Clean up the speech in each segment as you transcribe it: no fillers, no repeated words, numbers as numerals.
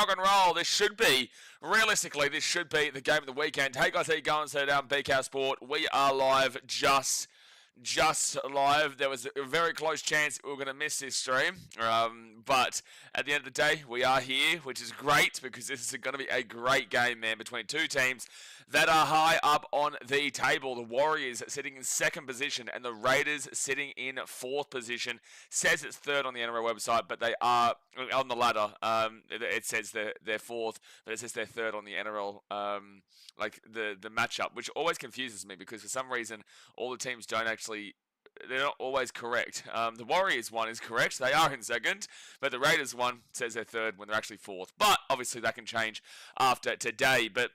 rock and roll. Realistically, this should be the game of the weekend. Hey guys, how you going? So down BKR Sport. We are live, just live. There was a very close chance we were going to miss this stream, but at the end of the day, we are here, which is great because this is going to be a great game, man, between two teams that are high up on the table. The Warriors sitting in second position and the Raiders sitting in fourth position. Says it's third on the NRL website, but they are on the ladder. It says they're fourth, but it says they're third on the NRL, like the matchup, which always confuses me because for some reason all the teams don't actually. They're not always correct. The Warriors one is correct. They are in second, but the Raiders one says they're third when they're actually fourth. But obviously that can change after today. But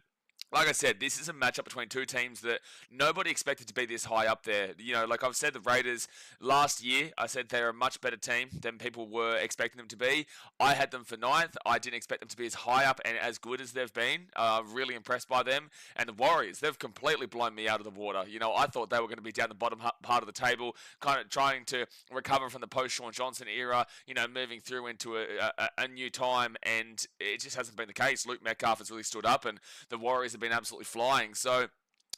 like I said, this is a matchup between two teams that nobody expected to be this high up there. You know, like I've said, the Raiders last year, I said they're a much better team than people were expecting them to be. I had them for ninth. I didn't expect them to be as high up and as good as they've been. Really impressed by them. And the Warriors, they've completely blown me out of the water. You know, I thought they were going to be down the bottom part of the table, kind of trying to recover from the post-Sean Johnson era, you know, moving through into a new time. And it just hasn't been the case. Luke Metcalf has really stood up and the Warriors have been absolutely flying. So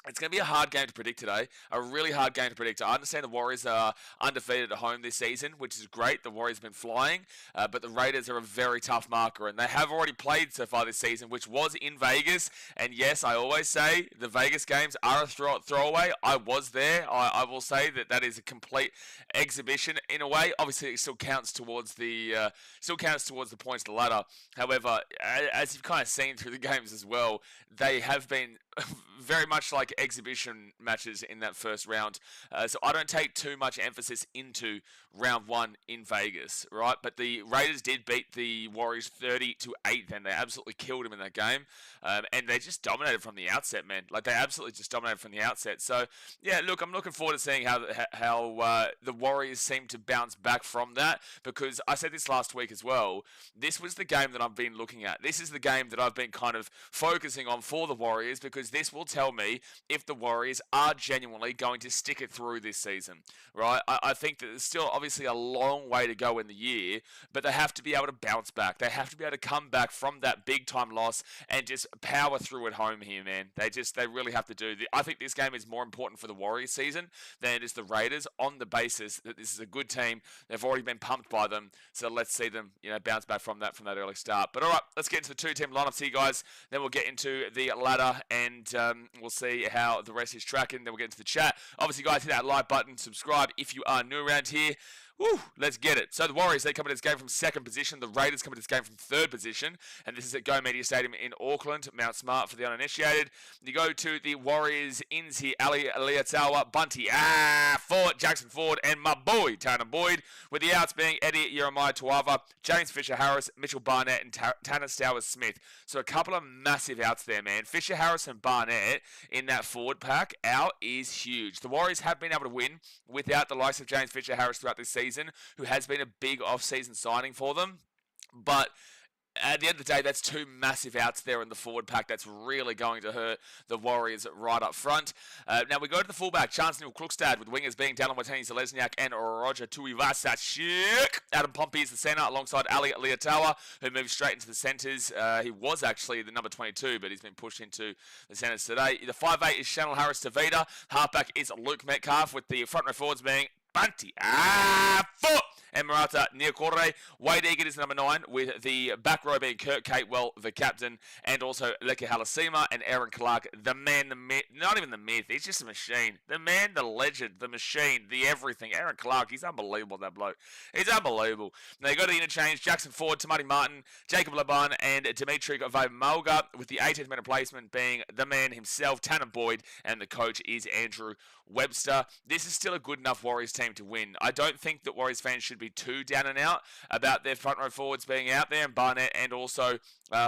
it's going to be a hard game to predict today. A really hard game to predict. I understand the Warriors are undefeated at home this season, which is great. The Warriors have been flying, but the Raiders are a very tough marker, and they have already played so far this season, which was in Vegas. And yes, I always say the Vegas games are a throwaway. I was there. I will say that is a complete exhibition in a way. Obviously, it still counts towards the points of the ladder. However, as you've kind of seen through the games as well, they have been very much like exhibition matches in that first round. So I don't take too much emphasis into round one in Vegas, right? But the Raiders did beat the Warriors 30-8, and they absolutely killed them in that game. And they just dominated from the outset, man. Like, they absolutely just dominated from the outset. So, yeah, look, I'm looking forward to seeing how the Warriors seem to bounce back from that, because I said this last week as well. This was the game that I've been looking at. This is the game that I've been kind of focusing on for the Warriors, because this will tell me if the Warriors are genuinely going to stick it through this season, right? I think that there's still obviously a long way to go in the year, but they have to be able to bounce back. They have to be able to come back from that big time loss and just power through at home here, man. They really have to do. I think this game is more important for the Warriors season than it is the Raiders, on the basis that this is a good team. They've already been pumped by them, so let's see them, you know, bounce back from that early start. But all right, let's get into the two-team lineups here, guys. Then we'll get into the ladder and we'll see how the rest is tracking. Then we'll get into the chat. Obviously, guys, hit that like button, subscribe if you are new around here. Woo, let's get it. So the Warriors, they come into this game from second position. The Raiders come into this game from third position. And this is at Go Media Stadium in Auckland, Mount Smart for the uninitiated. You go to the Warriors ins here, Ali Leatawa, Bunty, Ford, Jackson Ford, and my boy, Tanner Boyd. With the outs being Eddie Jeremiah Tuava, James Fisher-Harris, Mitchell Barnett, and Tanner Stowers-Smith. So a couple of massive outs there, man. Fisher-Harris and Barnett in that forward pack. Out is huge. The Warriors have been able to win without the likes of James Fisher-Harris throughout this season, who has been a big off-season signing for them. But at the end of the day, that's two massive outs there in the forward pack. That's really going to hurt the Warriors right up front. Now we go to the fullback, Chance Neil-Krukstad, with wingers being Dallin Watene-Zelezniak and Roger Tuivasa-Shik. Adam Pompey is the centre alongside Ali Leatawa, who moves straight into the centres. He was actually the number 22, but he's been pushed into the centres today. The 5'8" is Chanel Harris-Tavita. Halfback is Luke Metcalf, with the front row forwards being Bunty, foot, and Marata Niokore. Wade Egan is number 9, with the back row being Kurt Catewell, the captain, and also Leke Halasima and Aaron Clark, the man, the myth, not even the myth, he's just a machine. The man, the legend, the machine, the everything. Aaron Clark, he's unbelievable, that bloke. He's unbelievable. Now you go to the interchange, Jackson Ford, Tamati Martin, Jacob Laban, and Dimitri Vaimalga, with the 18th minute placement being the man himself, Tanner Boyd, and the coach is Andrew Webster. This is still a good enough Warriors team to win. I don't think that Warriors fans should be too down and out about their front row forwards being out there, and Barnett and also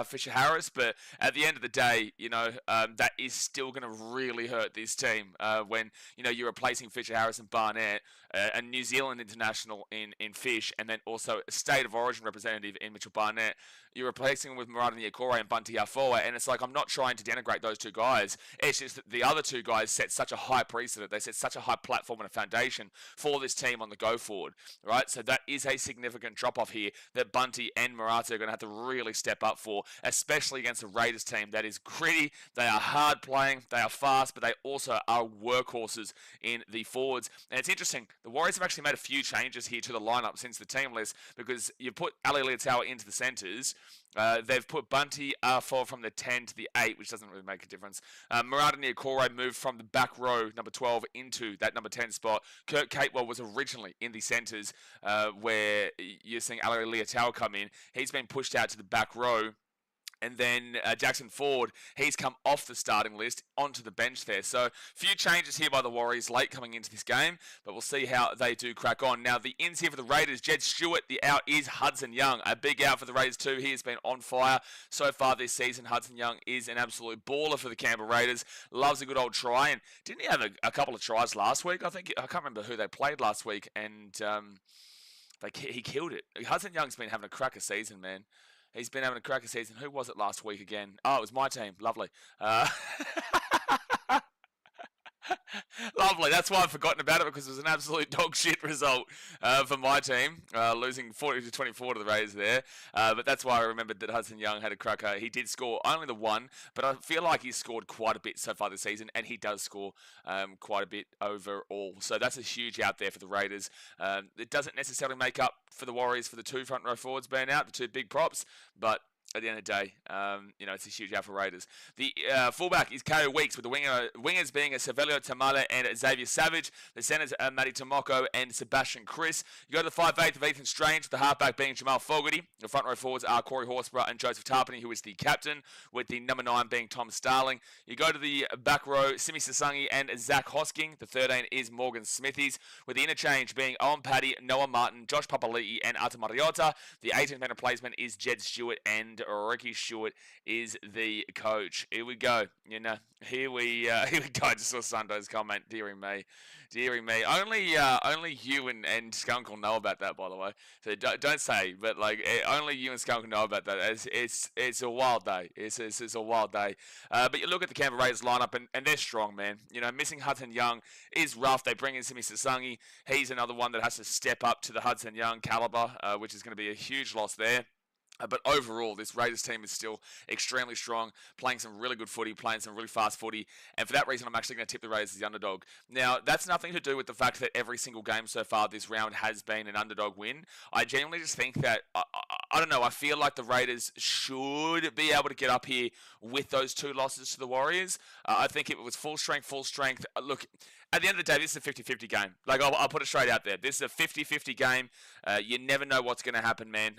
Fisher-Harris, but at the end of the day, you know, that is still going to really hurt this team when, you know, you're replacing Fisher-Harris and Barnett, a New Zealand international in Fish, and then also a state of origin representative in Mitchell Barnett. You're replacing them with Marata Niokore and Bunty Afoa, and it's like, I'm not trying to denigrate those two guys. It's just that the other two guys set such a high precedent. They set such a high platform and a foundation for this team on the go forward, right? So that is a significant drop-off here that Bunty and Murata are going to have to really step up for, especially against a Raiders team that is gritty, they are hard playing, they are fast, but they also are workhorses in the forwards. And it's interesting, the Warriors have actually made a few changes here to the lineup since the team list, because you put Ali Leotawa into the centres. They've put Bunty fall from the 10 to the 8, which doesn't really make a difference. Murata Niokore moved from the back row, number 12, into that number 10 spot. Kurt Capewell was originally in the centres, where you're seeing Ali Leotawa come in. He's been pushed out to the back row. And then Jackson Ford, he's come off the starting list onto the bench there. So, a few changes here by the Warriors late coming into this game, but we'll see how they do crack on. Now, the ins here for the Raiders, Jed Stewart. The out is Hudson Young. A big out for the Raiders too. He has been on fire so far this season. Hudson Young is an absolute baller for the Canberra Raiders. Loves a good old try. And didn't he have a couple of tries last week? I can't remember who they played last week. And he killed it. Hudson Young's been having a cracker season, man. He's been having a cracker season. Who was it last week again? Oh, it was my team. Lovely. Lovely. That's why I've forgotten about it, because it was an absolute dog shit result for my team, losing 40-24 to the Raiders there. But that's why I remembered that Hudson Young had a cracker. He did score only the one, but I feel like he's scored quite a bit so far this season, and he does score quite a bit overall. So that's a huge out there for the Raiders. It doesn't necessarily make up for the Warriors for the two front row forwards being out, the two big props, but at the end of the day, it's a huge out for Raiders. The fullback is Ko Weeks, with the wingers being Savelio Tamale and Xavier Savage. The centers are Matty Tomoko and Sebastian Chris. You go to the 5'8" of Ethan Strange, the halfback being Jamal Fogarty. The front row forwards are Corey Horsburgh and Joseph Tarpany, who is the captain, with the number 9 being Tom Starling. You go to the back row, Simi Sasangi and Zach Hosking. The 13 is Morgan Smithies, with the interchange being Owen Paddy, Noah Martin, Josh Papali'i and Arta Mariota. The 18th replacement is Jed Stewart, and Ricky Stewart is the coach. Here we go. Here we go. I just saw Sundo's comment. Deary me. Only you and Skunk will know about that, by the way. So don't say, but only you and Skunk will know about that. It's a wild day. It's a wild day. But you look at the Canberra Raiders lineup, and they're strong, man. Missing Hudson Young is rough. They bring in Simi Sasangi. He's another one that has to step up to the Hudson Young caliber, which is going to be a huge loss there. But overall, this Raiders team is still extremely strong, playing some really good footy, playing some really fast footy. And for that reason, I'm actually going to tip the Raiders as the underdog. Now, that's nothing to do with the fact that every single game so far this round has been an underdog win. I genuinely just think that, I don't know, I feel like the Raiders should be able to get up here with those two losses to the Warriors. I think if it was full strength, look, at the end of the day, this is a 50-50 game. I'll put it straight out there. This is a 50-50 game. You never know what's going to happen, man.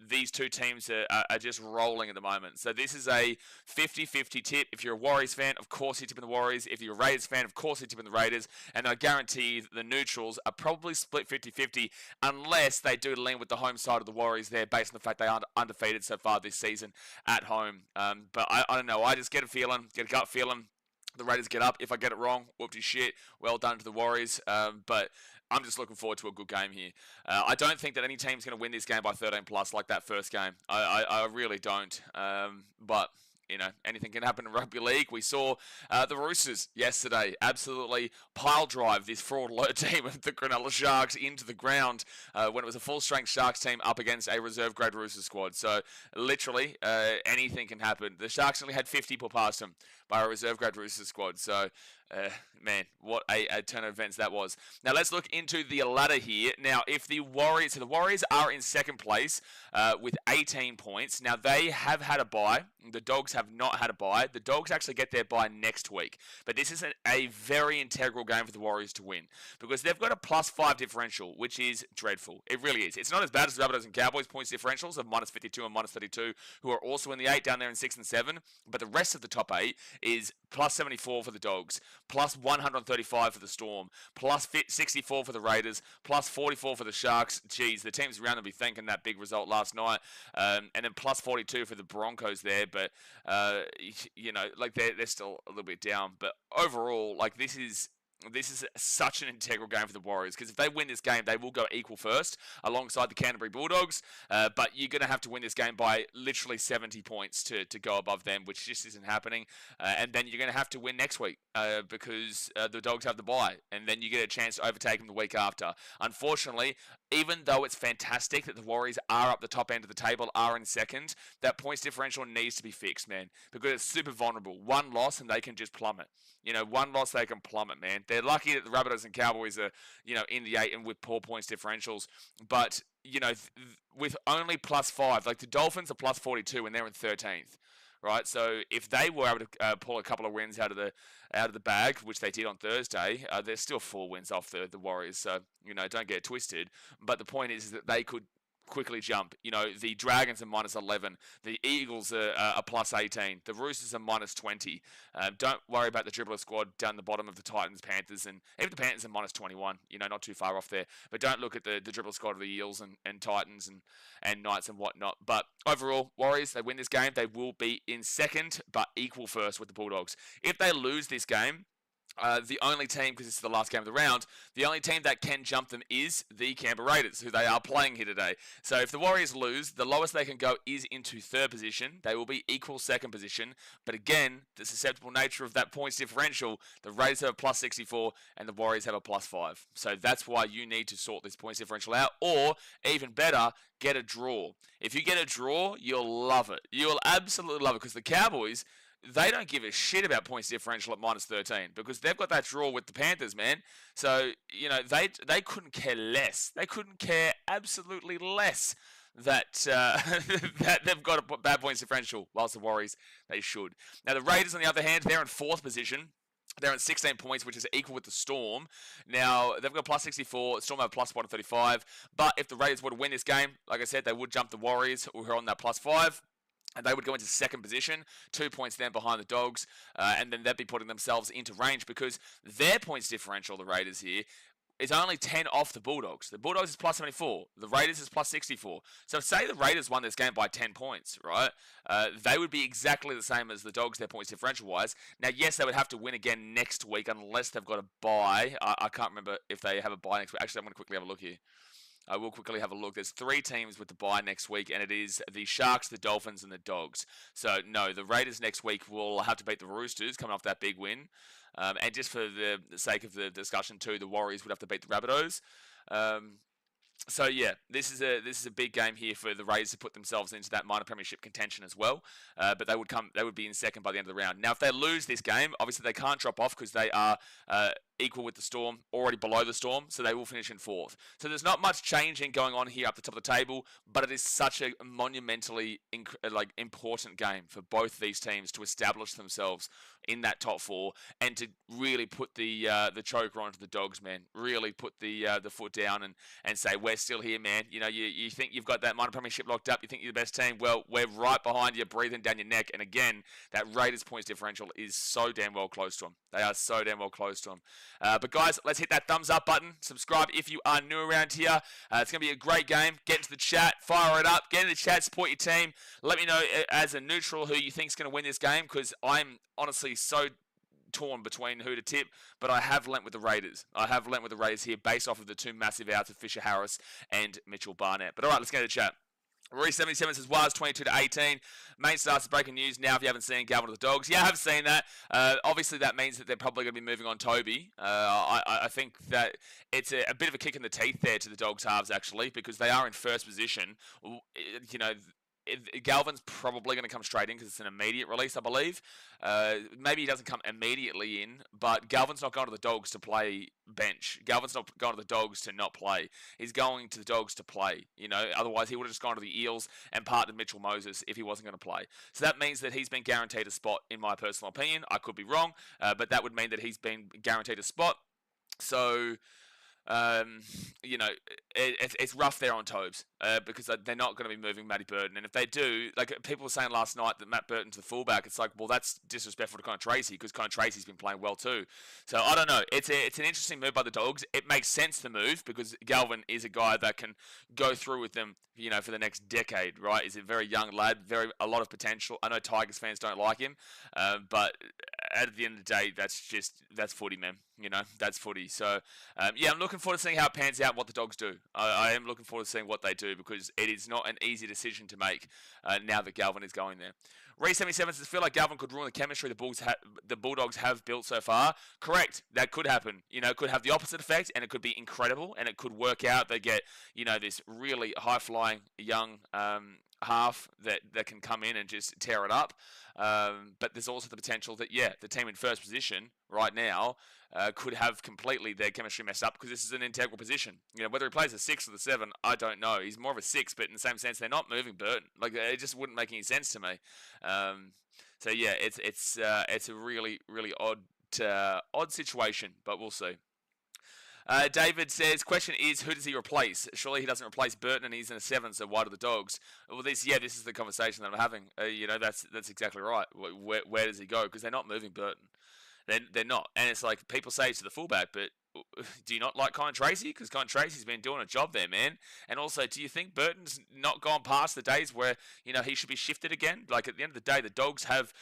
These two teams are just rolling at the moment. So this is a 50-50 tip. If you're a Warriors fan, of course you're tipping the Warriors. If you're a Raiders fan, of course you're tipping the Raiders. And I guarantee the neutrals are probably split 50-50 unless they do lean with the home side of the Warriors there, based on the fact they aren't undefeated so far this season at home. But I don't know. I just get a gut feeling. The Raiders get up. If I get it wrong, whoopty shit. Well done to the Warriors. But I'm just looking forward to a good game here. I don't think that any team's going to win this game by 13 plus like that first game. I really don't. But anything can happen in rugby league. We saw the Roosters yesterday absolutely pile drive this fraud alert team of the Cronulla Sharks into the ground when it was a full-strength Sharks team up against a reserve-grade Roosters squad. So, literally, anything can happen. The Sharks only had 50 put past them by a reserve-grade Roosters squad. So, man, what a turn of events that was. Now, let's look into the ladder here. Now, if the Warriors are in second place with 18 points. Now, they have had a bye. The Dogs have not had a bye. The Dogs actually get their bye next week. But this is a very integral game for the Warriors to win, because they've got a +5 differential, which is dreadful. It really is. It's not as bad as the Rabbitohs and Cowboys points differentials of -52 and -32, who are also in the 8 down there in 6 and 7. But the rest of the top 8 is +74 for the Dogs, +135 for the Storm, +64 for the Raiders, +44 for the Sharks. Geez, the teams around them be thanking that big result last night. And then +42 for the Broncos there. But, they're still a little bit down. But overall, this is this is such an integral game for the Warriors, because if they win this game, they will go equal first alongside the Canterbury Bulldogs. But you're going to have to win this game by literally 70 points to go above them, which just isn't happening. And then you're going to have to win next week because the Dogs have the bye, and then you get a chance to overtake them the week after. Unfortunately, even though it's fantastic that the Warriors are up the top end of the table, are in second, that points differential needs to be fixed, man, because it's super vulnerable. One loss and they can just plummet. One loss they can plummet, man. They're lucky that the Rabbitohs and Cowboys are, in the 8 and with poor points differentials. But, with only +5, like the Dolphins are +42 and they're in 13th. Right, so if they were able to pull a couple of wins out of the bag, which they did on Thursday, there's still 4 wins off the Warriors. So don't get it twisted. But the point is that they could quickly jump. The Dragons are -11. The Eagles are +18. The Roosters are -20. Don't worry about the dribbler squad down the bottom of the Titans, Panthers, and even the Panthers are -21. Not too far off there. But don't look at the dribbler squad of the Eels and Titans and Knights and whatnot. But overall, Warriors, they win this game. They will be in second, but equal first with the Bulldogs. If they lose this game, the only team, because this is the last game of the round, the only team that can jump them is the Canberra Raiders, who they are playing here today. So if the Warriors lose, the lowest they can go is into third position. They will be equal second position. But again, the susceptible nature of that points differential, the Raiders have a +64 and the Warriors have a +5. So that's why you need to sort this points differential out, or even better, get a draw. If you get a draw, you'll love it. You'll absolutely love it, because the Cowboys, they don't give a shit about points differential at -13 because they've got that draw with the Panthers, man. So, they couldn't care less. They couldn't care absolutely less that that they've got a bad points differential, whilst the Warriors, they should. Now, the Raiders, on the other hand, they're in 4th position. They're at 16 points, which is equal with the Storm. Now, they've got +64. Storm have +135. But if the Raiders were to win this game, like I said, they would jump the Warriors, who are on that +5. And they would go into second position, 2 points then behind the Dogs, and then they'd be putting themselves into range because their points differential, the Raiders here, is only 10 off the Bulldogs. The Bulldogs is +74. The Raiders is +64. So say the Raiders won this game by 10 points, right? They would be exactly the same as the Dogs, their points differential-wise. Now, yes, they would have to win again next week unless they've got a bye. I can't remember if they have a bye next week. Actually, I'm going to quickly have a look here. I will quickly have a look. There's 3 teams with the bye next week, and it is the Sharks, the Dolphins, and the Dogs. So, no, the Raiders next week will have to beat the Roosters, coming off that big win. And just for the sake of the discussion too, the Warriors would have to beat the Rabbitohs. So yeah, this is a big game here for the Raiders to put themselves into that minor premiership contention as well. But they would be in second by the end of the round. Now, if they lose this game, obviously they can't drop off because they are equal with the Storm, already below the Storm, so they will finish in 4th. So there's not much changing going on here up the top of the table, but it is such a monumentally important game for both these teams to establish themselves in that top 4 and to really put the choker onto the Dogs, man. Really put the foot down and say, we're still here, man. You think you've got that minor premiership locked up, you think you're the best team. Well, we're right behind you, breathing down your neck. And again, that Raiders points differential is so damn well close to them. They are so damn well close to them. But guys, let's hit that thumbs up button. Subscribe if you are new around here. It's going to be a great game. Get into the chat, fire it up, get into the chat, support your team. Let me know as a neutral who you think is going to win this game, because I'm honestly so torn between who to tip, but I have lent with the Raiders. I have lent with the Raiders here based off of the 2 massive outs of Fisher Harris and Mitchell Barnett. But all right, let's get to the chat. Rory77 says, was 22-18. Main starts breaking news now if you haven't seen Galvin with the Dogs. Yeah, I have seen that. Obviously, that means that they're probably going to be moving on Toby. I think that it's a bit of a kick in the teeth there to the Dogs halves, actually, because they are in first position. Galvin's probably going to come straight in because it's an immediate release, I believe. Maybe he doesn't come immediately in, but Galvin's not going to the Dogs to play bench. Galvin's not going to the Dogs to not play. He's going to the Dogs to play. Otherwise he would have just gone to the Eels and partnered Mitchell Moses if he wasn't going to play. So that means that he's been guaranteed a spot, in my personal opinion. I could be wrong, but that would mean that he's been guaranteed a spot. So it's rough there on Tobes because they're not going to be moving Matty Burton. And if they do, like people were saying last night that Matt Burton's the fullback, it's like, well, that's disrespectful to Connor Tracy because Connor Tracy's been playing well too. So I don't know. It's an interesting move by the Dogs. It makes sense to move because Galvin is a guy that can go through with them, for the next decade, right? He's a very young lad, a lot of potential. I know Tigers fans don't like him, but at the end of the day, that's footy, man. That's footy. So, yeah, I'm looking forward to seeing how it pans out and what the Dogs do. I am looking forward to seeing what they do because it is not an easy decision to make now that Galvin is going there. Re77 says, feel like Galvin could ruin the chemistry the Bulldogs have built so far. Correct. That could happen. It could have the opposite effect and it could be incredible and it could work out. They get, this really high-flying young half that can come in and just tear it up. But there's also the potential that, the team in first position right now could have completely their chemistry messed up because this is an integral position. Whether he plays a 6 or the 7, I don't know. He's more of a 6, but in the same sense, they're not moving Burton. Like, it just wouldn't make any sense to me. So, yeah, it's a really, really odd situation, but we'll see. David says, question is, who does he replace? Surely he doesn't replace Burton and he's in a 7, so why do the Dogs? Well, this is the conversation that I'm having. That's exactly right. Where does he go? Because they're not moving Burton. They're not. And it's like people say to the fullback, but do you not like Colin Tracy? Because Colin Tracy's been doing a job there, man. And also, do you think Burton's not gone past the days where, he should be shifted again? Like, at the end of the day, the Dogs have,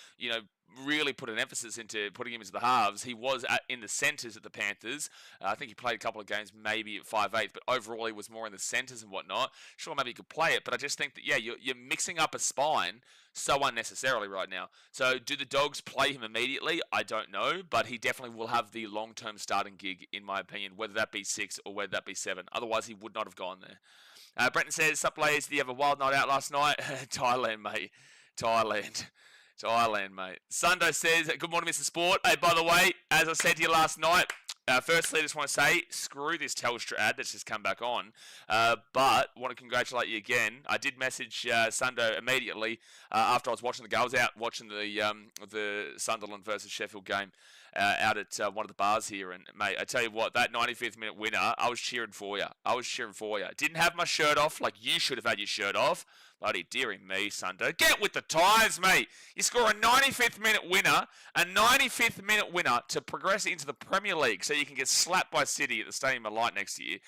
really put an emphasis into putting him into the halves. He was in the centres at the Panthers. I think he played a couple of games maybe at 5/8, but overall he was more in the centres and whatnot. Sure, maybe he could play it, but I just think that, you're mixing up a spine so unnecessarily right now. So do the Dogs play him immediately? I don't know, but he definitely will have the long-term starting gig, in my opinion, whether that be 6 or whether that be 7. Otherwise, he would not have gone there. Brenton says, sup, Blaze, did you have a wild night out last night? Thailand, mate. Thailand, mate. Sundo says, good morning, Mr. Sport. Hey, by the way, as I said to you last night, firstly, I just want to say, screw this Telstra ad that's just come back on. But want to congratulate you again. I did message Sundo immediately after I was watching the game. I was out watching the Sunderland versus Sheffield game out at one of the bars here. And, mate, I tell you what, that 95th minute winner, I was cheering for you. Didn't have my shirt off like you should have had your shirt off. Bloody dearie me, Sundo. Get with the times, mate. You score a 95th minute winner to progress into the Premier League so you can get slapped by City at the Stadium of Light next year.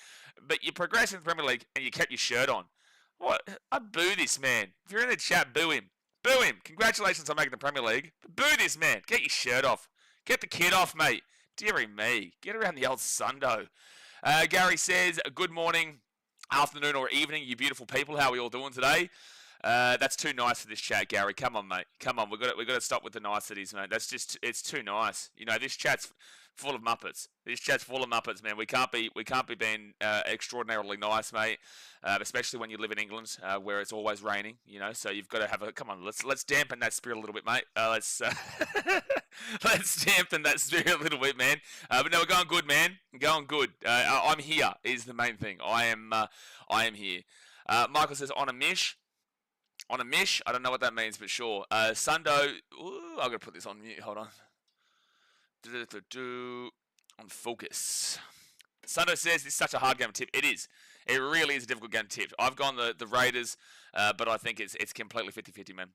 But you progress in the Premier League and you kept your shirt on. What? I boo this man. If you're in the chat, boo him. Boo him. Congratulations on making the Premier League. But boo this man. Get your shirt off. Get the kid off, mate. Dearie me. Get around the old Sundo. Gary says, good morning, afternoon or evening, you beautiful people. How are we all doing today? That's too nice for this chat, Gary. Come on, mate. Come on. We've got to stop with the niceties, mate. It's too nice. This chat's full of muppets. This chat's full of muppets, man. We can't be being extraordinarily nice, mate. Especially when you live in England, where it's always raining. So you've got to have come on. Let's dampen that spirit a little bit, mate. Let's dampen that spirit a little bit, man. But no, we're going good, man. Going good. I'm here is the main thing. I am here. Michael says on a mish. On a mish? I don't know what that means, but sure. Sundo. Ooh, I'm going to put this on mute. Hold on. On focus. Sundo says this is such a hard game to tip. It is. It really is a difficult game to tip. I've gone the Raiders, but I think it's completely 50-50, man.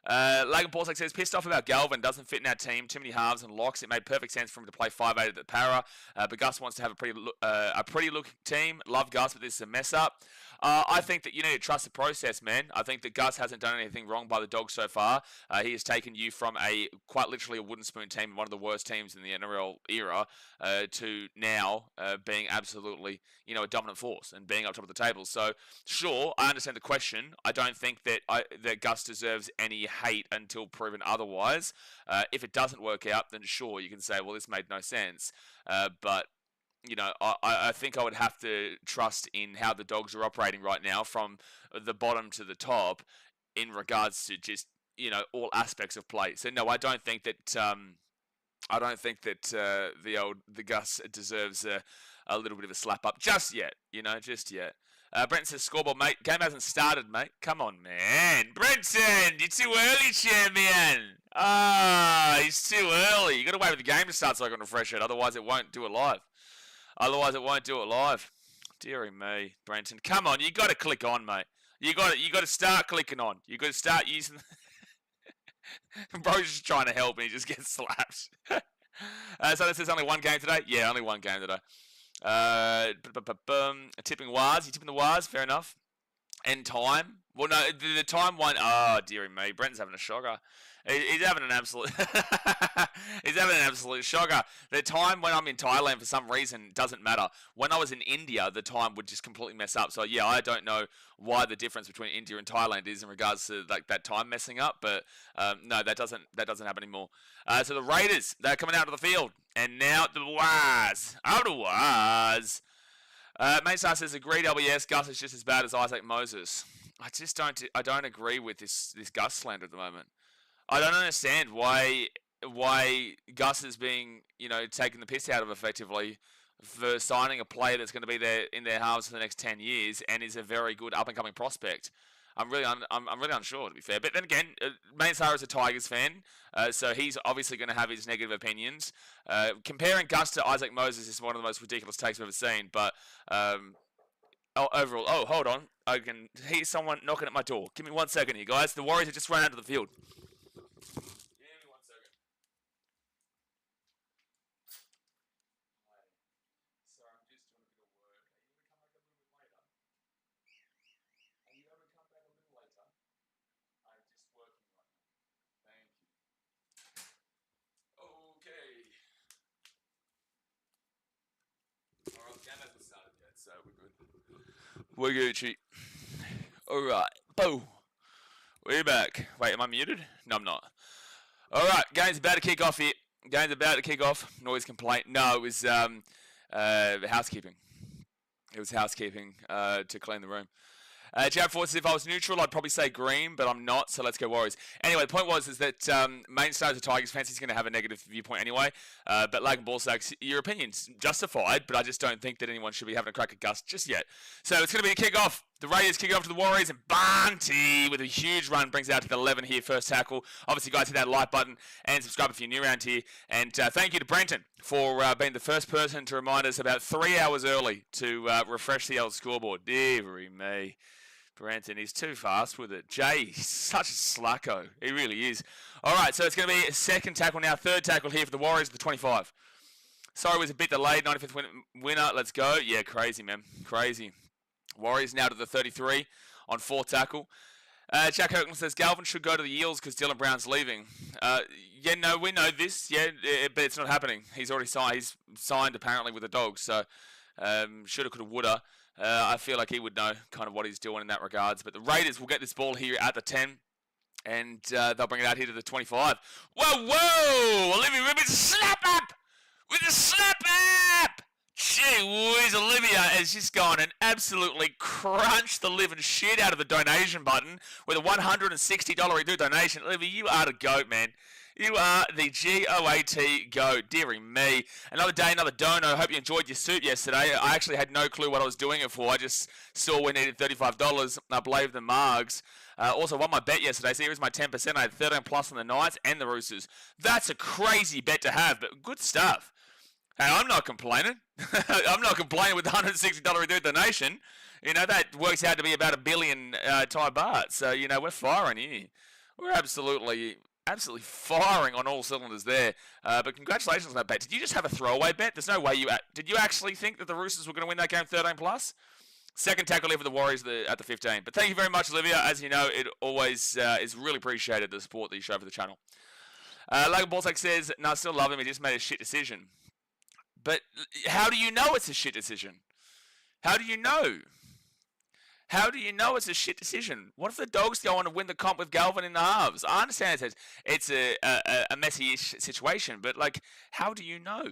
Lagan Paulsek says, pissed off about Galvin, doesn't fit in our team, too many halves and locks. It made perfect sense for him to play 5'8 at the Para, but Gus wants to have a pretty looking team. Love Gus, but this is a mess up. I think that you need to trust the process, man. I think that Gus hasn't done anything wrong by the Dogs so far. He has taken you from quite literally a wooden spoon team, one of the worst teams in the NRL era, to now being absolutely, a dominant force and being up top of the table. So, sure, I understand the question. I don't think that Gus deserves any hate until proven otherwise. If it doesn't work out, then sure, you can say, well, this made no sense. But I think I would have to trust in how the Dogs are operating right now from the bottom to the top in regards to just, all aspects of play. So no, I don't think that the Gus deserves a little bit of a slap up just yet, just yet. Brenton says, scoreboard, mate. Game hasn't started, mate. Come on, man. Brenton, you're too early, champion. It's too early. You got to wait for the game to start so I can refresh it. Otherwise, it won't do it live. Dearie me, Brenton. Come on, you got to click on, mate. You got to start clicking on. You got to start using. Bro's just trying to help, and he just gets slapped. So this is only one game today. Yeah, only one game today. Tipping Waz. You tipping the Waz? Fair enough. And time? Well, no, the time one, oh, dearie me. Brenton's having a shocker. He's having an absolute... he's having an absolute shocker. The time when I'm in Thailand, for some reason, doesn't matter. When I was in India, the time would just completely mess up. So, yeah, I don't know why the difference between India and Thailand is in regards to, like, that time messing up. But, no, that doesn't happen anymore. So the Raiders, they're coming out of the field. And now the Waz. Out of Waz. Maystar says, agreed, LBS. Gus is just as bad as Isaac Moses. I don't agree with this Gus slander at the moment. I don't understand why Gus is being, taking the piss out of effectively for signing a player that's going to be there in their halves for the next 10 years and is a very good up and coming prospect. I'm really unsure, to be fair. But then again, Maystar is a Tigers fan, so he's obviously going to have his negative opinions. Comparing Gus to Isaac Moses is one of the most ridiculous takes I've ever seen. But overall, hold on, I can hear someone knocking at my door. Give me 1 second here, guys. The Warriors have just run out of the field. Give me 1 second. Sorry, I'm just doing a bit of work. Are you able to come back a little later? I'm just working right now. Thank you. Okay. Alright, game hasn't started yet, so we're good. We're Gucci. Alright. Boo. We're back. Wait, am I muted? No, I'm not. Alright, game's about to kick off here. Game's about to kick off. Noise complaint. No, it was housekeeping. It was housekeeping to clean the room. Jared Ford says, if I was neutral, I'd probably say green, but I'm not, so let's go Warriors. Anyway, the point was that Mainstar is a Tigers fan, so he's going to have a negative viewpoint anyway. But Lag and Ballsacks, your opinion's justified, but I just don't think that anyone should be having a crack at Gus just yet. So it's going to be a kick-off. The Raiders kick off to the Warriors, and Bunty with a huge run brings out to the 11 here, first tackle. Obviously, guys, hit that like button and subscribe if you're new around here. And thank you to Brenton for being the first person to remind us about 3 hours early to refresh the old scoreboard. Deary me. Brenton, he's too fast with it. Jay, he's such a slacko. He really is. All right, so it's going to be a second tackle now. Third tackle here for the Warriors, the 25. Sorry, it was a bit delayed. 95th winner. Let's go. Yeah, crazy, man. Crazy. Warriors now to the 33 on fourth tackle. Jack Kirkland says, Galvin should go to the Eels because Dylan Brown's leaving. Yeah, no, we know this. Yeah, but it's not happening. He's already signed. He's signed, apparently, with the Dogs. So, shoulda, coulda, woulda. I feel like he would know kind of what he's doing in that regards. But the Raiders will get this ball here at the 10. And they'll bring it out here to the 25. Whoa! Olivia Ribbons, slap up! With a slap up! Gee whiz, Olivia has just gone and absolutely crunched the living shit out of the donation button with a $160 redo donation. Olivia, you are the GOAT, man. You are the GOAT GOAT. Deary me. Another day, another dono. Hope you enjoyed your soup yesterday. I actually had no clue what I was doing it for. I just saw we needed $35. I believe the Margs. Also won my bet yesterday, so here's my 10%. I had 13 plus on the Knights and the Roosters. That's a crazy bet to have, but good stuff. Hey, I'm not complaining. I'm not complaining with the $160 redo donation. You know, that works out to be about $1 billion Thai baht. So, you know, we're firing here. We're absolutely firing on all cylinders there. But congratulations on that bet. Did you just have a throwaway bet? There's no way you... Did you actually think that the Roosters were going to win that game 13 plus? Second tackle here for the Warriors at the 15. But thank you very much, Olivia. As you know, it always is really appreciated, the support that you show for the channel. Logan Balzac says, no, I still love him. He just made a shit decision. But how do you know it's a shit decision? How do you know? How do you know it's a shit decision? What if the Dogs go on and win the comp with Galvin in the halves? I understand it's a messy-ish situation, but, like, how do you know?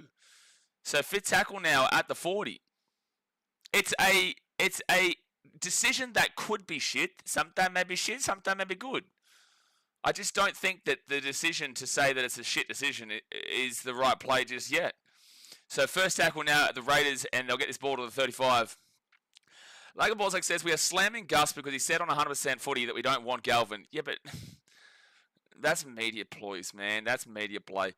So fifth tackle now at the 40. It's a decision that could be shit. Sometimes may be shit, sometimes may be good. I just don't think that the decision to say that it's a shit decision is the right play just yet. So first tackle now at the Raiders, and they'll get this ball to the 35. Logan Balzac says, we are slamming Gus because he said on 100% footy that we don't want Galvin. Yeah, but that's media ploys, man. That's media play.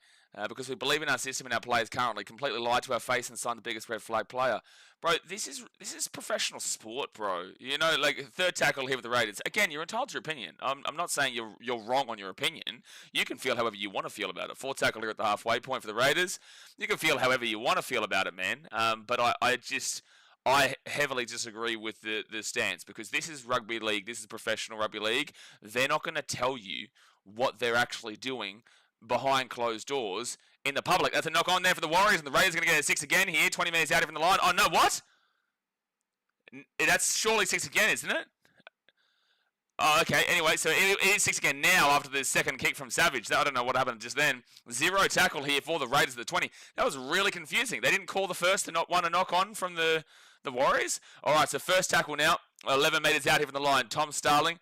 Because we believe in our system and our players currently, completely lied to our face and signed the biggest red flag player. Bro, this is professional sport, bro. You know, like, third tackle here with the Raiders. Again, you're entitled to your opinion. I'm not saying you're wrong on your opinion. You can feel however you want to feel about it. Fourth tackle here at the halfway point for the Raiders. You can feel however you want to feel about it, man. But I heavily disagree with the stance, because this is rugby league. This is professional rugby league. They're not going to tell you what they're actually doing behind closed doors in the public. That's a knock on there for the Warriors, and the Raiders are going to get a 6 again here. 20 minutes out from the line. Oh, no, what? That's surely 6 again, isn't it? Oh, okay. Anyway, so it is 6 again now after the second kick from Savage. I don't know what happened just then. 0 tackle here for the Raiders at the 20. That was really confusing. They didn't call the first to not want a knock on from the Warriors. All right, so first tackle now. 11 metres out here from the line. Tom Starling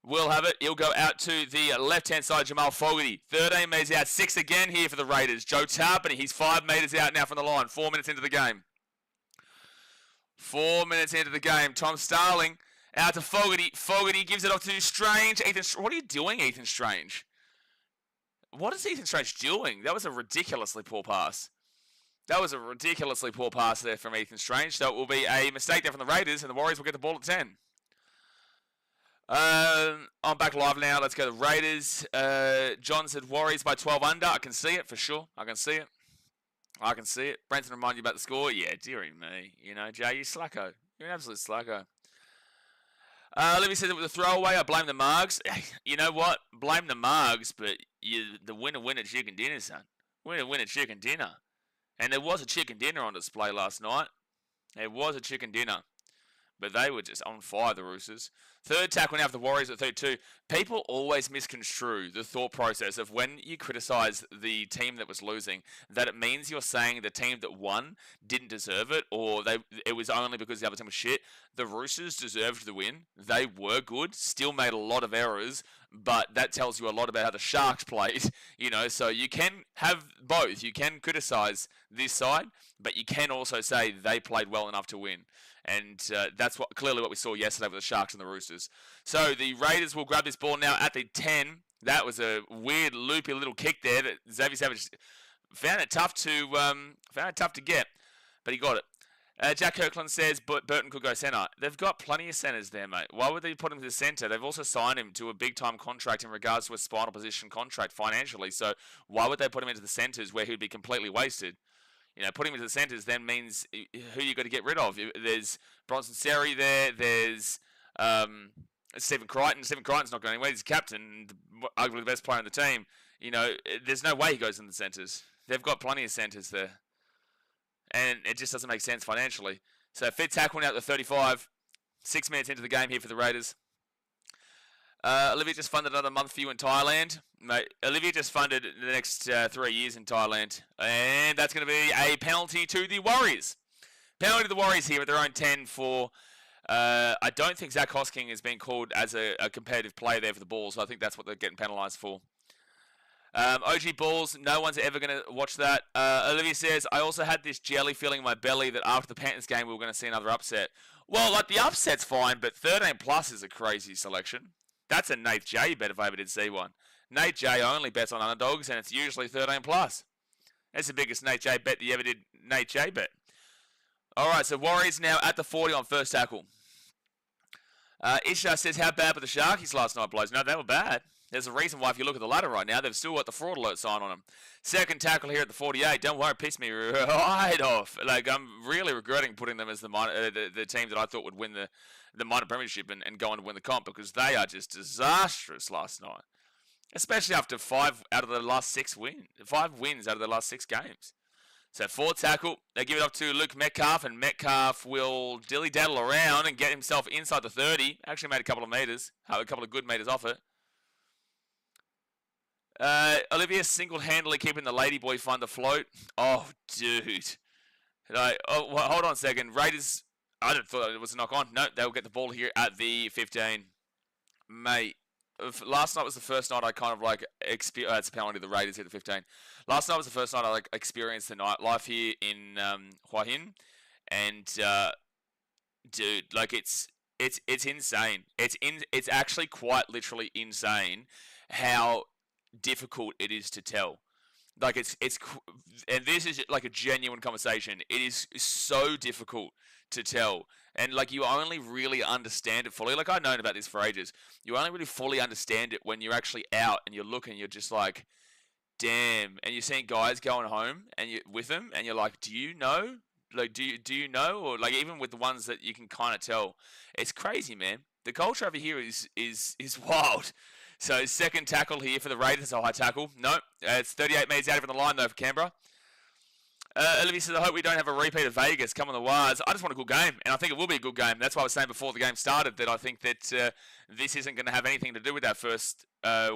will have it. He'll go out to the left-hand side, Jamal Fogarty. 13 metres out. 6 again here for the Raiders. Joe Tarpany, he's 5 metres out now from the line. 4 minutes into the game. 4 minutes into the game. Tom Starling out to Fogarty. Fogarty gives it off to Strange. What are you doing, Ethan Strange? What is Ethan Strange doing? That was a ridiculously poor pass. That was a ridiculously poor pass there from Ethan Strange. So it will be a mistake there from the Raiders, and the Warriors will get the ball at 10. I'm back live now. Let's go to the Raiders. John said Warriors by 12 under. I can see it for sure. I can see it. I can see it. Brenton remind you about the score? Yeah, dearie me. You know, Jay, you slacko. You're an absolute slacko. Libby says it was a throwaway. I blame the Margs. You know what? Blame the Margs, but the winner chicken dinner, son. Winner chicken dinner. And there was a chicken dinner on display last night. There was a chicken dinner. But they were just on fire, the Roosters. Third tackle now for the Warriors at 32. People always misconstrue the thought process of when you criticise the team that was losing, that it means you're saying the team that won didn't deserve it, or it was only because the other team was shit. The Roosters deserved the win. They were good, still made a lot of errors, but that tells you a lot about how the Sharks played. You know, so you can have both. You can criticise this side, but you can also say they played well enough to win. And that's clearly what we saw yesterday with the Sharks and the Roosters. So the Raiders will grab this ball now at the 10. That was a weird, loopy little kick there that Xavier Savage found it tough to get, but he got it. Jack Kirkland says Burton could go centre. They've got plenty of centres there, mate. Why would they put him to the centre? They've also signed him to a big-time contract in regards to a spinal position contract financially. So why would they put him into the centres where he'd be completely wasted? You know, putting him into the centres then means who you got to get rid of. There's Bronson Seri there. There's Stephen Crichton. Stephen Crichton's not going anywhere. He's captain, arguably the best player on the team. You know, there's no way he goes in the centres. They've got plenty of centres there. And it just doesn't make sense financially. So fifth tackle now at the 35. 6 minutes into the game here for the Raiders. Olivia just funded another month for you in Thailand. Mate, Olivia just funded the next 3 years in Thailand. And that's going to be a penalty to the Warriors. Penalty to the Warriors here at their own 10 for... I don't think Zach Hosking has been called as a competitive player there for the Bulls. So I think that's what they're getting penalised for. OG Bulls, no one's ever going to watch that. Olivia says, I also had this jelly feeling in my belly that after the Panthers game we were going to see another upset. Well, like the upset's fine, but 13 plus is a crazy selection. That's a Nate J bet if I ever did see one. Nate J only bets on underdogs, and it's usually 13 plus. That's the biggest Nate J bet that you ever did. Nate J bet. All right, so Warriors now at the 40 on first tackle. Isha says, how bad were the Sharkies last night, blows? No, they were bad. There's a reason why if you look at the ladder right now, they've still got the fraud alert sign on them. Second tackle here at the 48. Don't worry, pissed me right off. Like, I'm really regretting putting them as the team that I thought would win the minor premiership and go on to win the comp, because they are just disastrous last night. Especially after 5 out of the last 6 wins. 5 wins out of the last 6 games. So fourth tackle, they give it up to Luke Metcalf, and Metcalf will dilly-daddle around and get himself inside the 30. Actually made a couple of meters, a couple of good meters off it. Olivia single-handedly keeping the Ladyboy fund afloat. Oh, dude. Hold on a second. Raiders, I didn't thought it was a knock-on. No, they'll get the ball here at the 15. Mate, last night was the first night I kind of like it's a penalty. The Raiders hit the 15. Last night was the first night I like experienced the nightlife here in Hua Hin, and dude, like it's insane. It's actually quite literally insane how difficult it is to tell. Like and this is like a genuine conversation. It is so difficult to tell, and like you only really understand it fully. Like I've known about this for ages. You only really fully understand it when you're actually out and you're looking. You're just like, damn. And you're seeing guys going home and you with them, and you're like, do you know Like, do you know, or like even with the ones that you can kind of tell, it's crazy, man. The culture over here is wild. So second tackle here for the Raiders, a high tackle. No, it's 38 metres out of the line though for Canberra. Olivia says, I hope we don't have a repeat of Vegas. Come on the wires. I just want a good game, and I think it will be a good game. That's why I was saying before the game started that I think that this isn't going to have anything to do with that first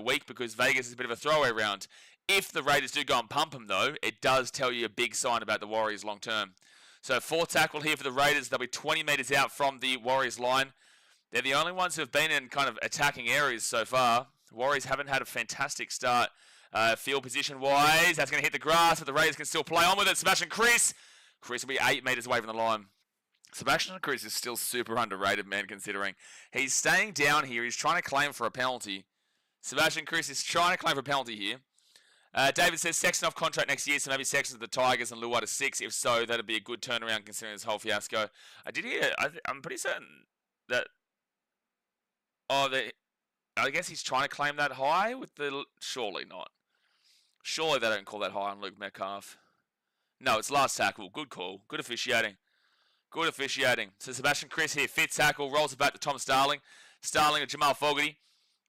week because Vegas is a bit of a throwaway round. If the Raiders do go and pump them, though, it does tell you a big sign about the Warriors long term. So fourth tackle here for the Raiders. They'll be 20 metres out from the Warriors line. They're the only ones who have been in kind of attacking areas so far. The Warriors haven't had a fantastic start. Field position-wise, that's going to hit the grass, but the Raiders can still play on with it. Sebastian Chris. Chris will be 8 metres away from the line. Sebastian Chris is still super underrated, man, considering. He's staying down here. He's trying to claim for a penalty. Sebastian Chris is trying to claim for a penalty here. David says, Sexton off contract next year, so maybe Sexton to the Tigers and Luai to 6. If so, that'd be a good turnaround considering this whole fiasco. I did hear, I'm pretty certain that... I guess he's trying to claim that high with the... Surely not. Surely they don't call that high on Luke Metcalf. No, it's last tackle. Good call. Good officiating. Good officiating. So Sebastian Chris here, fifth tackle, rolls it back to Tom Starling. Starling to Jamal Fogarty.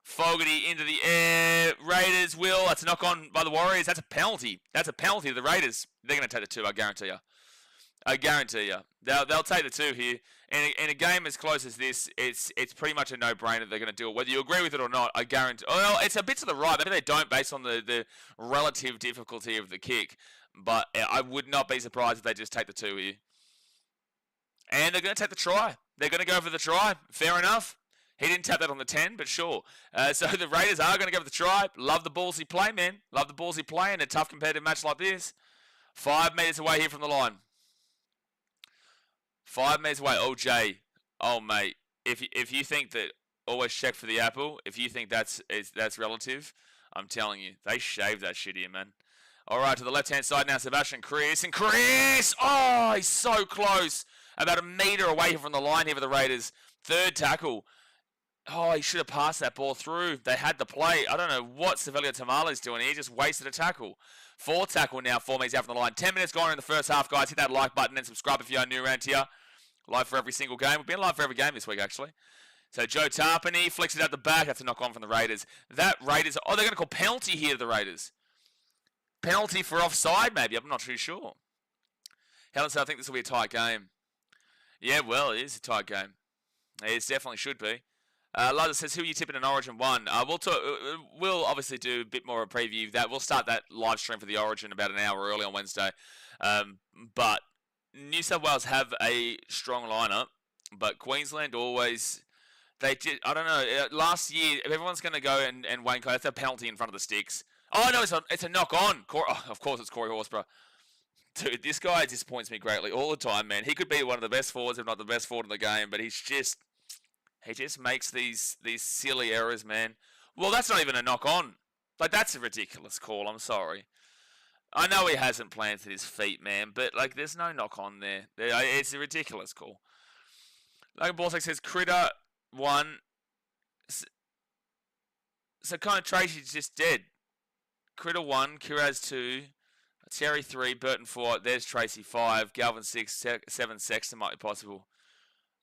Fogarty into the air. Raiders will. That's a knock on by the Warriors. That's a penalty. That's a penalty to the Raiders. They're going to take the 2, I guarantee you. I guarantee you. They'll take the 2 here. In a game as close as this, it's pretty much a no-brainer they're going to do it. Whether you agree with it or not, I guarantee... Well, it's a bit to the right. Maybe they don't based on the relative difficulty of the kick. But I would not be surprised if they just take the 2 here. And they're going to take the try. They're going to go for the try. Fair enough. He didn't tap that on the 10, but sure. So the Raiders are going to go for the try. Love the ballsy play, man. Love the ballsy play in a tough competitive match like this. 5 metres away here from the line. 5 metres away. Oh, Jay. Oh, mate. If you think that always check for the apple, if you think that's relative, I'm telling you, they shaved that shit here, man. All right, to the left-hand side now, Sebastian Chris. And Chris! Oh, he's so close. About a metre away from the line here for the Raiders. Third tackle. Oh, he should have passed that ball through. They had the play. I don't know what Sevelio Tamale's doing. He just wasted a tackle. Fourth tackle now, 4 metres out from the line. 10 minutes gone in the first half, guys. Hit that like button and subscribe if you're new around here. Live for every single game. We've been live for every game this week, actually. So Joe Tarpany flicks it out the back. That's a knock on from the Raiders. That Raiders... Oh, they're going to call penalty here to the Raiders. Penalty for offside, maybe. I'm not too sure. Helen said, I think this will be a tight game. Yeah, well, it is a tight game. It definitely should be. Lada says, who are you tipping in Origin 1? We'll obviously do a bit more of a preview of that. We'll start that live stream for the Origin about an hour early on Wednesday. But New South Wales have a strong lineup, but Queensland always... I don't know. Last year, if everyone's going to go and Wayne Coe, that's a penalty in front of the sticks. Oh, no, it's a knock-on. Of course it's Corey Horsburgh. Dude, this guy disappoints me greatly all the time, man. He could be one of the best forwards, if not the best forward in the game, but he just makes these silly errors, man. Well, that's not even a knock-on. Like, that's a ridiculous call. I'm sorry. I know he hasn't planted his feet, man, but, like, there's no knock-on there. It's a ridiculous call. Like Borsak says, Critter 1. So, kind of Tracy's just dead. Critter 1, Kiraz 2, Terry 3, Burton 4, there's Tracy 5, Galvin 6, 7, Sexton might be possible.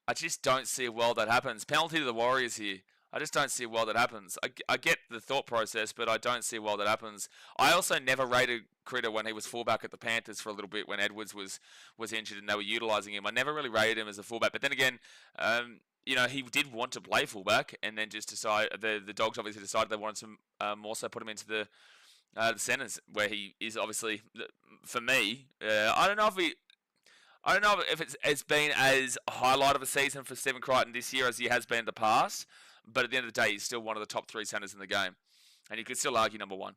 I just don't see a world that happens. Penalty to the Warriors here. I just don't see a world that happens. I get the thought process, but I don't see a world that happens. I also never rated Critter when he was fullback at the Panthers for a little bit when Edwards was injured and they were utilising him. I never really rated him as a fullback. But then again, you know, he did want to play fullback and then just the Dogs obviously decided they wanted to more so put him into the centres where he is obviously, for me, I don't know if it's been as a highlight of a season for Stephen Crichton this year as he has been in the past. But at the end of the day, he's still one of the top 3 centres in the game. And you could still argue number 1.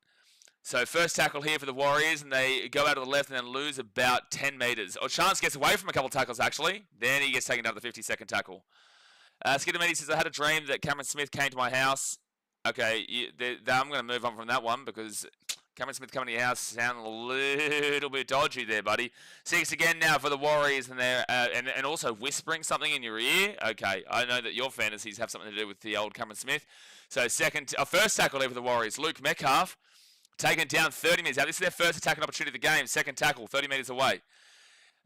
So first tackle here for the Warriors, and they go out to the left and then lose about 10 metres. Oh, Chance gets away from a couple of tackles, actually. Then he gets taken down to the 50-second tackle. Skidamedi says, I had a dream that Cameron Smith came to my house. Okay, I'm going to move on from that one because Cameron Smith coming to your house sound a little bit dodgy there, buddy. 6 again now for the Warriors, and they're and also whispering something in your ear. Okay, I know that your fantasies have something to do with the old Cameron Smith. So first tackle there for the Warriors, Luke Metcalf, taken down 30 metres out. This is their first attacking opportunity of the game. Second tackle, 30 metres away.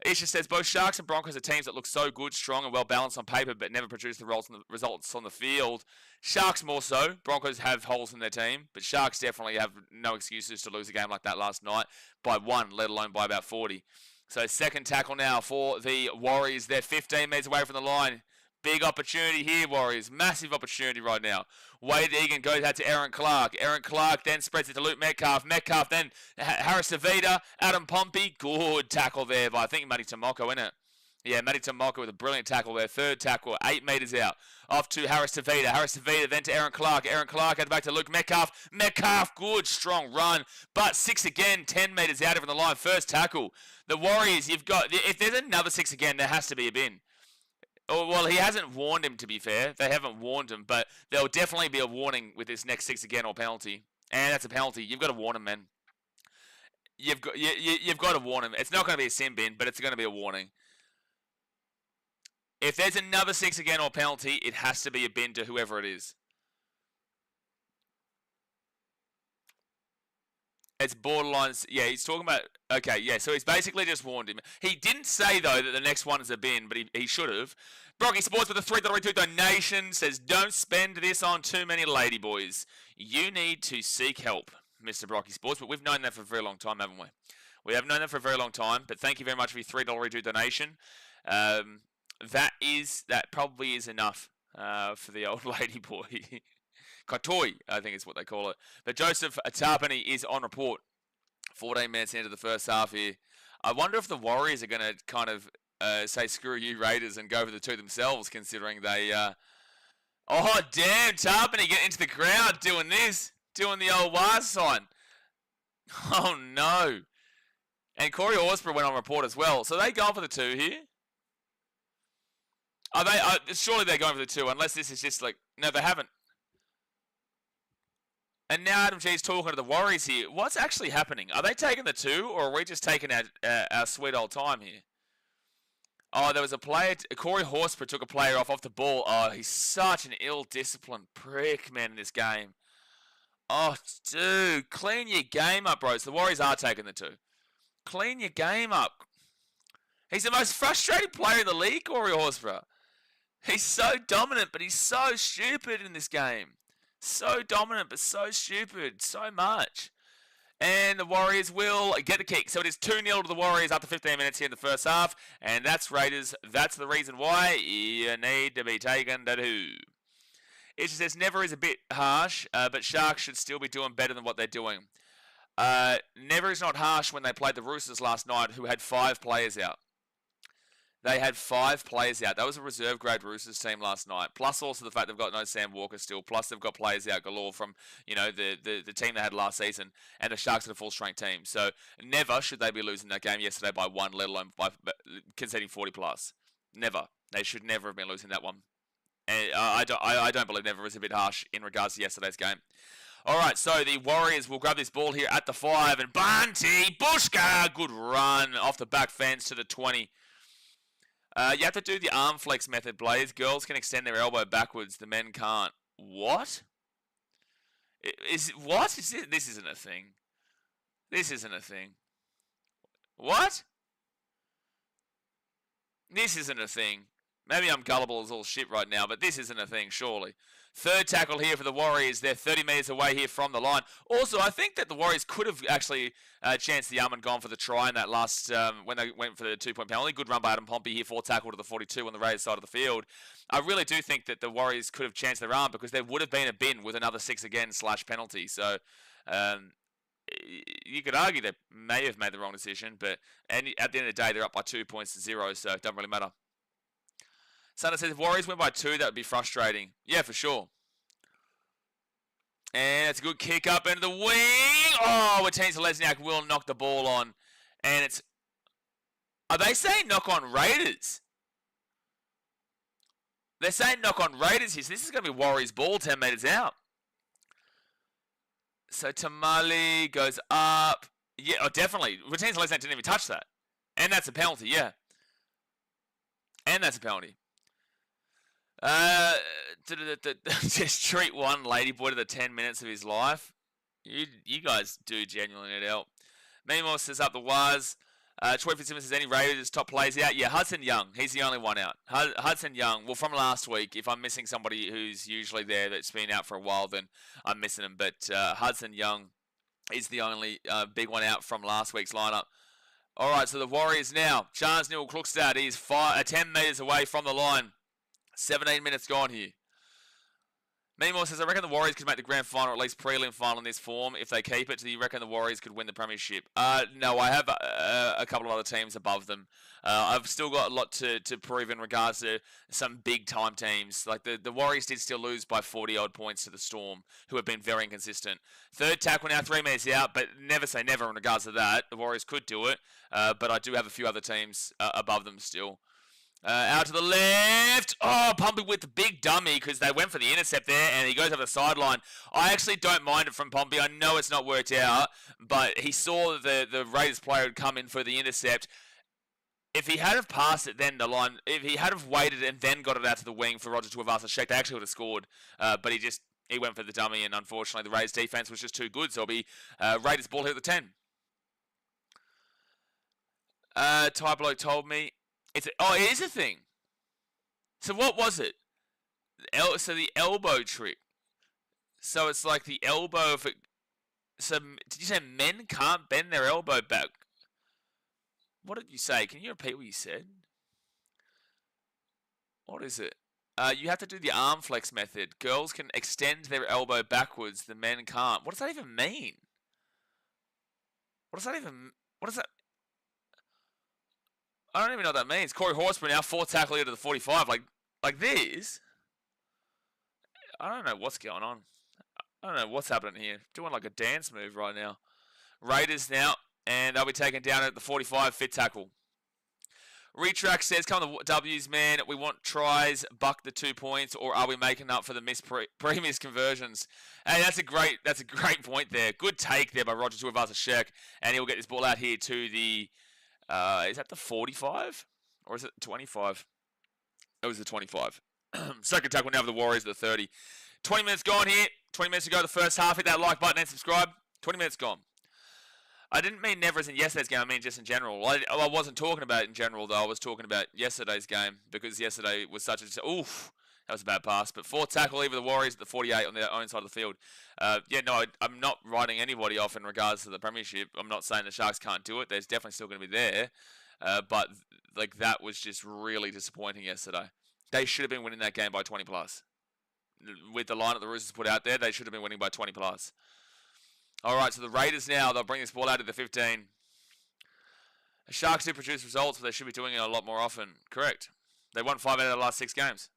Isha says, both Sharks and Broncos are teams that look so good, strong, and well balanced on paper, but never produce the results on the field. Sharks more so. Broncos have holes in their team, but Sharks definitely have no excuses to lose a game like that last night by 1, let alone by about 40. So second tackle now for the Warriors. They're 15 metres away from the line. Big opportunity here, Warriors. Massive opportunity right now. Wade Egan goes out to Aaron Clark. Aaron Clark then spreads it to Luke Metcalf. Metcalf then Harris Tavita. Adam Pompey. Good tackle there by, I think, Matty Tomoko, isn't it? Yeah, Matty Tomoko with a brilliant tackle there. Third tackle, 8 metres out. Off to Harris Tavita. Harris Tavita then to Aaron Clark. Aaron Clark had back to Luke Metcalf. Metcalf, good, strong run. But 6 again, 10 metres out from the line. First tackle. The Warriors, you've got, if there's another 6 again, there has to be a bin. Oh, well, he hasn't warned him, to be fair. They haven't warned him, but there'll definitely be a warning with this next 6 again or penalty. And that's a penalty. You've got to warn him, man. You've got to warn him. It's not going to be a sin bin, but it's going to be a warning. If there's another 6 again or penalty, it has to be a bin to whoever it is. It's borderline. Yeah, he's talking about. Okay, yeah. So he's basically just warned him. He didn't say though that the next one is a bin, but he should have. Brocky Sports with a $3.32 donation says, "Don't spend this on too many ladyboys. You need to seek help, Mr. Brocky Sports." But we've known that for a very long time, haven't we? We have known that for a very long time. But thank you very much for your $3.32 donation. That probably is enough for the old ladyboy. Kotoi, I think is what they call it. But Joseph Tarpany is on report. 14 minutes into the first half here. I wonder if the Warriors are going to kind of say, screw you Raiders, and go for the 2 themselves, considering they... Oh, damn, Tarpany getting into the crowd doing this. Doing the old Waz sign. Oh, no. And Corey Horsburgh went on report as well. So they going for the 2 here? Are they? Surely they're going for the 2, unless this is just like... No, they haven't. And now Adam G's talking to the Warriors here. What's actually happening? Are they taking the 2, or are we just taking our sweet old time here? Oh, there was a player... Corey Horsburgh took a player off the ball. Oh, he's such an ill-disciplined prick, man, in this game. Oh, dude, clean your game up, bros. The Warriors are taking the 2. Clean your game up. He's the most frustrating player in the league, Corey Horsburgh. He's so dominant, but he's so stupid in this game. So dominant, but so stupid. So much. And the Warriors will get the kick. So it is 2-0 to the Warriors after 15 minutes here in the first half. And that's Raiders. That's the reason why you need to be taken to 2. It just says never is a bit harsh, but Sharks should still be doing better than what they're doing. Never is not harsh when they played the Roosters last night, who had 5 players out. They had 5 players out. That was a reserve-grade Roosters team last night. Plus also the fact they've got no Sam Walker still. Plus they've got players out galore from, you know, the team they had last season. And the Sharks are a full-strength team. So never should they be losing that game yesterday by 1, let alone by conceding 40+. Never. They should never have been losing that one. And I don't believe never is a bit harsh in regards to yesterday's game. All right, so the Warriors will grab this ball here at the 5. And Bunty, Bushka, good run off the back fence to the 20. You have to do the arm flex method, Blaze. Girls can extend their elbow backwards. The men can't. What? What? This isn't a thing. This isn't a thing. What? This isn't a thing. Maybe I'm gullible as all shit right now, but this isn't a thing, surely. Third tackle here for the Warriors. They're 30 metres away here from the line. Also, I think that the Warriors could have actually chanced the arm and gone for the try in that last, when they went for the 2-point penalty. Good run by Adam Pompey here, 4 tackle to the 42 on the Raiders side of the field. I really do think that the Warriors could have chanced their arm because there would have been a bin with another 6 again / penalty. So, you could argue they may have made the wrong decision, but at the end of the day, they're up by 2 points to 0, so it doesn't really matter. Sana says, if Warriors went by 2, that would be frustrating. Yeah, for sure. And it's a good kick up into the wing. Oh, Watene Lesniak will knock the ball on. And it's... Are they saying knock on Raiders? They're saying knock on Raiders here. So this is going to be Warriors ball 10 metres out. So Tamale goes up. Yeah, oh, definitely. Watene Lesniak didn't even touch that. And that's a penalty, yeah. And that's a penalty. Just treat one ladyboy to the 10 minutes of his life. You guys do genuinely need help. Memo says up the Waz. Troy Fitzsimmons says, any Raiders top players out? Yeah, Hudson Young. He's the only one out. Hudson Young, well, from last week, if I'm missing somebody who's usually there that's been out for a while, then I'm missing him. But Hudson Young is the only big one out from last week's lineup. All right, so the Warriors now. Charles Neal Klukstad is 10 metres away from the line. 17 minutes gone here. Meanwhile says, I reckon the Warriors could make the grand final, or at least prelim final in this form if they keep it. Do you reckon the Warriors could win the premiership? No, I have a couple of other teams above them. I've still got a lot to prove in regards to some big-time teams. Like the Warriors did still lose by 40-odd points to the Storm, who have been very inconsistent. Third tackle now, 3 minutes out, but never say never in regards to that. The Warriors could do it, but I do have a few other teams above them still. Out to the left. Oh, Pompey with the big dummy because they went for the intercept there and he goes over the sideline. I actually don't mind it from Pompey. I know it's not worked out, but he saw the Raiders player had come in for the intercept. If he had have passed it then the line, if he had have waited and then got it out to the wing for Roger Tuivasa-Sheck, they actually would have scored. But he went for the dummy and unfortunately the Raiders defense was just too good. So it'll be Raiders ball here at the 10. Ty Bloke told me. It is a thing. So what was it? So the elbow trick. So it's like the elbow. So did you say men can't bend their elbow back? What did you say? Can you repeat what you said? What is it? You have to do the arm flex method. Girls can extend their elbow backwards. The men can't. What does that even mean? What does that? I don't even know what that means. Corey Horsburgh now 4 tackle here to the 45. Like this. I don't know what's going on. I don't know what's happening here. Doing like a dance move right now. Raiders now. And they'll be taken down at the 45. Fit tackle. Retrack says, come on the W's, man. We want tries, buck the 2 points, or are we making up for the previous conversions? Hey, that's a great point there. Good take there by Roger Tuivasa-Sheck. And he'll get this ball out here to the... is that the 45? Or is it 25? It was the 25. Second tackle now for the Warriors at the 30. 20 minutes gone here. 20 minutes to go the first half. Hit that like button and subscribe. 20 minutes gone. I didn't mean never as in yesterday's game. I mean just in general. I wasn't talking about it in general, though. I was talking about yesterday's game because yesterday was such a... Oof. That was a bad pass. But 4th tackle, even the Warriors at the 48 on their own side of the field. I'm not writing anybody off in regards to the premiership. I'm not saying the Sharks can't do it. There's definitely still going to be there. But that was just really disappointing yesterday. They should have been winning that game by 20 plus. With the line that the Roosters put out there, they should have been winning by 20 plus. All right, so the Raiders now, they'll bring this ball out to the 15. The Sharks do produce results, but they should be doing it a lot more often. Correct. They won 5 out of the last 6 games.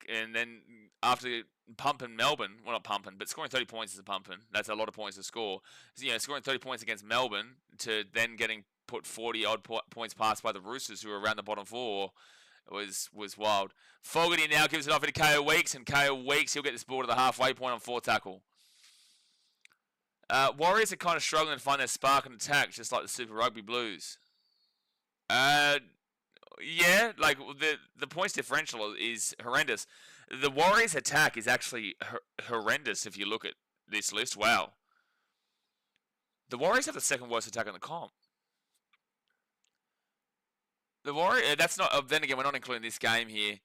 And then after pumping Melbourne, well not pumping, but scoring 30 points is a pumping. That's a lot of points to score. So, scoring 30 points against Melbourne to then getting put 40-odd points past by the Roosters, who are around the bottom 4, was wild. Fogarty now gives it off to KO Weeks, and KO Weeks, he'll get this ball to the halfway point on 4 tackle. Warriors are kind of struggling to find their spark and attack, just like the Super Rugby Blues. Yeah, like the points differential is horrendous. The Warriors' attack is actually horrendous if you look at this list. Wow. The Warriors have the 2nd worst attack in the comp. The Warriors, that's not, then again, we're not including this game here.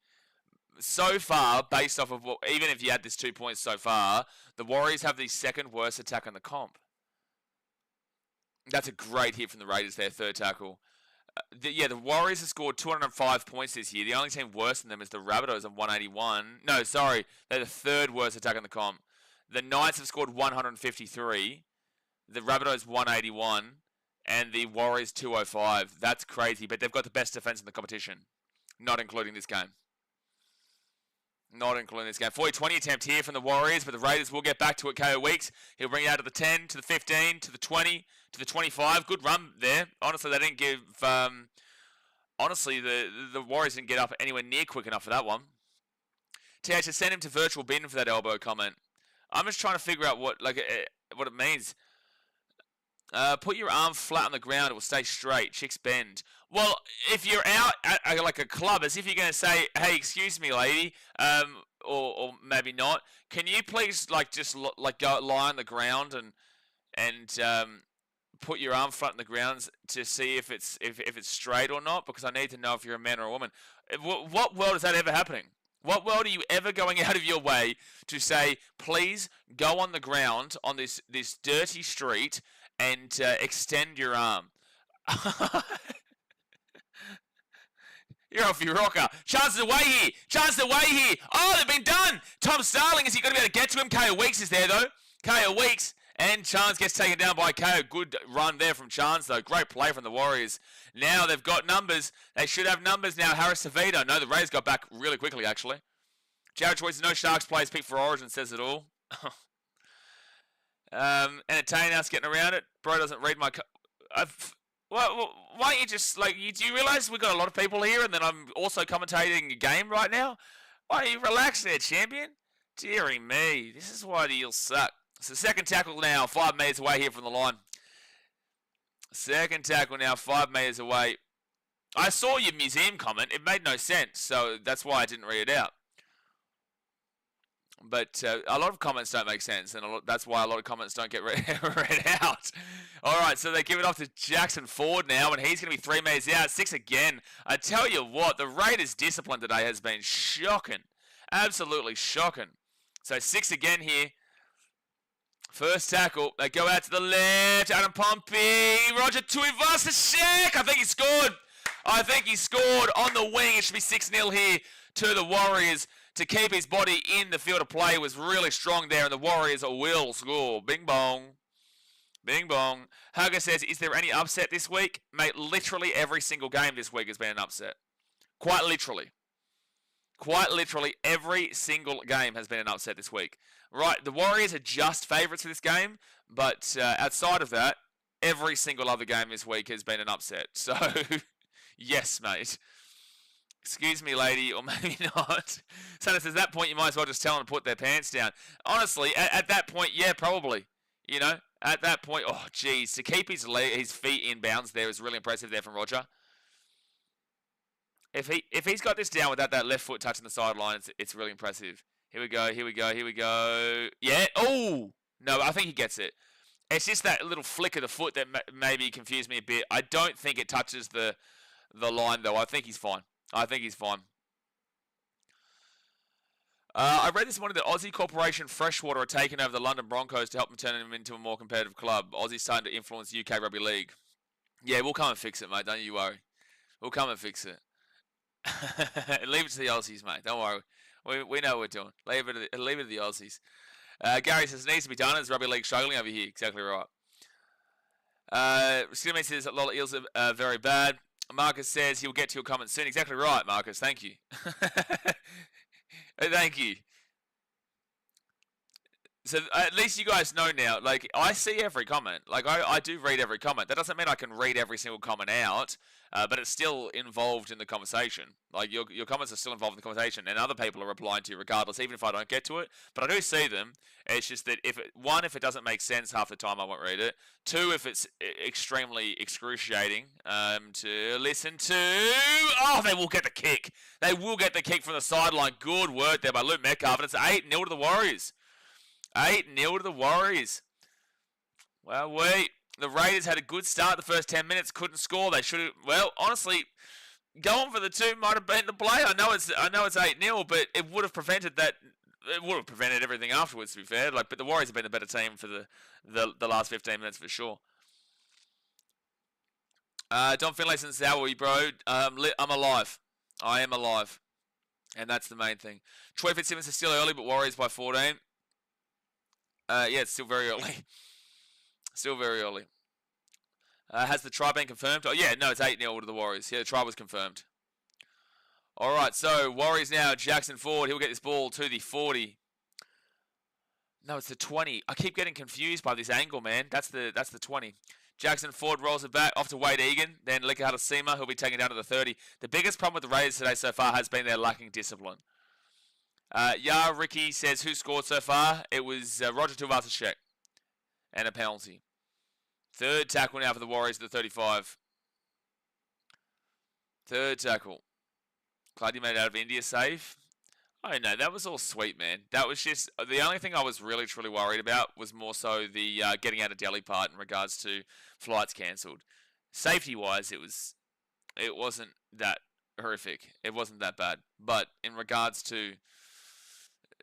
So far, based off of what, even if you add this 2 points so far, the Warriors have the 2nd worst attack in the comp. That's a great hit from the Raiders there, 3rd tackle. The Warriors have scored 205 points this year. The only team worse than them is the Rabbitohs of 181. No, sorry. They're the 3rd worst attack in the comp. The Knights have scored 153. The Rabbitohs 181. And the Warriors 205. That's crazy. But they've got the best defense in the competition. Not including this game. Not including this game. 40-20 attempt here from the Warriors, but the Raiders will get back to it. KO Weeks. He'll bring it out to the 10, to the 15, to the 20, to the 25. Good run there. Honestly, they didn't give... honestly, the Warriors didn't get up anywhere near quick enough for that one. TH, send him to virtual bin for that elbow comment. I'm just trying to figure out what it means. Put your arm flat on the ground. It will stay straight. Chicks bend. Well, if you're out at like a club, as if you're going to say, hey, excuse me, lady, or maybe not, can you please just go lie on the ground and put your arm flat in the ground to see if it's straight or not, because I need to know if you're a man or a woman. What world is that ever happening? What world are you ever going out of your way to say, please go on the ground on this dirty street and extend your arm? You're off your rocker. Chances away here. Chances away here. Oh, they've been done. Tom Starling, is he going to be able to get to him? KO Weeks is there, though. KO Weeks. And Chance gets taken down by KO. Good run there from Chance, though. Great play from the Warriors. Now they've got numbers. They should have numbers now. Harris Savita. No, the Rays got back really quickly, actually. Jared Choice, no Sharks players picked for Origin, says it all. Entertain us getting around it. Bro doesn't read my... Well, why don't you just, like, do you realise we've got a lot of people here and then I'm also commentating a game right now? Why don't you relax there, champion? Deary me, this is why the Eels suck. So second tackle now, 5 metres away here from the line. Second tackle now, 5 metres away. I saw your museum comment. It made no sense, so that's why I didn't read it out. But a lot of comments don't make sense, and that's why a lot of comments don't get read out. All right, so they give it off to Jackson Ford now, and he's going to be 3 metres out. 6 again. I tell you what, the Raiders' discipline today has been shocking. Absolutely shocking. So 6 again here. First tackle. They go out to the left. Adam Pompey. Roger Tuivasa-Sheck. I think he scored. I think he scored on the wing. It should be 6-0 here to the Warriors. To keep his body in the field of play was really strong there, and the Warriors will score. Bing bong. Bing bong. Hugger says, is there any upset this week? Mate, literally every single game this week has been an upset. Quite literally. Quite literally every single game has been an upset this week. Right, the Warriors are just favourites for this game, but outside of that, every single other game this week has been an upset. So, yes, mate. Excuse me, lady, or maybe not. So at that point, you might as well just tell them to put their pants down. Honestly, at that point, yeah, probably. You know, at that point, oh, geez, to keep his feet in bounds there is really impressive there from Roger. If he's got this down without that left foot touching the sideline, it's really impressive. Here we go, here we go, here we go. Yeah, oh! No, I think he gets it. It's just that little flick of the foot that maybe confused me a bit. I don't think it touches the line, though. I think he's fine. I think he's fine. I read this morning that Aussie Corporation Freshwater are taking over the London Broncos to help them turn them into a more competitive club. Aussie's starting to influence UK Rugby League. Yeah, we'll come and fix it, mate. Don't you worry. We'll come and fix it. Leave it to the Aussies, mate. Don't worry. We know what we're doing. Leave it to the Aussies. Gary says it needs to be done. Is Rugby League struggling over here? Exactly right. Skimmy says a lot of Eels are very bad. Marcus says he'll get to your comments soon. Exactly right, Marcus. Thank you. Thank you. So at least you guys know now, like, I see every comment. Like, I do read every comment. That doesn't mean I can read every single comment out, but it's still involved in the conversation. Like, your comments are still involved in the conversation, and other people are replying to you regardless, even if I don't get to it. But I do see them. It's just that, if it doesn't make sense half the time, I won't read it. 2, if it's extremely excruciating to listen to. Oh, they will get the kick. They will get the kick from the sideline. Good work there by Luke Metcalf, and it's 8-0 to the Warriors. 8-0 to the Warriors. Well, the Raiders had a good start the first 10 minutes, couldn't score. They should have. Well, honestly, going for the 2 might have been the play. I know it's 8-0, but it would have prevented that. It would have prevented everything afterwards, to be fair. But the Warriors have been the better team for the last 15 minutes for sure. Don Finlayson says, "How are you, bro? I'm alive. I am alive, and that's the main thing." Troy Fitzsimmons is still early, but Warriors by 14. Yeah, it's still very early. Still very early. Has the try been confirmed? Oh, yeah, no, it's 8-0 to the Warriors. Yeah, the try was confirmed. All right, so Warriors now. Jackson Ford, he'll get this ball to the 40. No, it's the 20. I keep getting confused by this angle, man. That's the 20. Jackson Ford rolls it back off to Wade Egan. Then Likahata Sema, who'll be taken down to the 30. The biggest problem with the Raiders today so far has been their lacking discipline. Ricky says, who scored so far? It was Roger Tuivasa-Sheck. And a penalty. Third tackle now for the Warriors at the 35. Third tackle. Claudia made it out of India safe. Oh no, that was all sweet, man. That was just the only thing I was really truly worried about was more so the getting out of Delhi part in regards to flights cancelled. Safety wise, it wasn't that horrific. It wasn't that bad. But in regards to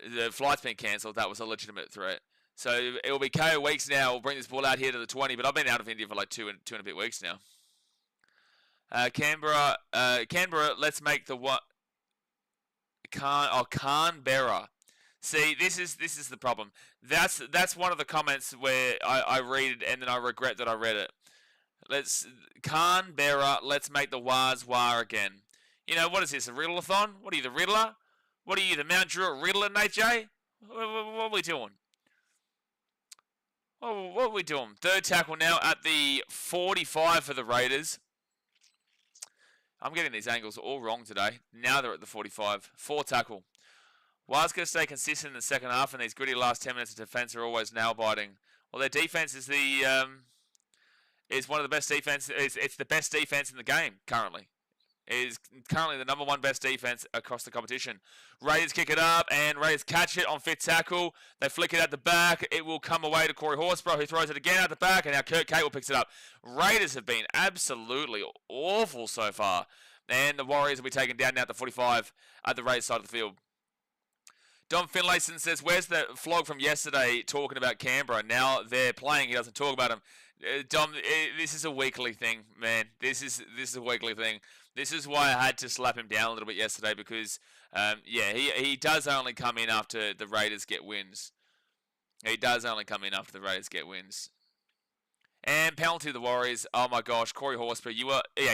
the flights being cancelled, that was a legitimate threat. So it will be KO weeks now. We'll bring this ball out here to the 20, but I've been out of India for like two and a bit weeks now. Canberra, let's make the what? Canberra. See, this is the problem. That's one of the comments where I read it and then I regret that I read it. Canberra, let's make the Wars war again. You know, what is this, a riddle-a-thon? What are you, the Riddler? What are you, the Mount Druitt Riddler, Nate J? What are we doing? What are we doing? Third tackle now at the 45 for the Raiders. I'm getting these angles all wrong today. Now they're at the 45. Fourth tackle. Wild's going to stay consistent in the second half, and these gritty last 10 minutes of defence are always nail-biting. Well, their defence is one of the best defence. It's the best defence in the game currently. It is currently the number one best defence across the competition. Raiders kick it up, and Raiders catch it on fifth tackle. They flick it at the back. It will come away to Corey Horsburgh, who throws it again at the back, and now Kurt Cable picks it up. Raiders have been absolutely awful so far, and the Warriors will be taken down now at the 45 at the Raiders side of the field. Don Finlayson says, where's the flog from yesterday talking about Canberra? Now they're playing. He doesn't talk about them. Dom, this is a weekly thing, man. This is a weekly thing. This is why I had to slap him down a little bit yesterday because, he does only come in after the Raiders get wins. He does only come in after the Raiders get wins. And penalty to the Warriors. Oh my gosh, Corey Horsburgh,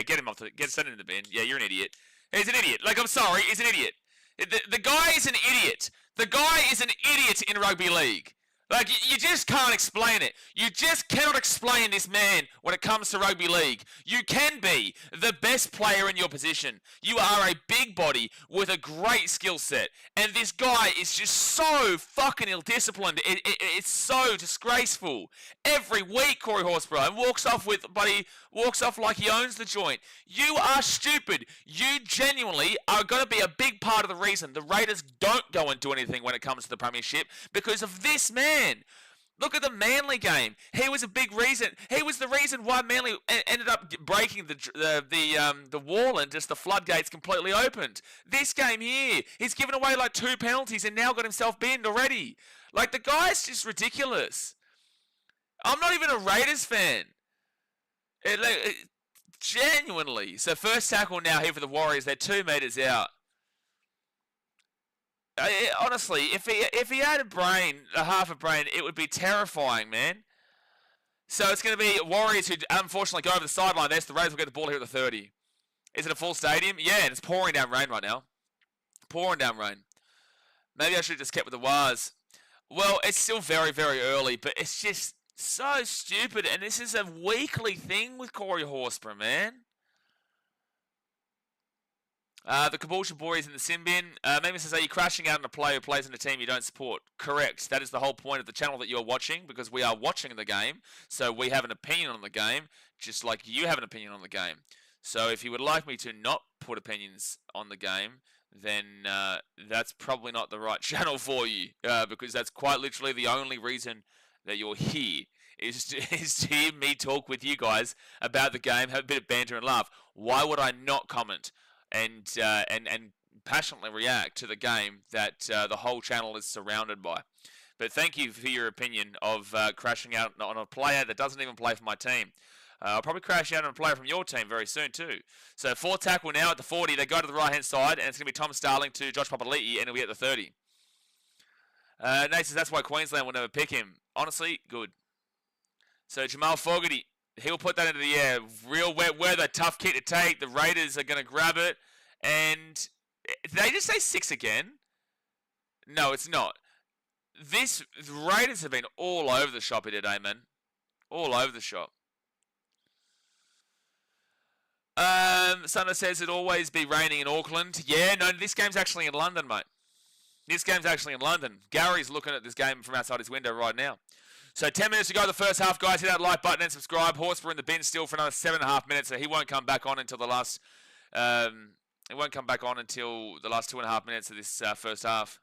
get him off send him in the bin. Yeah, you're an idiot. He's an idiot. Like, I'm sorry, he's an idiot. The guy is an idiot. The guy is an idiot in rugby league. Like, you just can't explain it. You just cannot explain this man when it comes to rugby league. You can be the best player in your position. You are a big body with a great skill set. And this guy is just so fucking ill-disciplined. It's so disgraceful. Every week, Corey Horsburgh walks off like he owns the joint. You are stupid. You genuinely are going to be a big part of the reason the Raiders don't go and do anything when it comes to the premiership because of this man. Look at the Manly game. He was a big reason. He was the reason why Manly ended up breaking the wall and just the floodgates completely opened. This game here, he's given away like 2 penalties and now got himself binned already. Like, the guy's just ridiculous. I'm not even a Raiders fan. Genuinely. So first tackle now here for the Warriors. They're 2 metres out. Honestly, if he had half a brain, it would be terrifying, man. So it's going to be Warriors who unfortunately go over the sideline. There's the Raiders will get the ball here at the 30. Is it a full stadium? Yeah, and it's pouring down rain right now. Pouring down rain. Maybe I should have just kept with the Wars. Well, it's still very, very early, but it's just so stupid. And this is a weekly thing with Corey Horsburgh, man. The Caboolture boys in the sin bin. Maybe says, are you crashing out on a player who plays in a team you don't support? Correct. That is the whole point of the channel that you're watching, because we are watching the game, so we have an opinion on the game, just like you have an opinion on the game. So if you would like me to not put opinions on the game, then that's probably not the right channel for you, because that's quite literally the only reason that you're here, is to hear me talk with you guys about the game, have a bit of banter and laugh. Why would I not comment and passionately react to the game that the whole channel is surrounded by? But thank you for your opinion of crashing out on a player that doesn't even play for my team. I'll probably crash out on a player from your team very soon too. So 4th tackle now at the 40. They go to the right-hand side, and it's going to be Tom Starling to Josh Papali'i, and it'll be at the 30. Nate says that's why Queensland will never pick him. Honestly, good. So Jamal Fogarty, he'll put that into the air. Real wet weather, tough kick to take. The Raiders are going to grab it. And did they just say 6 again? No, it's not. The Raiders have been all over the shop here today, man. All over the shop. Santa says it'll always be raining in Auckland. Yeah, no, this game's actually in London, mate. This game's actually in London. Gary's looking at this game from outside his window right now. So 10 minutes to go the first half, guys. Hit that like button and subscribe. Horsburgh in the bin still for another 7.5 minutes, so he won't come back on until the last It won't come back on until the last 2.5 minutes of this first half.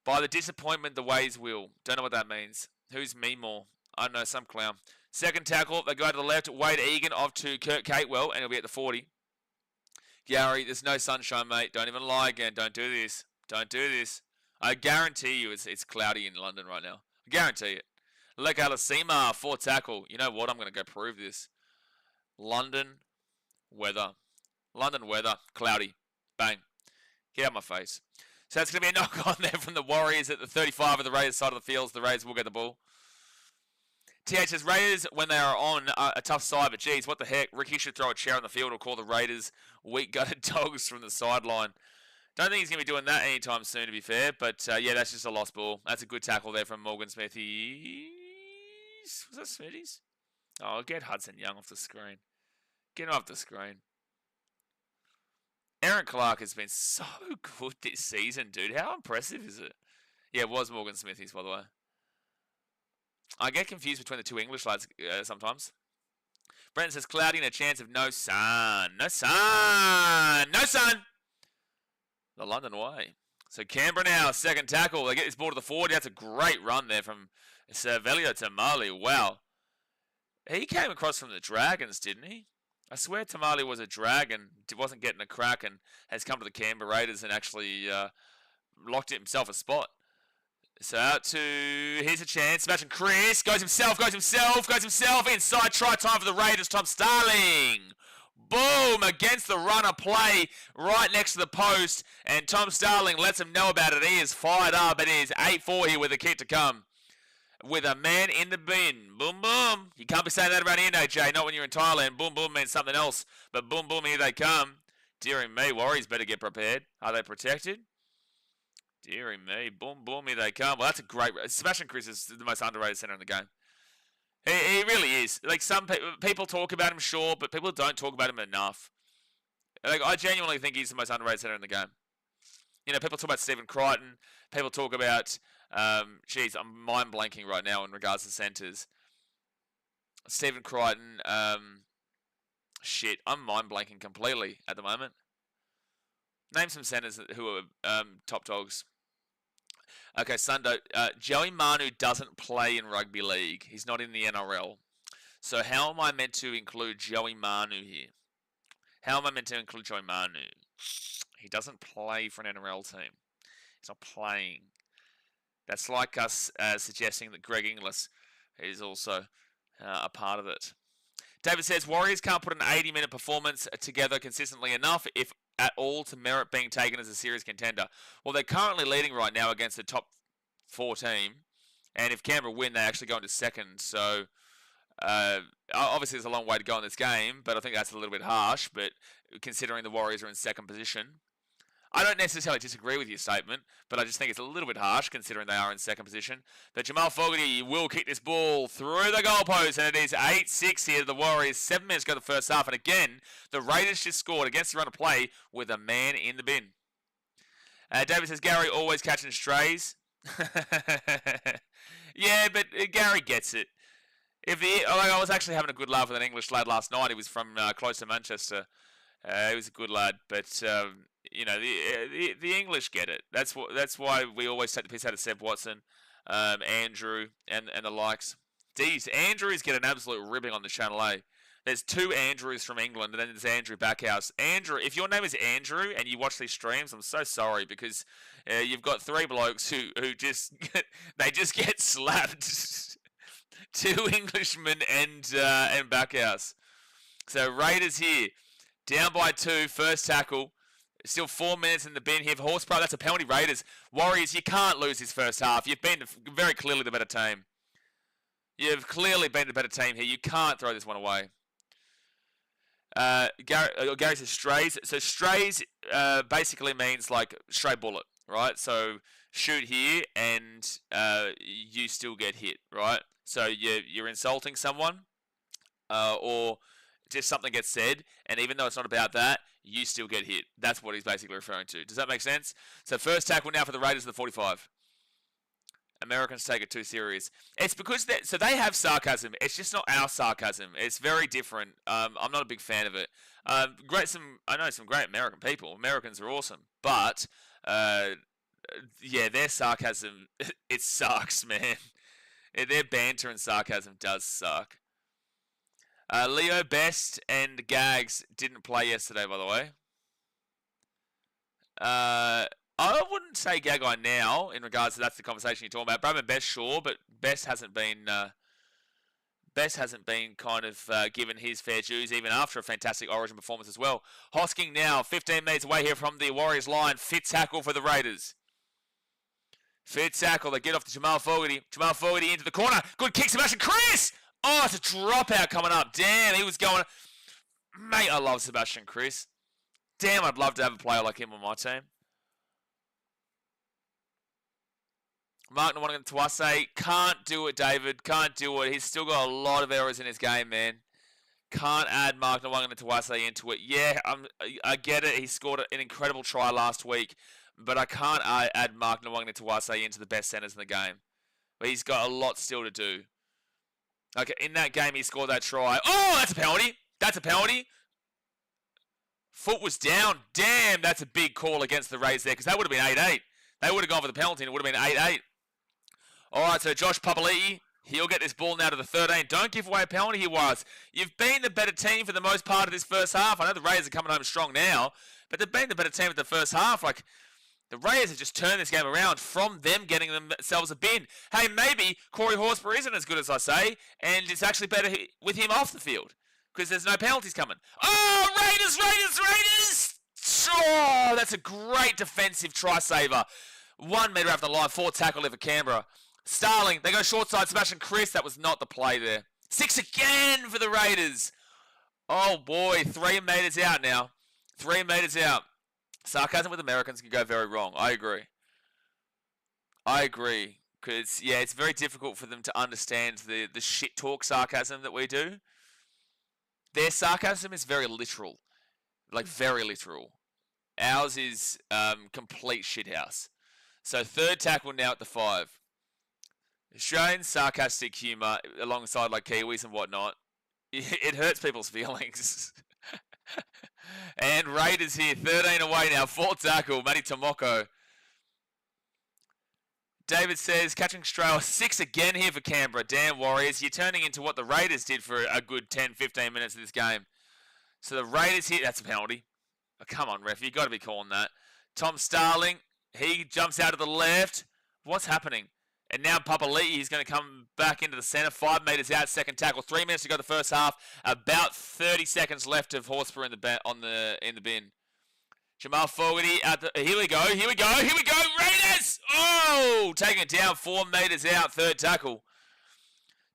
By the disappointment, the ways will. Don't know what that means. Who's me more? I don't know, some clown. Second tackle, they go to the left. Wade Egan off to Kurt Catewell, and he'll be at the 40. Gary, there's no sunshine, mate. Don't even lie again. Don't do this. Don't do this. I guarantee you it's cloudy in London right now. I guarantee it. Lek Alasima, 4 tackle. You know what? I'm going to go prove this. London weather. London weather. Cloudy. Bang. Get out of my face. So that's going to be a knock on there from the Warriors at the 35 of the Raiders side of the fields. The Raiders will get the ball. TH says, Raiders, when they are on a tough side, but geez, what the heck? Ricky should throw a chair on the field or call the Raiders weak-gutted dogs from the sideline. Don't think he's going to be doing that anytime soon, to be fair. But, yeah, that's just a lost ball. That's a good tackle there from Morgan Smithies. Was that Smithies? Oh, get Hudson Young off the screen. Get him off the screen. Aaron Clark has been so good this season, dude. How impressive is it? Yeah, it was Morgan Smithies, by the way. I get confused between the two English lads sometimes. Brenton says, cloudy and a chance of no sun. No sun! No sun! The London way. So Canberra now, second tackle. They get this ball to the 40. That's a great run there from Cervelio Tamale. Wow. He came across from the Dragons, didn't he? I swear Tamale was a Dragon, wasn't getting a crack, and has come to the Canberra Raiders and actually locked himself a spot. So out to, here's a chance, Sebastian Chris, goes himself, inside, try time for the Raiders, Tom Starling. Boom, against the runner play, right next to the post, and Tom Starling lets him know about it. He is fired up, it is 8-4 here with a kick to come. With a man in the bin. Boom, boom. You can't be saying that about here, AJ. Not when you're in Thailand. Boom, boom means something else. But boom, boom, here they come. Dearie me, Warriors better get prepared. Are they protected? Dearie me. Boom, boom, here they come. Well, that's a great... Sebastian Chris is the most underrated centre in the game. He really is. Like, some people talk about him, sure, but people don't talk about him enough. Like, I genuinely think he's the most underrated centre in the game. You know, people talk about Stephen Crichton. People talk about... geez, I'm mind blanking right now in regards to centres. Stephen Crichton, shit, I'm mind blanking completely at the moment. Name some centres who are top dogs. Okay, Sundo. Joey Manu doesn't play in rugby league. He's not in the NRL. So how am I meant to include Joey Manu here? How am I meant to include Joey Manu? He doesn't play for an NRL team. He's not playing. That's like us suggesting that Greg Inglis is also a part of it. David says, Warriors can't put an 80-minute performance together consistently enough, if at all, to merit being taken as a serious contender. Well, they're currently leading right now against the top 4 team, and if Canberra win, they actually go into second. So, obviously, there's a long way to go in this game, but I think that's a little bit harsh, but considering the Warriors are in second position. I don't necessarily disagree with your statement, but I just think it's a little bit harsh considering they are in second position. But Jamal Fogarty will kick this ball through the goalpost, and it is 8-6 here to the Warriors. 7 minutes go to the first half, and again, the Raiders just scored against the run of play with a man in the bin. David says, Gary always catching strays. Yeah, but Gary gets it. I was actually having a good laugh with an English lad last night. He was from close to Manchester. He was a good lad, but you know the English get it. That's why we always take the piss out of Seb Watson, Andrew, and the likes. Geez, Andrews get an absolute ribbing on the Channel A. There's 2 Andrews from England, and then there's Andrew Backhouse. Andrew, if your name is Andrew and you watch these streams, I'm so sorry because you've got 3 blokes who just they just get slapped. 2 Englishmen and Backhouse. So Raiders here. Down by 2, first tackle. Still 4 minutes in the bin here for Horsepower. That's a penalty, Raiders. Warriors, you can't lose this first half. You've been very clearly the better team. You've clearly been the better team here. You can't throw this one away. Gary says strays. So strays basically means like stray bullet, right? So shoot here and you still get hit, right? So you're insulting someone or just something gets said, and even though it's not about that, you still get hit. That's what he's basically referring to. Does that make sense? So first tackle now for the Raiders at the 45. Americans take it too serious. It's because they have sarcasm. It's just not our sarcasm. It's very different. I'm not a big fan of it. I know some great American people. Americans are awesome, but yeah, their sarcasm it sucks, man. Their banter and sarcasm does suck. Leo, Best, and Gags didn't play yesterday, by the way. I wouldn't say Gagai now in regards to that's the conversation you're talking about. Bradman Best, sure, but Best hasn't been kind of given his fair dues even after a fantastic Origin performance as well. Hosking now, 15 metres away here from the Warriors line. Fit tackle for the Raiders. Fit tackle. They get off to Jamal Fogarty. Jamal Fogarty into the corner. Good kick, Sebastian Chris. Oh, it's a dropout coming up. Damn, he was going. Mate, I love Sebastian Chris. Damn, I'd love to have a player like him on my team. Mark Nwangatuwase, can't do it, David. Can't do it. He's still got a lot of errors in his game, man. Can't add Mark Nwangatuwase into it. Yeah, I get it. He scored an incredible try last week, but I can't add Mark Nwangatuwase into the best centers in the game. But he's got a lot still to do. Okay, in that game, he scored that try. Oh, that's a penalty. That's a penalty. Foot was down. Damn, that's a big call against the Rays there, because that would have been 8-8. They would have gone for the penalty, and it would have been 8-8. All right, so Josh Papali'i, he'll get this ball now to the 13. Don't give away a penalty here, Warriors. You've been the better team for the most part of this first half. I know the Rays are coming home strong now, but they've been the better team for the first half. Like, the Rays have just turned this game around from them getting themselves a bin. Hey, maybe Corey Horsburgh isn't as good as I say, and it's actually better with him off the field because there's no penalties coming. Oh, Raiders! Oh, that's a great defensive try saver. 1 metre after the line, 4 tackle for Canberra. Starling, they go short side, Sebastian Chris. That was not the play there. 6 again for the Raiders. Oh, boy, 3 metres out now. 3 metres out. Sarcasm with Americans can go very wrong. I agree. Because, yeah, it's very difficult for them to understand the shit talk sarcasm that we do. Their sarcasm is very literal. Like, very literal. Ours is complete shithouse. So, 3rd tackle now at the 5. Australian sarcastic humour alongside like Kiwis and whatnot, it hurts people's feelings. And Raiders here, 13 away now, 4th tackle, Matty Tomoko. David says, catching Australia, 6 again here for Canberra. Damn, Warriors, you're turning into what the Raiders did for a good 10, 15 minutes of this game. So the Raiders here, that's a penalty. Oh, come on, ref, you got to be calling that. Tom Starling, he jumps out to the left. What's happening? And now Papali'i is going to come back into the centre. 5 metres out, 2nd tackle. 3 minutes to go the first half. About 30 seconds left of Horsburgh in the bin. Jamal Fogarty out the. Here we go. Raiders! Oh, taking it down. 4 metres out, 3rd tackle.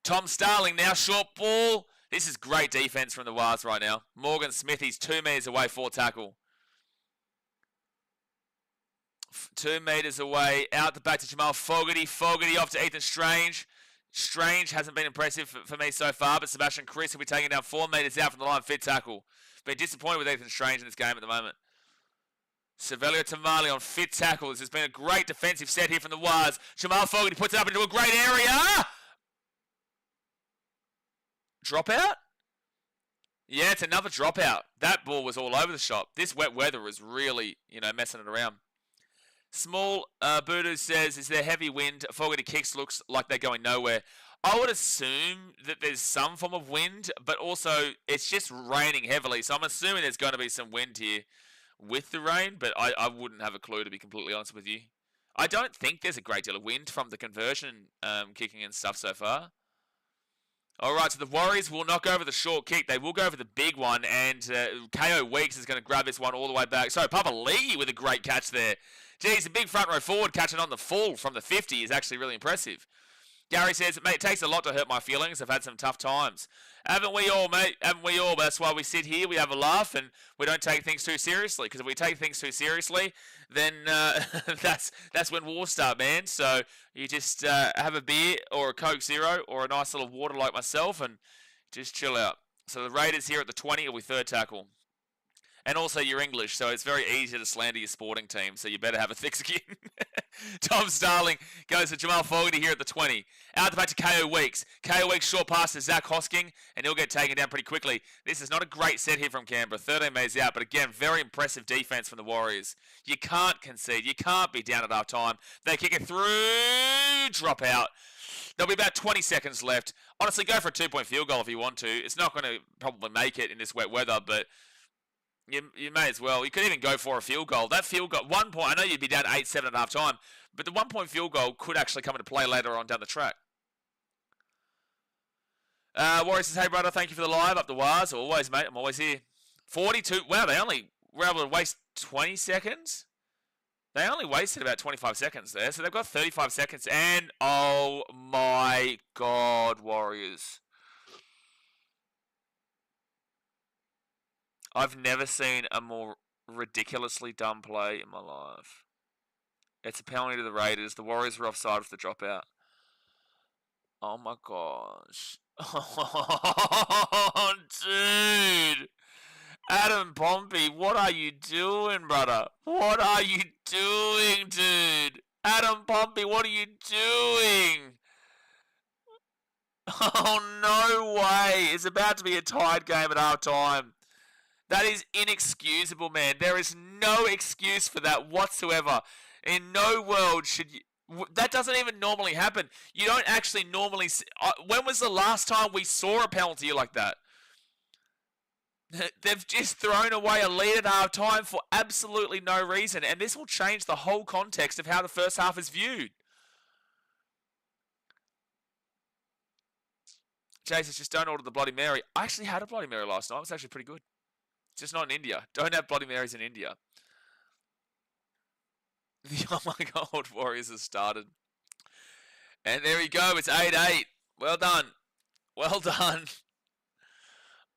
Tom Starling now short ball. This is great defence from the Wars right now. Morgan Smith, he's 2 metres away, 4th tackle. 2 metres away, out the back to Jamal Fogarty. Fogarty off to Ethan Strange. Strange hasn't been impressive for me so far, but Sebastian Chris will be taking down 4 metres out from the line, 5th tackle. Been disappointed with Ethan Strange in this game at the moment. Savelio Tamale on 5th tackle. This has been a great defensive set here from the Wars. Jamal Fogarty puts it up into a great area. Dropout? Yeah, it's another dropout. That ball was all over the shop. This wet weather was really, messing it around. Small Voodoo says, is there heavy wind? Fogarty kicks looks like they're going nowhere. I would assume that there's some form of wind, but also it's just raining heavily. So I'm assuming there's going to be some wind here with the rain, but I wouldn't have a clue, to be completely honest with you. I don't think there's a great deal of wind from the conversion kicking and stuff so far. All right, so the Warriors will not go over the short kick. They will go over the big one, and KO Weeks is going to grab this one all the way back. So Papali'i with a great catch there. Geez, a big front row forward catching on the full from the 50 is actually really impressive. Gary says, mate, it takes a lot to hurt my feelings. I've had some tough times. Haven't we all, mate? Haven't we all? But that's why we sit here, we have a laugh, and we don't take things too seriously. Because if we take things too seriously, then that's when wars start, man. So you just have a beer or a Coke Zero or a nice little water like myself and just chill out. So the Raiders here at the 20 will be 3rd tackle. And also you're English, so it's very easy to slander your sporting team, so you better have a thick skin. Tom Starling goes to Jamal Fogarty here at the 20. Out the back to KO Weeks. KO Weeks short pass to Zach Hosking, and he'll get taken down pretty quickly. This is not a great set here from Canberra. 13 metres out, but again, very impressive defence from the Warriors. You can't concede. You can't be down at half time. They kick it through. Drop out. There'll be about 20 seconds left. Honestly, go for a 2-point field goal if you want to. It's not going to probably make it in this wet weather, but you may as well. You could even go for a field goal. That field goal, 1 point, I know you'd be down 8-7 at half time, but the 1-point field goal could actually come into play later on down the track. Warriors says, hey brother, thank you for the live. Up the wires. Always, mate. I'm always here. 42. Wow, they only were able to waste 20 seconds? They only wasted about 25 seconds there, so they've got 35 seconds. And, oh my God, Warriors. I've never seen a more ridiculously dumb play in my life. It's a penalty to the Raiders. The Warriors were offside with the dropout. Oh my gosh. Oh, dude. Adam Pompey, what are you doing, brother? What are you doing, dude? Adam Pompey, what are you doing? Oh, no way. It's about to be a tied game at half time. That is inexcusable, man. There is no excuse for that whatsoever. In no world should you... That doesn't even normally happen. You don't actually normally... When was the last time we saw a penalty like that? They've just thrown away a lead at half time for absolutely no reason. And this will change the whole context of how the first half is viewed. Jason, just don't order the Bloody Mary. I actually had a Bloody Mary last night. It was actually pretty good. Just not in India. Don't have Bloody Marys in India. Oh my God, Warriors has started. And there we go. It's 8-8. Well done. Well done.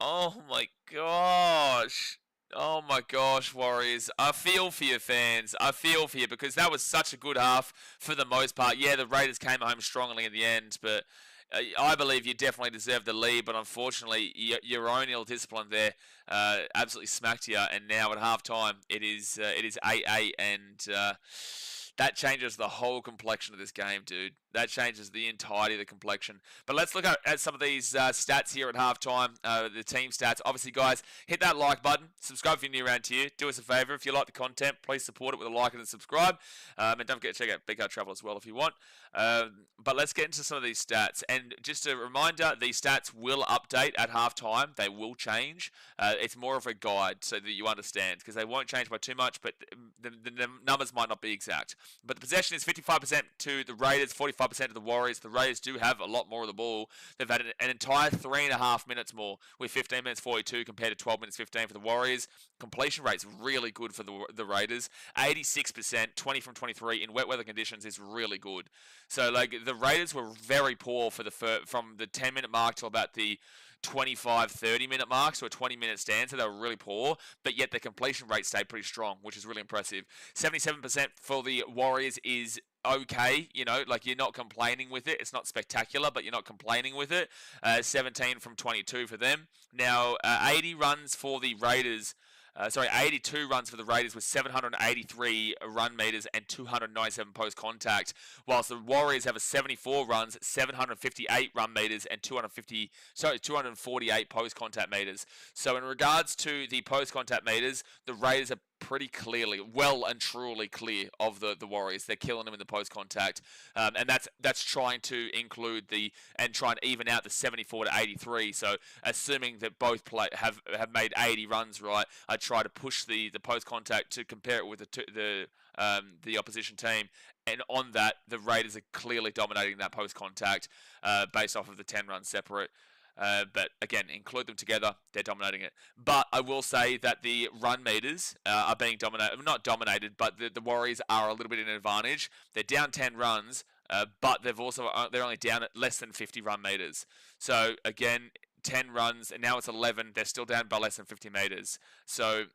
Oh my gosh. Oh my gosh, Warriors. I feel for your fans. I feel for you because that was such a good half for the most part. Yeah, the Raiders came home strongly in the end, but I believe you definitely deserve the lead, but unfortunately, your own ill-discipline there absolutely smacked you, and now at halftime, it is 8-8, and that changes the whole complexion of this game, dude. That changes the entirety of the complexion. But let's look at some of these stats here at halftime, the team stats. Obviously, guys, hit that like button. Subscribe if you're new around here. Do us a favor. If you like the content, please support it with a like and a subscribe. And don't forget to check out BKRtravel as well if you want. But let's get into some of these stats. And just a reminder, these stats will update at halftime. They will change. It's more of a guide so that you understand, because they won't change by too much, but the numbers might not be exact. But the possession is 55% to the Raiders, 45% to the Warriors. The Raiders do have a lot more of the ball. They've had an entire 3.5 minutes more, with 15 minutes 42 compared to 12 minutes 15 for the Warriors. Completion rate's really good for the Raiders. 86%, 20 from 23 in wet weather conditions is really good. So like the Raiders were very poor from the 10-minute mark to about the 25-30 minute mark, so a 20-minute stand, so they were really poor, but yet the completion rate stayed pretty strong, which is really impressive. 77% for the Warriors is okay, you know, like you're not complaining with it. It's not spectacular, but you're not complaining with it. 17 from 22 for them. Now, 80 runs for the Raiders. 82 runs for the Raiders with 783 run meters and 297 post contact, whilst the Warriors have a 74 runs, 758 run meters and 248 post contact meters. So in regards to the post contact meters, the Raiders are pretty clearly, well and truly clear of the Warriors. They're killing them in the post contact, and that's trying to include try and even out the 74 to 83. So assuming that both have made 80 runs, right, I try to push the post contact to compare it with the opposition team, and on that the Raiders are clearly dominating that post contact based off of the 10 runs separate. But again, include them together, they're dominating it. But I will say that the run meters are being dominated, not dominated, but the Warriors are a little bit in an advantage. They're down 10 runs, but they're only down at less than 50 run meters. So again, 10 runs, and now it's 11. They're still down by less than 50 meters. So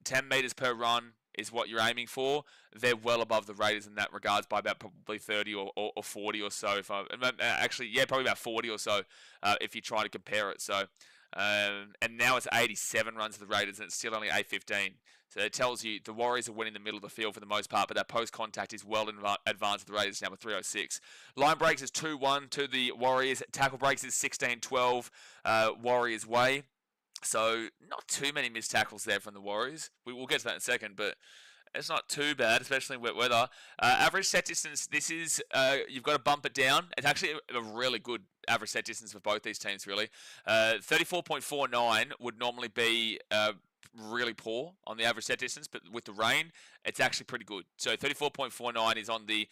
10 meters per run is what you're aiming for. They're well above the Raiders in that regards by about probably 30 or 40 or so. Probably about 40 or so if you try to compare it. So And now it's 87 runs to the Raiders, and it's still only 8-15. So it tells you the Warriors are winning the middle of the field for the most part, but that post-contact is well in advance of the Raiders now with 3:06. Line breaks is 2-1 to the Warriors. Tackle breaks is 16-12 Warriors way. So not too many missed tackles there from the Warriors. We'll get to that in a second, but it's not too bad, especially in wet weather. Average set distance, this is, you've got to bump it down. It's actually a really good average set distance for both these teams, really. 34.49 would normally be really poor on the average set distance, but with the rain, it's actually pretty good. So 34.49 is on the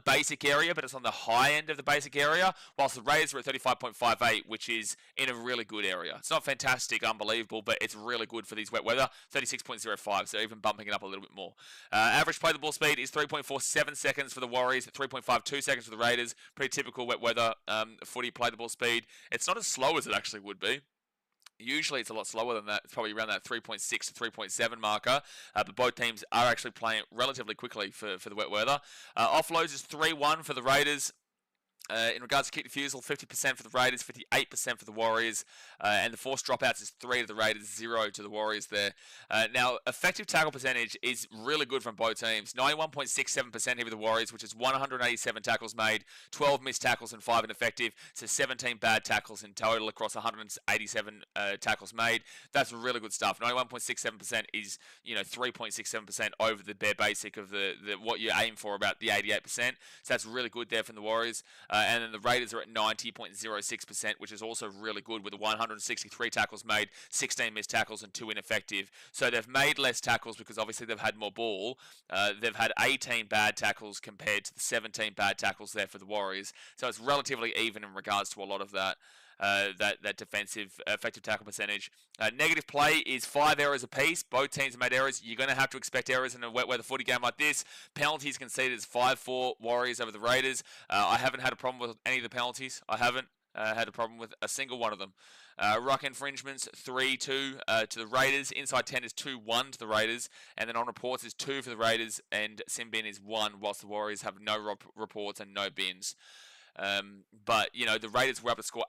basic area, but it's on the high end of the basic area, whilst the Raiders are at 35.58, which is in a really good area. It's not fantastic, unbelievable, but it's really good for these wet weather. 36.05, so even bumping it up a little bit more. Average play the ball speed is 3.47 seconds for the Warriors, 3.52 seconds for the Raiders. Pretty typical wet weather footy play the ball speed. It's not as slow as it actually would be. Usually it's a lot slower than that. It's probably around that 3.6 to 3.7 marker. But both teams are actually playing relatively quickly for the wet weather. Offloads is 3-1 for the Raiders. In regards to kick defusal, 50% for the Raiders, 58% for the Warriors, and the forced dropouts is 3 to the Raiders, 0 to the Warriors there. Now, effective tackle percentage is really good from both teams. 91.67% here with the Warriors, which is 187 tackles made, 12 missed tackles and 5 ineffective, so 17 bad tackles in total across 187 tackles made. That's really good stuff. 91.67% is 3.67% over the bare basic of the what you aim for, about the 88%. So that's really good there from the Warriors. And then the Raiders are at 90.06%, which is also really good with 163 tackles made, 16 missed tackles and 2 ineffective. So they've made less tackles because obviously they've had more ball. They've had 18 bad tackles compared to the 17 bad tackles there for the Warriors. So it's relatively even in regards to a lot of that. That defensive effective tackle percentage. Negative play is 5 errors apiece. Both teams have made errors. You're going to have to expect errors in a wet weather footy game like this. Penalties conceded is 5-4 Warriors over the Raiders. I haven't had a problem with any of the penalties. I haven't had a problem with a single one of them. Ruck infringements 3-2 to the Raiders. Inside 10 is 2-1 to the Raiders, and then on reports is 2 for the Raiders, and sin bin is 1, whilst the Warriors have no reports and no bins. But the Raiders were able to score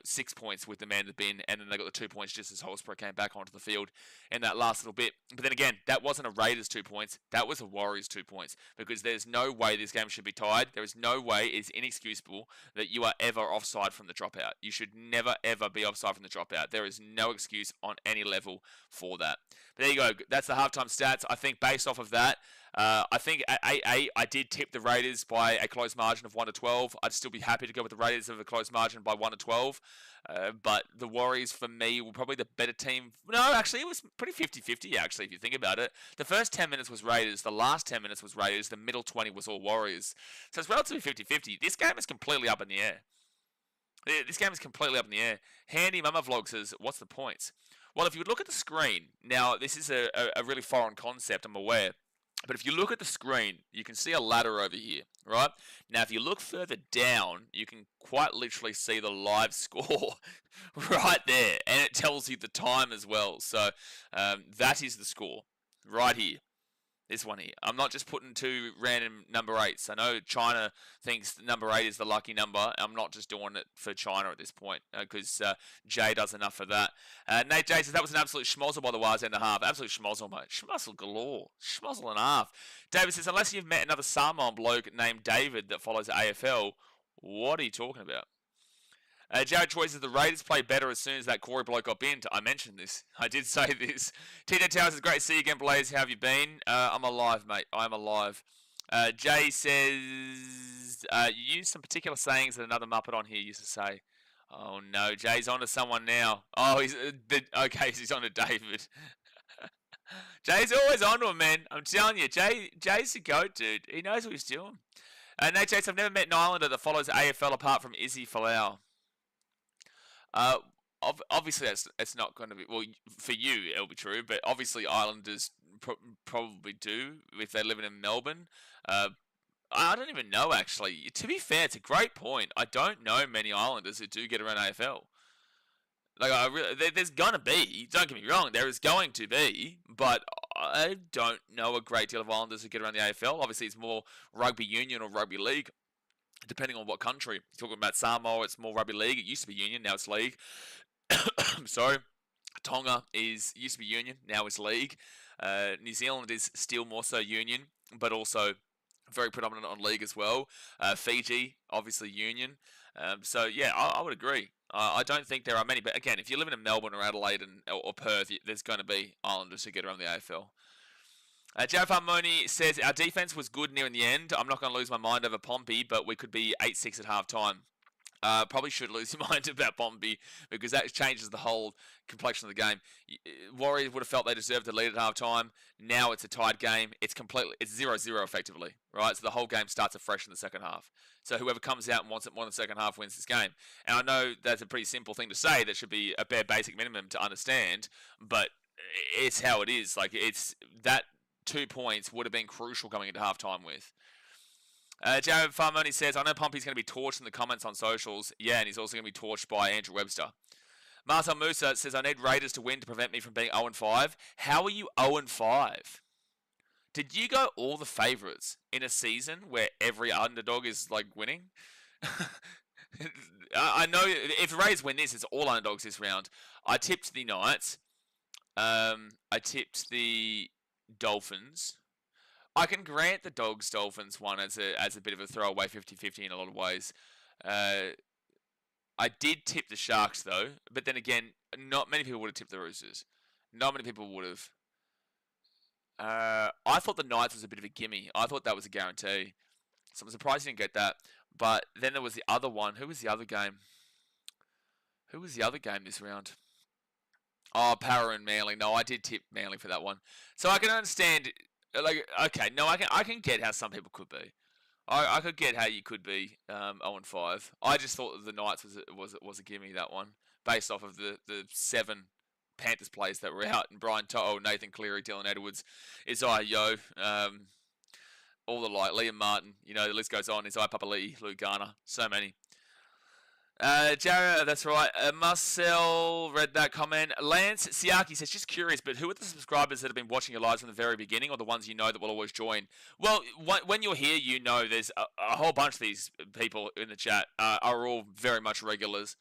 6 points with the man in the bin, and then they got the 2 points just as Holsborough came back onto the field in that last little bit. But then again, that wasn't a Raiders 2 points, that was a Warriors 2 points, because there's no way this game should be tied. There is no way, it's inexcusable that you are ever offside from the dropout. You should never ever be offside from the dropout. There is no excuse on any level for that. But there you go, that's the halftime stats. I think based off of that, I think at 8-8, I did tip the Raiders by a close margin of 1-12. I'd still be happy to go with the Raiders of a close margin by 1-12. But the Warriors, for me, were probably the better team. No, actually, it was pretty 50-50, actually, if you think about it. The first 10 minutes was Raiders. The last 10 minutes was Raiders. The middle 20 was all Warriors. So it's relatively 50-50. This game is completely up in the air. This game is completely up in the air. Handy Mama Vlog says, what's the points? Well, if you look at the screen, now, this is a really foreign concept, I'm aware. But if you look at the screen, you can see a ladder over here, right? Now, if you look further down, you can quite literally see the live score right there. And it tells you the time as well. So that is the score right here. This one here. I'm not just putting 2 random number 8s. I know China thinks number 8 is the lucky number. I'm not just doing it for China at this point because Jay does enough for that. Nate Jay says that was an absolute schmozzle by the Wires end and a half. Absolute schmozzle, mate. Schmozzle galore. Schmozzle and a half. David says, unless you've met another Samoan bloke named David that follows AFL, what are you talking about? Jared Troy says the Raiders played better as soon as that Corey bloke got binned. I mentioned this. I did say this. TJ Towers says, great to see you again, Blaze. How have you been? I'm alive, mate. I'm alive. Jay says, you used some particular sayings that another Muppet on here used to say. Oh, no. Jay's on to someone now. Oh, he's on to David. Jay's always on to him, man. I'm telling you. Jay's the goat, dude. He knows what he's doing. Nate Chase, I've never met an Islander that follows AFL apart from Izzy Folau. Obviously, it's not going to be, well, for you, it'll be true, but obviously Islanders probably do if they're living in Melbourne. I don't even know, actually. To be fair, it's a great point. I don't know many Islanders who do get around AFL. Like, there's going to be, don't get me wrong, there is going to be, but I don't know a great deal of Islanders who get around the AFL. Obviously, it's more rugby union or rugby league, depending on what country. You're talking about Samoa, it's more rugby league. It used to be union, now it's league. Sorry. Tonga used to be Union, now is League. New Zealand is still more so Union, but also very predominant on League as well. Fiji, obviously Union. So yeah, I would agree. I don't think there are many, but again, if you're living in Melbourne or Adelaide or Perth, there's going to be Islanders who get around the AFL. Jared Farmoni says, our defense was good near in the end. I'm not going to lose my mind over Pompey, but we could be 8-6 at half time. Probably should lose your mind about Pompey because that changes the whole complexion of the game. Warriors would have felt they deserved the lead at half time. Now it's a tied game. It's 0-0 effectively, right? So the whole game starts afresh in the second half. So whoever comes out and wants it more in the second half wins this game. And I know that's a pretty simple thing to say. That should be a bare basic minimum to understand, but it's how it is. Like, it's that 2 points would have been crucial coming into halftime with. Jared Farmoni says, I know Pompey's going to be torched in the comments on socials. Yeah, and he's also going to be torched by Andrew Webster. Marcel Musa says, I need Raiders to win to prevent me from being 0-5. How are you 0-5? Did you go all the favourites in a season where every underdog is, like, winning? I know if the Raiders win this, it's all underdogs this round. I tipped the Knights. I tipped the Dolphins. I can grant the Dogs-Dolphins one as a bit of a throwaway 50-50 in a lot of ways. I did tip the Sharks, though. But then again, not many people would have tipped the Roosters. Not many people would have. I thought the Knights was a bit of a gimme. I thought that was a guarantee. So I'm surprised you didn't get that. But then there was the other one. Who was the other game? Who was the other game this round? Oh, Para and Manly. No, I did tip Manly for that one. So I can understand... Like, okay, no, I can get how some people could be. I could get how you could be 0-5. I just thought that the Knights was a gimme, that one, based off of the 7 Panthers players that were out, and Brian To'o, Nathan Cleary, Dylan Edwards, Isaiah Yeo, all the like, Liam Martin, you know, the list goes on, Isaiah Papali'i, Luke Garner, so many. Jared, that's right. Marcel read that comment. Lance Siaki says, just curious, but who are the subscribers that have been watching your lives from the very beginning, or the ones you know that will always join? Well, when you're here, you know there's a whole bunch of these people in the chat are all very much regulars.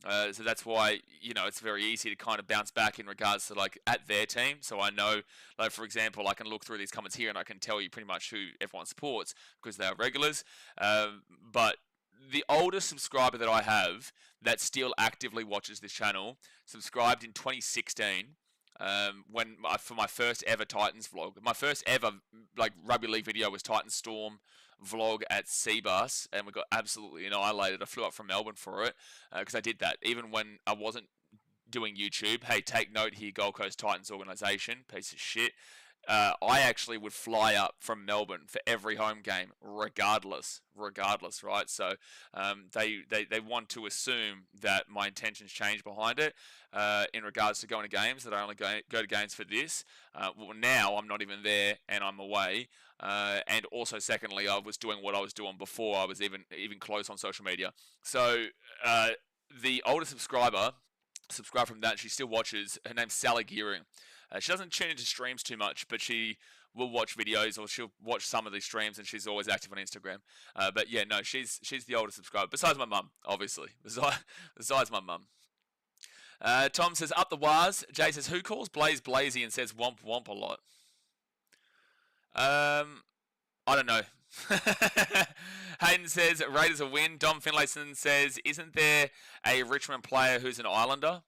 So that's why, you know, it's very easy to kind of bounce back in regards to, like, at their team. So I know, like, for example, I can look through these comments here and I can tell you pretty much who everyone supports because they are regulars. But the oldest subscriber that I have that still actively watches this channel subscribed in 2016 for my first ever Titans vlog. My first ever, like, rugby league video was Titans Storm vlog at Seabus, and we got absolutely annihilated. I flew up from Melbourne for it because I did that even when I wasn't doing YouTube. Hey, take note here, Gold Coast Titans organisation, piece of shit. I actually would fly up from Melbourne for every home game, regardless, right? So they want to assume that my intentions change behind it in regards to going to games, that I only go to games for this. Well, now I'm not even there and I'm away. And also, secondly, I was doing what I was doing before I was even close on social media. So the older subscriber subscribed from that. She still watches. Her name's Sally Gearing. She doesn't tune into streams too much, but she will watch videos, or she'll watch some of these streams, and she's always active on Instagram. But yeah, no, she's the older subscriber, besides my mum, obviously. Besides my mum. Tom says, up the waz. Jay says, who calls Blaze Blazy and says womp womp a lot? I don't know. Hayden says, Raiders a win. Dom Finlayson says, isn't there a Richmond player who's an Islander?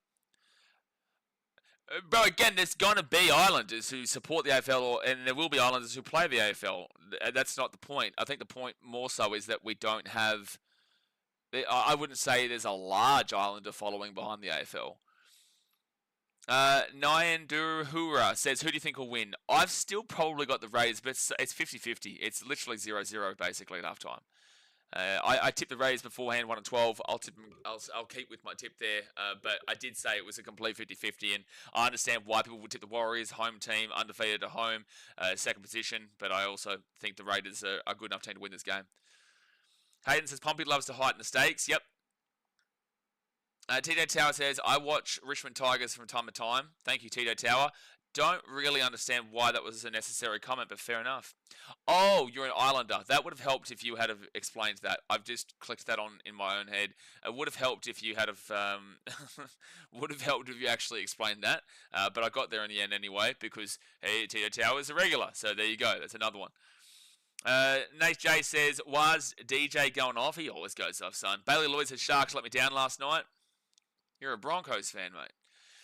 Bro, again, there's going to be Islanders who support the AFL, and there will be Islanders who play the AFL. That's not the point. I think the point more so is that we don't have... I wouldn't say there's a large Islander following behind the AFL. Nyan Duruhura says, who do you think will win? I've still probably got the Rays, but it's 50-50. It's literally 0-0 basically at half time. I tipped the Rays beforehand, 1-12. I'll keep with my tip there, but I did say it was a complete 50-50, and I understand why people would tip the Warriors, home team, undefeated at home, second position, but I also think the Raiders are a good enough team to win this game. Hayden says, Pompey loves to heighten the stakes. Yep. TJ Tower says, I watch Richmond Tigers from time to time. Thank you, TJ Tower. Don't really understand why that was a necessary comment, but fair enough. Oh, you're an Islander. That would have helped if you had have explained that. I've just clicked that on in my own head. It would have helped if you had have would have helped if you actually explained that. But I got there in the end anyway because hey, Tito Tower is a regular. So there you go. That's another one. Nate J says, was DJ going off? He always goes off, son. Bailey Lloyd says, Sharks let me down last night. You're a Broncos fan, mate.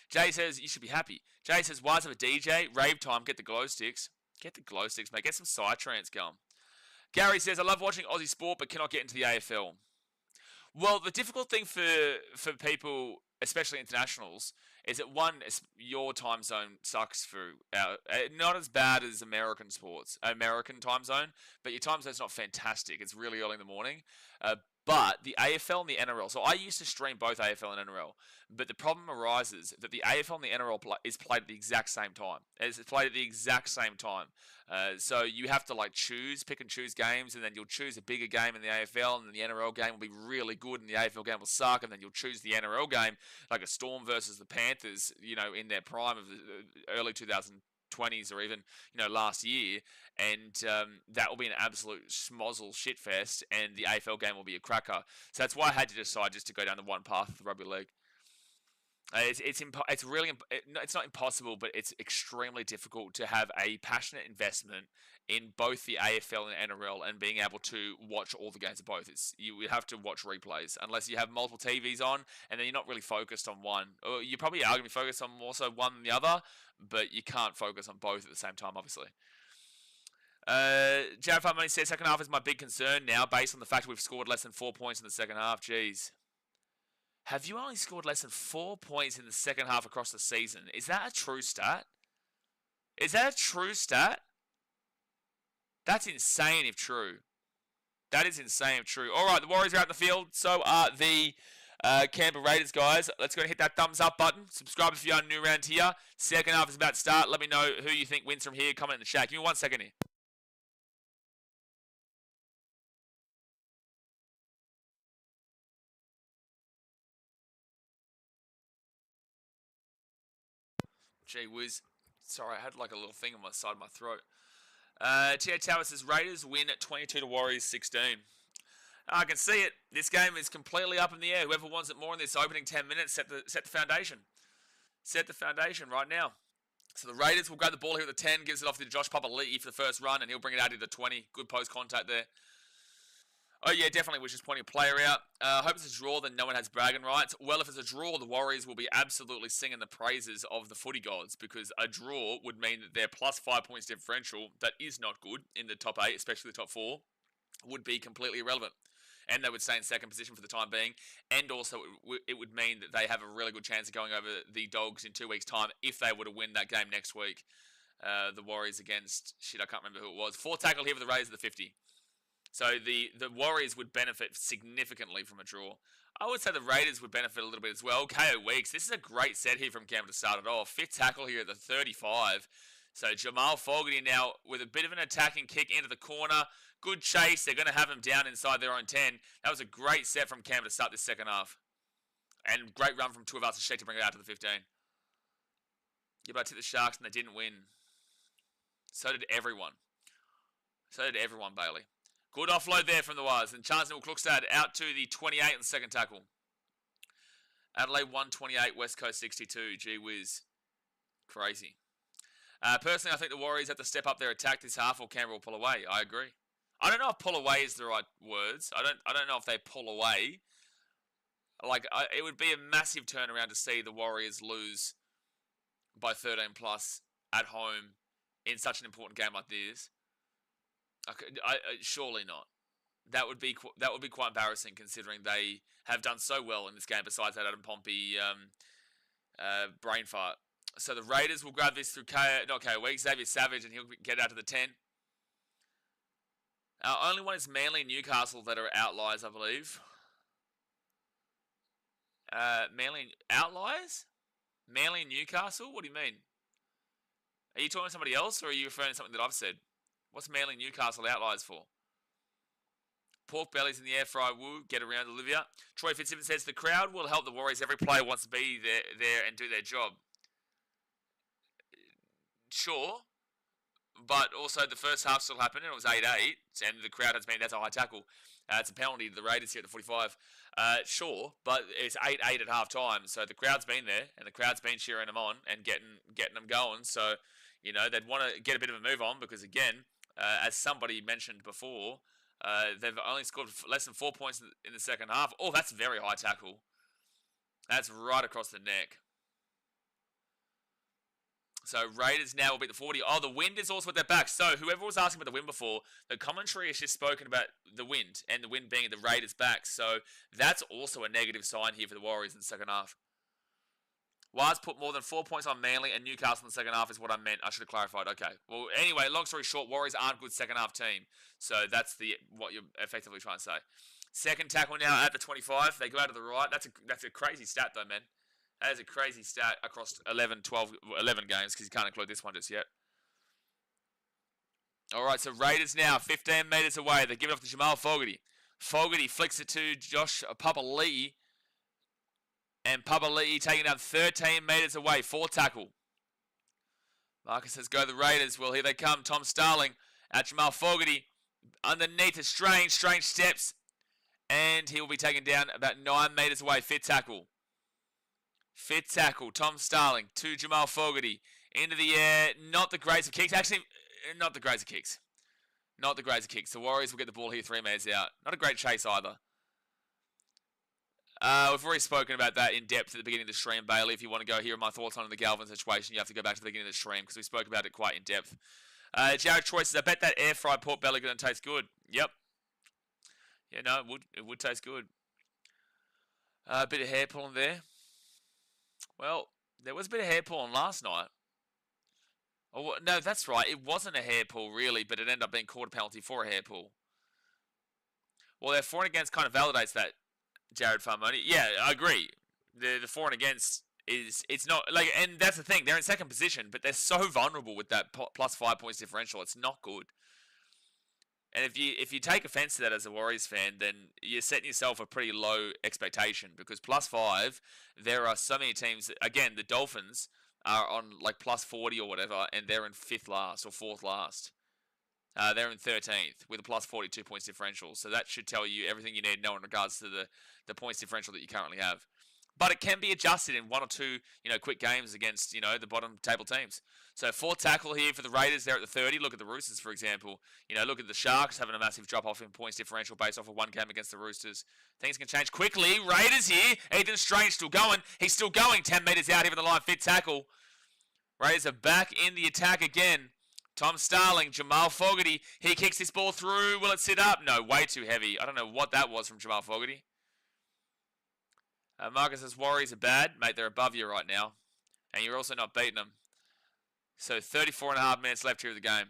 Jay says, you should be happy. Jay says, wise of a DJ, rave time, get the glow sticks. Get the glow sticks, mate. Get some Psytrance going. Gary says, I love watching Aussie sport, but cannot get into the AFL. Well, the difficult thing for people, especially internationals, is that one, your time zone sucks for not as bad as American sports, American time zone, but your time zone's not fantastic. It's really early in the morning. But the AFL and the NRL, so I used to stream both AFL and NRL, but the problem arises that the AFL and the NRL is played at the exact same time. It's played at the exact same time. So you have to pick and choose games, and then you'll choose a bigger game in the AFL, and then the NRL game will be really good, and the AFL game will suck, and then you'll choose the NRL game, like a Storm versus the Panthers, in their prime of the early 2020s or even, last year, and that will be an absolute schmozzle shitfest, and the AFL game will be a cracker. So that's why I had to decide just to go down the one path of the rugby league. It's not impossible, but it's extremely difficult to have a passionate investment in both the AFL and NRL and being able to watch all the games of both. You have to watch replays unless you have multiple TVs on, and then you're not really focused on one. Or you probably are going to be focused on more so one than the other, but you can't focus on both at the same time, obviously. Jared Money says, second half is my big concern now, based on the fact we've scored less than 4 points in the second half. Jeez. Have you only scored less than 4 points in the second half across the season? Is that a true stat? Is that a true stat? That's insane if true. That is insane if true. All right, the Warriors are out in the field. So are the Canberra Raiders, guys. Let's go and hit that thumbs up button. Subscribe if you are new around here. Second half is about to start. Let me know who you think wins from here. Comment in the chat. Give me 1 second here. Gee whiz. Sorry, I had like a little thing on my side of my throat. T.A. Tower says Raiders win at 22 to Warriors 16. I can see it. This game is completely up in the air. Whoever wants it more in this opening 10 minutes, set the foundation. Set the foundation right now. So the Raiders will grab the ball here at the 10, gives it off to Josh Papali'i for the first run, and he'll bring it out to the 20. Good post contact there. Oh, yeah, definitely. We're just pointing a player out. Hope it's a draw, then no one has bragging rights. Well, if it's a draw, the Warriors will be absolutely singing the praises of the footy gods, because a draw would mean that their plus 5 points differential, that is not good in the top 8, especially the top 4, would be completely irrelevant. And they would stay in second position for the time being. And also, it would mean that they have a really good chance of going over the Dogs in 2 weeks' time if they were to win that game next week. The Warriors against, I can't remember who it was. 4 tackle here for the Raiders at the 50. So the Warriors would benefit significantly from a draw. I would say the Raiders would benefit a little bit as well. KO Weeks, this is a great set here from Canberra to start it off. 5th tackle here at the 35. So Jamal Fogarty now with a bit of an attacking kick into the corner. Good chase. They're going to have him down inside their own 10. That was a great set from Canberra to start this second half. And great run from Tuivasa-Sheck to bring it out to the 15. Yeah, but I took the Sharks and they didn't win. So did everyone. Bailey. Good offload there from the Wires. And Chancellor Klukstad out to the 28 in the second tackle. Adelaide 128, West Coast 62. Gee whiz. Crazy. Personally, I think the Warriors have to step up their attack this half or Canberra will pull away. I agree. I don't know if pull away is the right words. I don't know if they pull away. It would be a massive turnaround to see the Warriors lose by 13 plus at home in such an important game like this. Surely not. That would be quite embarrassing considering they have done so well in this game. Besides that Adam Pompey brain fart. So the Raiders will grab this through Xavier Savage, and he'll get out to the 10. Only one is Manly and Newcastle that are outliers, I believe. Manly outliers? Manly and Newcastle? What do you mean? Are you talking to somebody else, or are you referring to something that I've said? What's Manly and Newcastle outliers for? Pork bellies in the air fry. Woo, get around, Olivia. Troy Fitzsimmons says the crowd will help the Warriors. Every player wants to be there and do their job. sure. But also the first half still happened and it was 8-8 and the crowd has been, that's a high tackle. It's a penalty to the Raiders here at the 45. Sure, but it's 8-8 at half time, so the crowd's been there and the crowd's been cheering them on and getting them going. So, you know, they'd want to get a bit of a move on because, again, as somebody mentioned before, they've only scored less than 4 points in the second half. Oh, that's a very high tackle. That's right across the neck. So Raiders now will beat the 40. Oh, the wind is also at their back. So whoever was asking about the wind before, the commentary has just spoken about the wind, and the wind being at the Raiders' back. So that's also a negative sign here for the Warriors in the second half. Waz put more than 4 points on Manly and Newcastle in the second half is what I meant. I should have clarified. Okay. Well, anyway, long story short, Warriors aren't a good second half team. So that's what you're effectively trying to say. Second tackle now at the 25. They go out to the right. That's a crazy stat though, man. That is a crazy stat across 11 games because you can't include this one just yet. All right, so Raiders now 15 metres away. They give it off to Jamal Fogarty. Fogarty flicks it to Josh Papali'i. And Papali'i taking down 13 metres away. 4 tackle. Marcus says, go the Raiders. Well, here they come. Tom Starling at Jamal Fogarty. Underneath a strange steps. And he will be taken down about 9 metres away. Fit tackle. Fit tackle, Tom Starling to Jamal Fogarty. Into the air, not the greatest of kicks. Actually, not the greatest of kicks. Not the greatest of kicks. The Warriors will get the ball here 3 metres out. Not a great chase either. We've already spoken about that in depth at the beginning of the stream, Bailey. If you want to go hear my thoughts on the Galvin situation, you have to go back to the beginning of the stream because we spoke about it quite in depth. Jared Troy says, I bet that air-fried pork belly going to taste good. Yep. Yeah, no, it would taste good. A bit of hair pulling there. Well, there was a bit of hair pulling last night. Oh, no, that's right. It wasn't a hair pull, really, but it ended up being called a penalty for a hair pull. Well, their for and against kind of validates that, Jared Farmoni. Yeah, I agree. The for and against it's not, like, and that's the thing. They're in second position, but they're so vulnerable with that plus 5 points differential. It's not good. And if you take offense to that as a Warriors fan, then you're setting yourself a pretty low expectation because plus 5, there are so many teams. Again, the Dolphins are on like plus 40 or whatever, and they're in 5th last or 4th last. They're in 13th with a plus 42 points differential. So that should tell you everything you need to know in regards to the points differential that you currently have. But it can be adjusted in 1 or 2, quick games against, the bottom table teams. So 4 tackle here for the Raiders. They're at the 30. Look at the Roosters, for example. Look at the Sharks having a massive drop-off in points differential based off of 1 game against the Roosters. Things can change quickly. Raiders here. Ethan Strange still going. He's still going 10 metres out even the line. Fit tackle. Raiders are back in the attack again. Tom Starling, Jamal Fogarty. He kicks this ball through. Will it sit up? No, way too heavy. I don't know what that was from Jamal Fogarty. Marcus says, Warriors are bad. Mate, they're above you right now. And you're also not beating them. So 34.5 minutes left here of the game.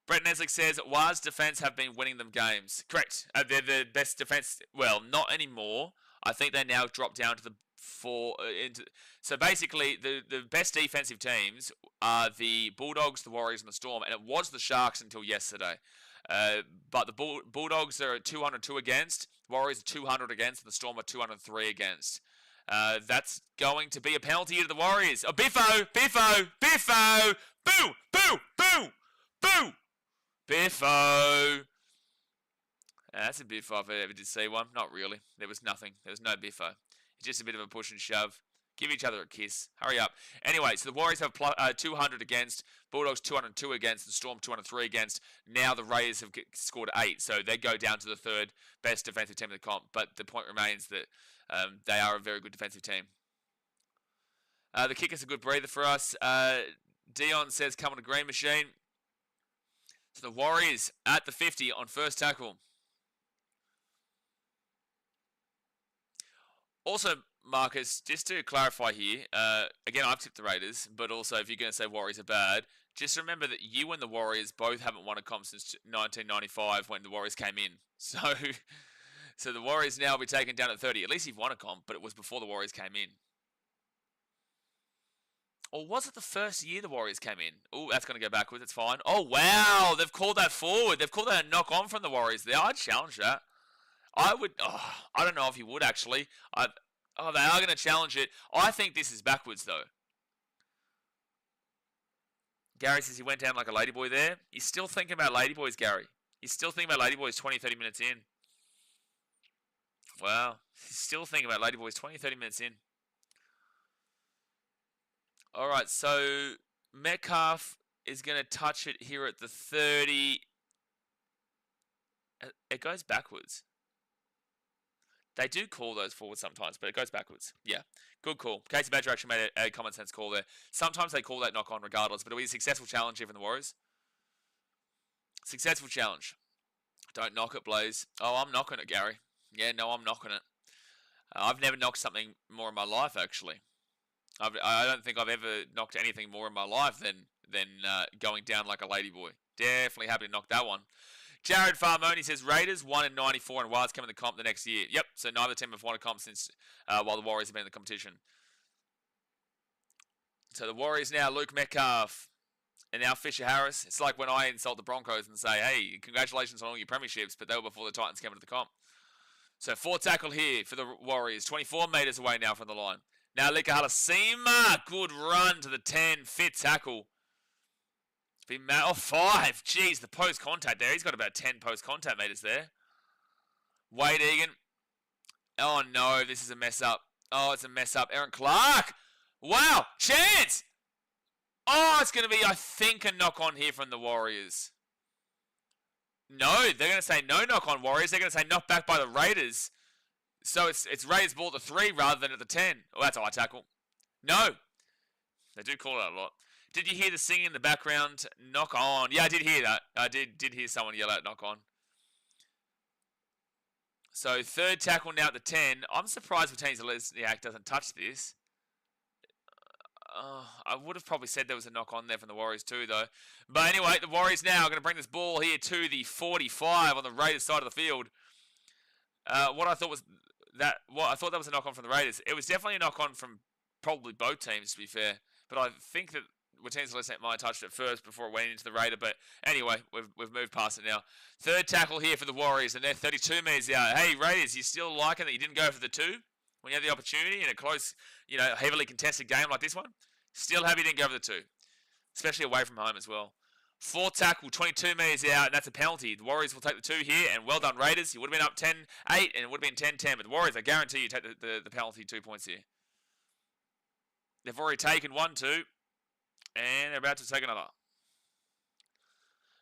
Brett Neslick says, Waz defense have been winning them games. Correct. They're the best defense. Well, not anymore. I think they now drop down to the 4. So basically, the best defensive teams are the Bulldogs, the Warriors, and the Storm. And it was the Sharks until yesterday. But the Bulldogs are 202 against. Warriors are 200 against. And the Storm are 203 against. That's going to be a penalty to the Warriors. Oh, Biffo! Biffo! Biffo! Boo! Boo! Boo! Boo! Biffo! That's a Biffo if I ever did see one. Not really. There was nothing. There was no Biffo. It's just a bit of a push and shove. Give each other a kiss. Hurry up. Anyway, so the Warriors have 200 against, Bulldogs 202 against, and Storm 203 against. Now the Raiders have scored 8, so they go down to the 3rd best defensive team in the comp. But the point remains that they are a very good defensive team. The kicker's a good breather for us. Dion says, come on a green machine. So the Warriors at the 50 on first tackle. Also, Marcus, just to clarify here, again, I've tipped the Raiders, but also if you're going to say Warriors are bad, just remember that you and the Warriors both haven't won a comp since 1995 when the Warriors came in. So the Warriors now will be taken down at 30. At least you've won a comp, but it was before the Warriors came in. Or was it the first year the Warriors came in? Oh, that's going to go backwards. It's fine. Oh, wow. They've called that forward. They've called that a knock on from the Warriors there. I'd challenge that. I would. Oh, I don't know if you would, actually. They are going to challenge it. I think this is backwards, though. Gary says he went down like a ladyboy there. You're still thinking about ladyboys, Gary. You're still thinking about ladyboys 20, 30 minutes in. Wow. He's still thinking about ladyboys 20, 30 minutes in. All right, so Metcalf is going to touch it here at the 30. It goes backwards. They do call those forward sometimes, but it goes backwards. Yeah, good call. Casey Badger actually made a common sense call there. Sometimes they call that knock on regardless, but it'll be a successful challenge here from the Warriors. Successful challenge. Don't knock it, Blaze. Oh, I'm knocking it, Gary. Yeah, no, I'm knocking it. I've never knocked something more in my life, actually. I don't think I've ever knocked anything more in my life than going down like a ladyboy. Definitely happy to knock that one. Jared Farmoni says Raiders 1 in 94 and Wilds coming to the comp the next year. Yep, so neither team have won a comp since while the Warriors have been in the competition. So the Warriors now, Luke Metcalf and now Fisher Harris. It's like when I insult the Broncos and say, hey, congratulations on all your premierships, but they were before the Titans came into the comp. So 4 tackle here for the Warriors. 24 metres away now from the line. Now Lika Halasima, good run to the 10, fit tackle. It's been 5. Jeez, the post contact there. He's got about 10 post contact meters there. Wade Egan. Oh no, this is a mess up. Oh, it's a mess up. Aaron Clark. Wow, chance. Oh, it's going to be, I think, a knock on here from the Warriors. No, they're going to say no knock on Warriors. They're going to say knock back by the Raiders. So it's Raiders ball at the 3 rather than at the 10. Oh, that's a high tackle. No. They do call it a lot. Did you hear the singing in the background? Knock on. Yeah, I did hear that. I did hear someone yell out knock on. So 3rd tackle now at the 10. I'm surprised Martinez Lesniak doesn't touch this. I would have probably said there was a knock on there from the Warriors too, though. But anyway, the Warriors now are going to bring this ball here to the 45 on the Raiders side of the field. What I thought that was a knock on from the Raiders. It was definitely a knock on from probably both teams, to be fair. But I think that Martinez Lesniak might have touched it first before it went into the Raider. But anyway, we've moved past it now. 3rd tackle here for the Warriors, and they're 32 metres out. Hey, Raiders, you still liking that you didn't go for the 2 when you had the opportunity in a close, heavily contested game like this one? Still happy you didn't go for the 2, especially away from home as well. 4th tackle, 22 metres out, and that's a penalty. The Warriors will take the 2 here, and well done, Raiders. You would have been up 10-8, and it would have been 10-10. But the Warriors, I guarantee you take the penalty 2 points here. They've already taken 1-2, and they're about to take another.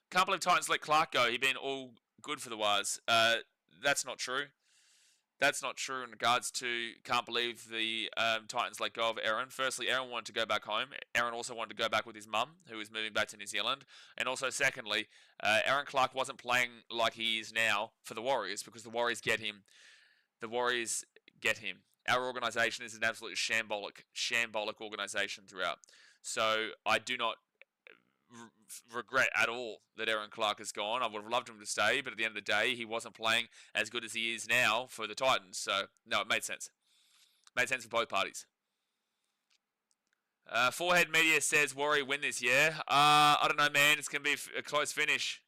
Can't believe Titans let Clark go. He'd been all good for the Wars. That's not true. That's not true in regards to can't believe the Titans let go of Aaron. Firstly, Aaron wanted to go back home. Aaron also wanted to go back with his mum, who was moving back to New Zealand. And also, secondly, Aaron Clark wasn't playing like he is now for the Warriors because the Warriors get him. The Warriors get him. Our organisation is an absolute shambolic organisation throughout. So I do not regret at all that Aaron Clark has gone. I would have loved him to stay, but at the end of the day, he wasn't playing as good as he is now for the Titans. So, no, it made sense. Made sense for both parties. Forehead Media says, Warrior win this year. I don't know, man. It's going to be a close finish.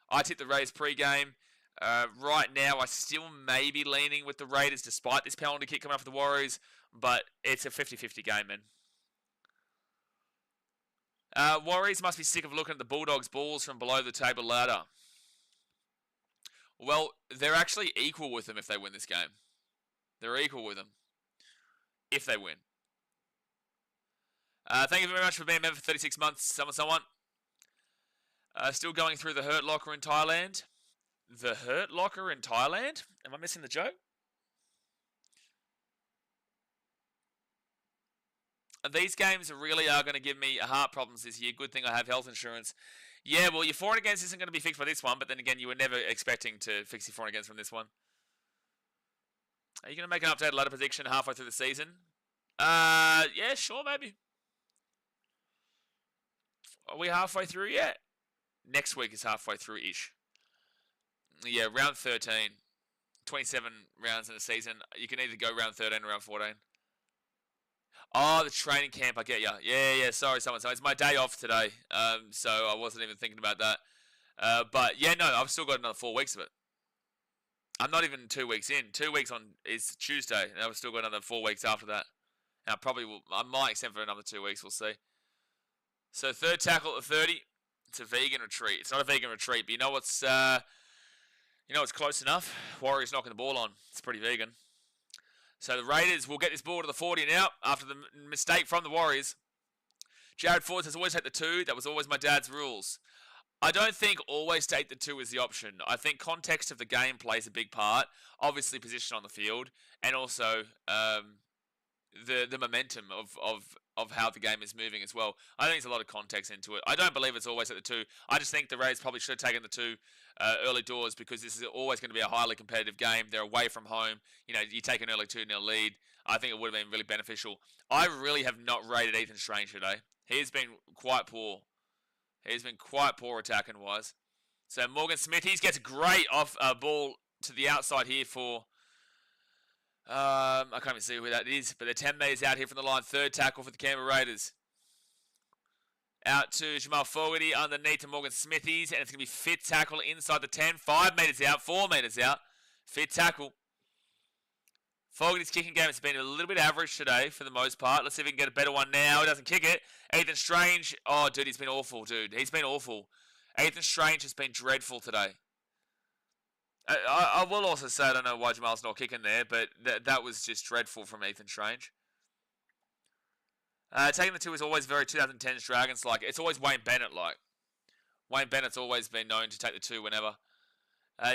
I tipped the Raiders pre-game. Right now, I still may be leaning with the Raiders despite this penalty kick coming up for the Warriors, but it's a 50-50 game, man. Warriors must be sick of looking at the Bulldogs' balls from below the table ladder. Well, they're actually equal with them if they win this game. They're equal with them if they win. Thank you very much for being a member for 36 months, someone. Still going through the Hurt Locker in Thailand. The Hurt Locker in Thailand? Am I missing the joke? These games really are going to give me heart problems this year. Good thing I have health insurance. Yeah, well, your for and against isn't going to be fixed by this one, but then again, you were never expecting to fix your for and against from this one. Are you going to make an updated ladder prediction halfway through the season? Yeah, sure, maybe. Are we halfway through yet? Next week is halfway through-ish. Yeah, round 13. 27 rounds in a season. You can either go round 13 or round 14. Oh, the training camp, I get ya. Yeah, sorry, someone. So it's my day off today, so I wasn't even thinking about that. But, yeah, no, I've still got another 4 weeks of it. I'm not even 2 weeks in. 2 weeks on is Tuesday, and I've still got another 4 weeks after that. And I might extend for another 2 weeks, we'll see. So third tackle at 30. It's a vegan retreat. It's not a vegan retreat, but you know what's close enough? Warriors knocking the ball on. It's pretty vegan. So the Raiders will get this ball to the 40 now after the mistake from the Warriors. Jared Ford says, always take the 2. That was always my dad's rules. I don't think always take the 2 is the option. I think context of the game plays a big part. Obviously position on the field and also the momentum of how the game is moving as well. I think there's a lot of context into it. I don't believe it's always at the 2. I just think the Raiders probably should have taken the 2 early doors because this is always going to be a highly competitive game. They're away from home. You take an early 2-0 lead. I think it would have been really beneficial. I really have not rated Ethan Strange today. He's been quite poor. He's been quite poor attacking wise. So Morgan Smithies gets a great off ball to the outside here for... I can't even see who that is, but they're 10 metres out here from the line. Third tackle for the Canberra Raiders. Out to Jamal Fogarty underneath to Morgan Smithies, and it's going to be fit tackle inside the 10. 5 metres out, 4 metres out. Fit tackle. Fogarty's kicking game has been a little bit average today for the most part. Let's see if we can get a better one now. He doesn't kick it. Ethan Strange. Oh, dude, he's been awful, dude. He's been awful. Ethan Strange has been dreadful today. I will also say I don't know why Jamal's not kicking there, but that was just dreadful from Ethan Strange. Taking the 2 is always very 2010s Dragons like. It's always Wayne Bennett like. Wayne Bennett's always been known to take the 2 whenever.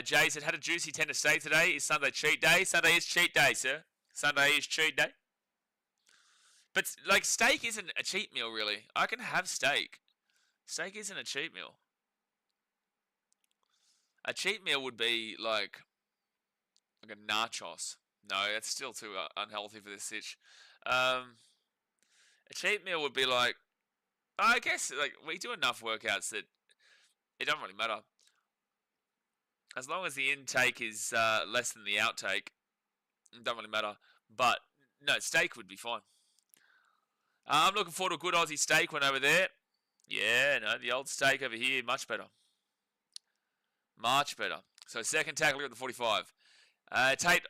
Jay said, had a juicy 10 to stay today. Is Sunday cheat day? Sunday is cheat day, sir. Sunday is cheat day. But, like, steak isn't a cheat meal, really. I can have steak. Steak isn't a cheat meal. A cheat meal would be, like a nachos. No, that's still too unhealthy for this sitch. A cheat meal would be like... I guess, like, we do enough workouts that it doesn't really matter. As long as the intake is less than the outtake, it doesn't really matter. But, no, steak would be fine. I'm looking forward to a good Aussie steak one over there. Yeah, no, the old steak over here, much better. Much better. So, second tackle at the 45. Tate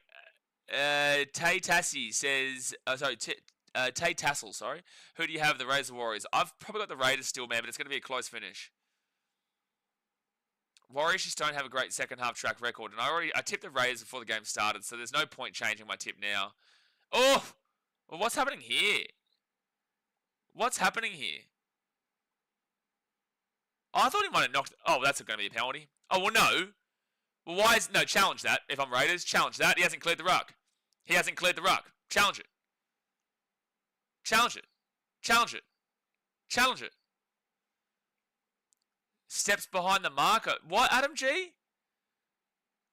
Tassie says... Tate Tassel, sorry. Who do you have, the Raiders or Warriors? I've probably got the Raiders still, man, but it's going to be a close finish. Warriors just don't have a great second half track record, and I tipped the Raiders before the game started, so there's no point changing my tip now. Oh! Well, what's happening here? What's happening here? Oh, I thought he might have knocked... Oh, that's going to be a penalty. Oh, well, no. Well, why is... No, challenge that. If I'm Raiders, challenge that. He hasn't cleared the ruck. He hasn't cleared the ruck. Challenge it. Challenge it. Challenge it. Challenge it. Steps behind the marker. What, Adam G?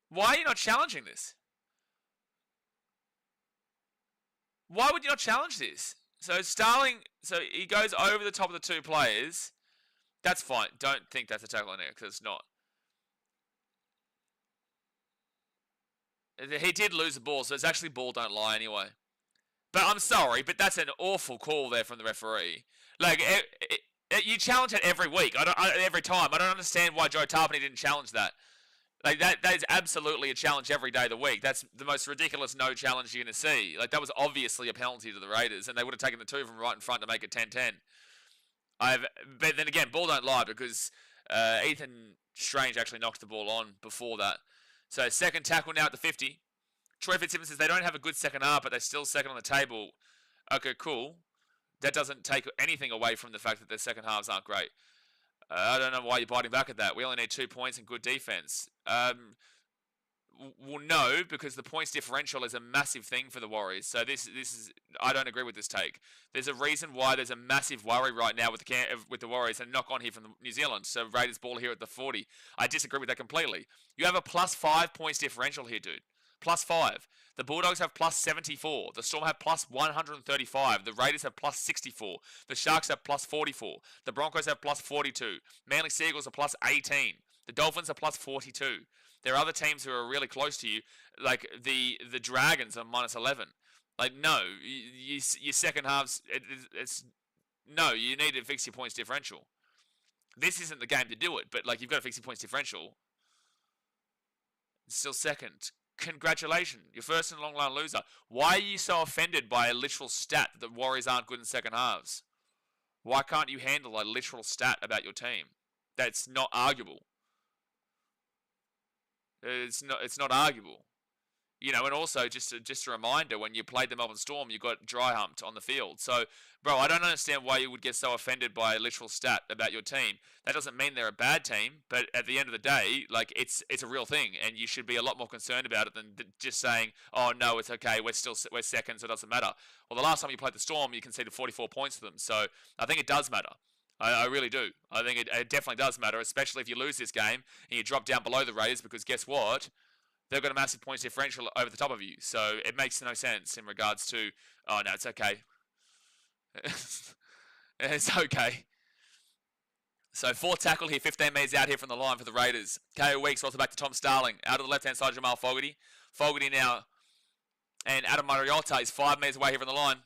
Why are you not challenging this? Why would you not challenge this? So Starling, so he goes over the top of the 2 players. That's fine. Don't think that's a tackle on there, because it's not. He did lose the ball, so it's actually ball don't lie anyway. But I'm sorry, but that's an awful call there from the referee. Like, you challenge it every week. Every time. I don't understand why Joe Tarpany didn't challenge that. Like, that is absolutely a challenge every day of the week. That's the most ridiculous no challenge you're going to see. Like, that was obviously a penalty to the Raiders, and they would have taken the 2 from right in front to make it 10-10. But then again, ball don't lie, because Ethan Strange actually knocked the ball on before that. So, second tackle now at the 50. Troy Fitzsimmons says they don't have a good second half, but they're still second on the table. Okay, cool. That doesn't take anything away from the fact that their second halves aren't great. I don't know why you're biting back at that. We only need 2 points and good defense. Well, no, because the points differential is a massive thing for the Warriors. So this is I don't agree with this take. There's a reason why there's a massive worry right now with the Warriors and knock on here from New Zealand. So Raiders ball here at the 40. I disagree with that completely. You have a +5 points differential here, dude. +5. The Bulldogs have +74. The Storm have +135. The Raiders have +64. The Sharks have +44. The Broncos have +42. Manly Seagulls are +18. The Dolphins are +42. There are other teams who are really close to you, like the Dragons are -11. Like, no, your second halves, no, you need to fix your points differential. This isn't the game to do it, but like you've got to fix your points differential. It's still second. Congratulations, you're first and long line loser. Why are you so offended by a literal stat that the Warriors aren't good in second halves? Why can't you handle a literal stat about your team? That's not arguable. It's not arguable. You know, and also just a reminder, when you played the Melbourne Storm, you got dry humped on the field. So, bro, I don't understand why you would get so offended by a literal stat about your team. That doesn't mean they're a bad team, but at the end of the day, like, it's a real thing, and you should be a lot more concerned about it than just saying, oh no, it's okay, we're second, so it doesn't matter. Well, the last time you played the Storm, you conceded 44 points to them, so I think it does matter. I really do. I think it definitely does matter, especially if you lose this game and you drop down below the Raiders, because guess what? They've got a massive points differential over the top of you. So it makes no sense in regards to, oh, no, it's okay. It's okay. So 4th tackle here, 15 metres out here from the line for the Raiders. KO Weeks also back to Tom Starling. Out of the left-hand side, Jamal Fogarty. Fogarty now. And Adam Mariota is 5 metres away here from the line.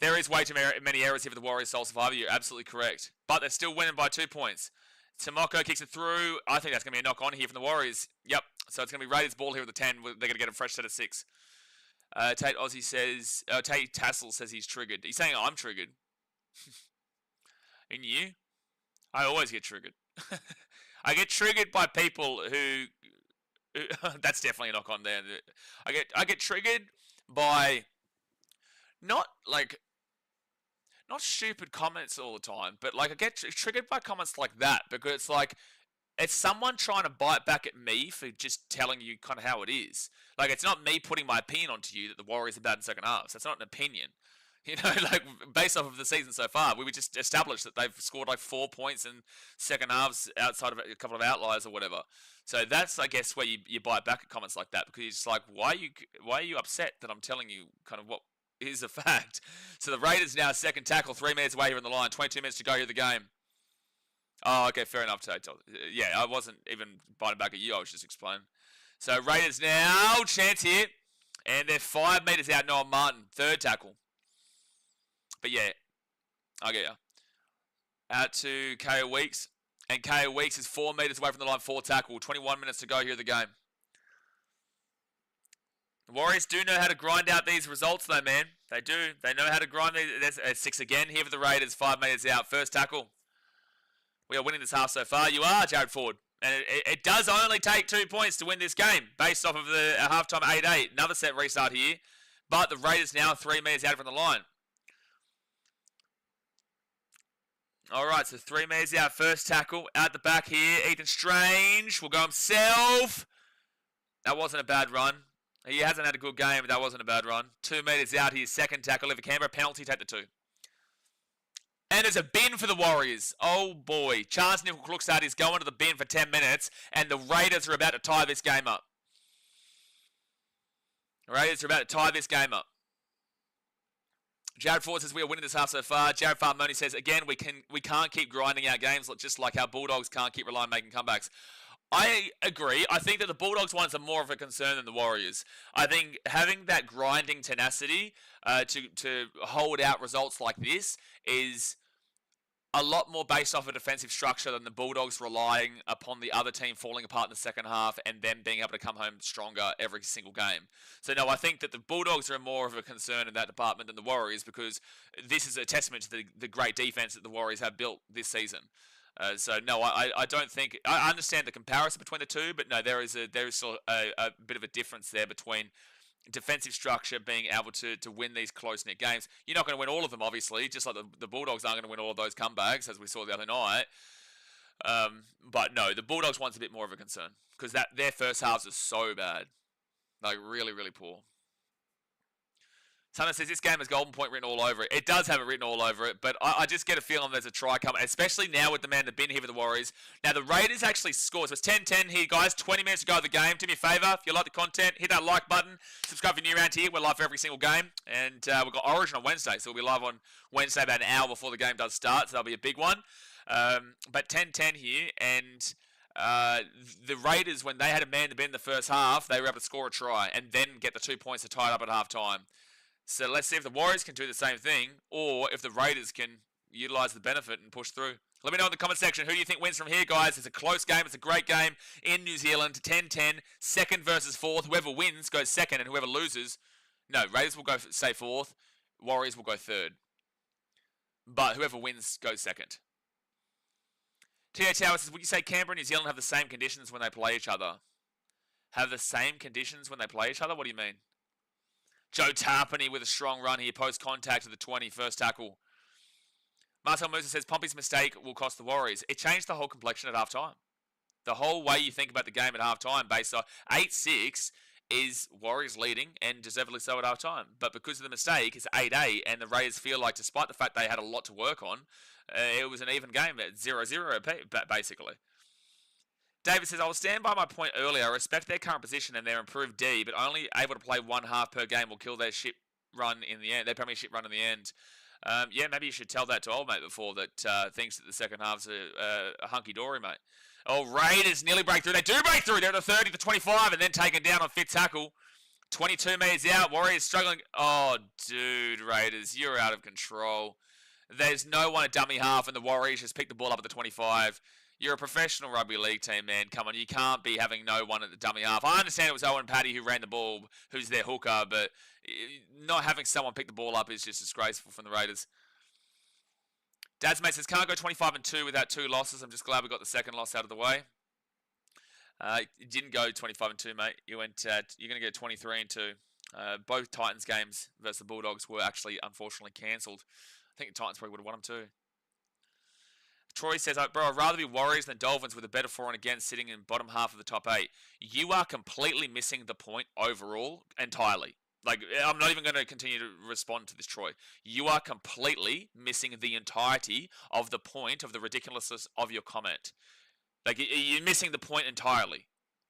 There is way too many errors here for the Warriors Soul Survivor. You're absolutely correct. But they're still winning by 2 points. Tomoko kicks it through. I think that's going to be a knock on here from the Warriors. Yep. So it's going to be Raiders ball here with the 10. They're going to get a fresh set of 6. Tate Aussie says, Tate Tassel says he's triggered. He's saying I'm triggered. And you? I always get triggered. I get triggered by people who that's definitely a knock on there. I get triggered by not stupid comments all the time, but like I get triggered by comments like that, because it's like it's someone trying to bite back at me for just telling you kind of how it is. Like, it's not me putting my opinion onto you that the Warriors are bad in second halves. That's not an opinion. You know, like, based off of the season so far, we would just establish that they've scored like 4 points in second halves outside of a couple of outliers or whatever. So that's, I guess, where you bite back at comments like that, because you're just like, why are you upset that I'm telling you kind of what is a fact? So the Raiders now second tackle, 3 minutes away here in the line, 22 minutes to go here in the game. Oh, okay, fair enough, Tate. Yeah, I wasn't even biting back at you, I was just explaining. So Raiders now, chance here, and they're 5 metres out, Noah Martin, third tackle. But yeah, I get you. Out to KO Weeks, and KO Weeks is 4 metres away from the line, 4 tackle, 21 minutes to go here in the game. The Warriors do know how to grind out these results though, man. They do. They know how to grind these. There's 6 again here for the Raiders, 5 metres out, first tackle. We are winning this half so far. You are, Jared Ford. And it does only take 2 points to win this game, based off of the halftime 8-8. Another set restart here. But the Raiders now 3 metres out from the line. All right, so 3 metres out, first tackle. Out the back here, Ethan Strange will go himself. That wasn't a bad run. He hasn't had a good game, but that wasn't a bad run. 2 metres out here, second tackle. If a Canberra penalty, take the 2. And there's a bin for the Warriors. Oh boy. Charles Nickel looks at he's going to the bin for 10 minutes, and the Raiders are about to tie this game up. The Raiders are about to tie this game up. Jared Ford says we are winning this half so far. Jared Farmoni says, again, we can't keep grinding out games, just like how Bulldogs can't keep relying on making comebacks. I agree. I think that the Bulldogs ones are more of a concern than the Warriors. I think having that grinding tenacity to hold out results like this is a lot more based off a defensive structure than the Bulldogs relying upon the other team falling apart in the second half and then being able to come home stronger every single game. So no, I think that the Bulldogs are more of a concern in that department than the Warriors, because this is a testament to the great defense that the Warriors have built this season. So no, I don't think I understand the comparison between the two, but no, there is still a bit of a difference there between defensive structure, being able to win these close-knit games. You're not going to win all of them, obviously, just like the Bulldogs aren't going to win all of those comebacks, as we saw the other night. But no, the Bulldogs one's a bit more of a concern, because their first halves are so bad. Like, really, really poor. Someone says this game has golden point written all over it. It does have it written all over it, but I just get a feeling there's a try coming, especially now with the man in the bin here for the Warriors. Now, the Raiders actually scored. So it's 10-10 here, guys. 20 minutes to go of the game. Do me a favour. If you like the content, hit that like button. Subscribe if you're new around here. We're live for every single game. And we've got Origin on Wednesday, so we'll be live on Wednesday about an hour before the game does start, so that'll be a big one. But 10-10 here, and the Raiders, when they had a man in the bin in the first half, they were able to score a try and then get the 2 points to tie it up at half-time. So let's see if the Warriors can do the same thing, or if the Raiders can utilise the benefit and push through. Let me know in the comment section, who do you think wins from here, guys? It's a close game. It's a great game in New Zealand. 10-10, second versus fourth. Whoever wins goes second, and whoever loses... No, Raiders will go say fourth. Warriors will go third. but whoever wins goes second. T.A. Tower says, would you say Canberra and New Zealand have the same conditions when they play each other? Have the same conditions when they play each other? What do you mean? Joe Tarpany with a strong run here, post-contact to the 20, first tackle. Marcel Musa says, Pompey's mistake will cost the Warriors. It changed the whole complexion at halftime. The whole way you think about the game at halftime, based on 8-6, is Warriors leading, and deservedly so at halftime. But because of the mistake, it's 8-8, and the Raiders feel like, despite the fact they had a lot to work on, it was an even game at 0-0, basically. David says, I will stand by my point earlier. I respect their current position and their improved D, but only able to play one half per game will kill their ship run in the end. Their premiership run in the end. Yeah, maybe you should tell that to old mate before that thinks that the second half's a hunky-dory, mate. Oh, Raiders nearly break through. They do break through. They're at the 30 to 25 and then taken down on fifth tackle. 22 metres out. Warriors struggling. Oh, dude, Raiders, you're out of control. There's no one at dummy half, and the Warriors just pick the ball up at the 25. You're a professional rugby league team, man. Come on, you can't be having no one at the dummy half. I understand it was Owen Paddy who ran the ball, who's their hooker, but not having someone pick the ball up is just disgraceful from the Raiders. Dad's mate says, can't go 25-2 without 2 losses. I'm just glad we got the second loss out of the way. It didn't go 25-2, mate. You're going to go 23-2. Both Titans games versus the Bulldogs were actually, unfortunately, cancelled. I think the Titans probably would have won them too. Troy says, bro, I'd rather be Warriors than Dolphins with a better for and against sitting in bottom half of the top 8. You are completely missing the point overall entirely. Like, I'm not even going to continue to respond to this, Troy. You are completely missing the entirety of the point of the ridiculousness of your comment. Like, you're missing the point entirely.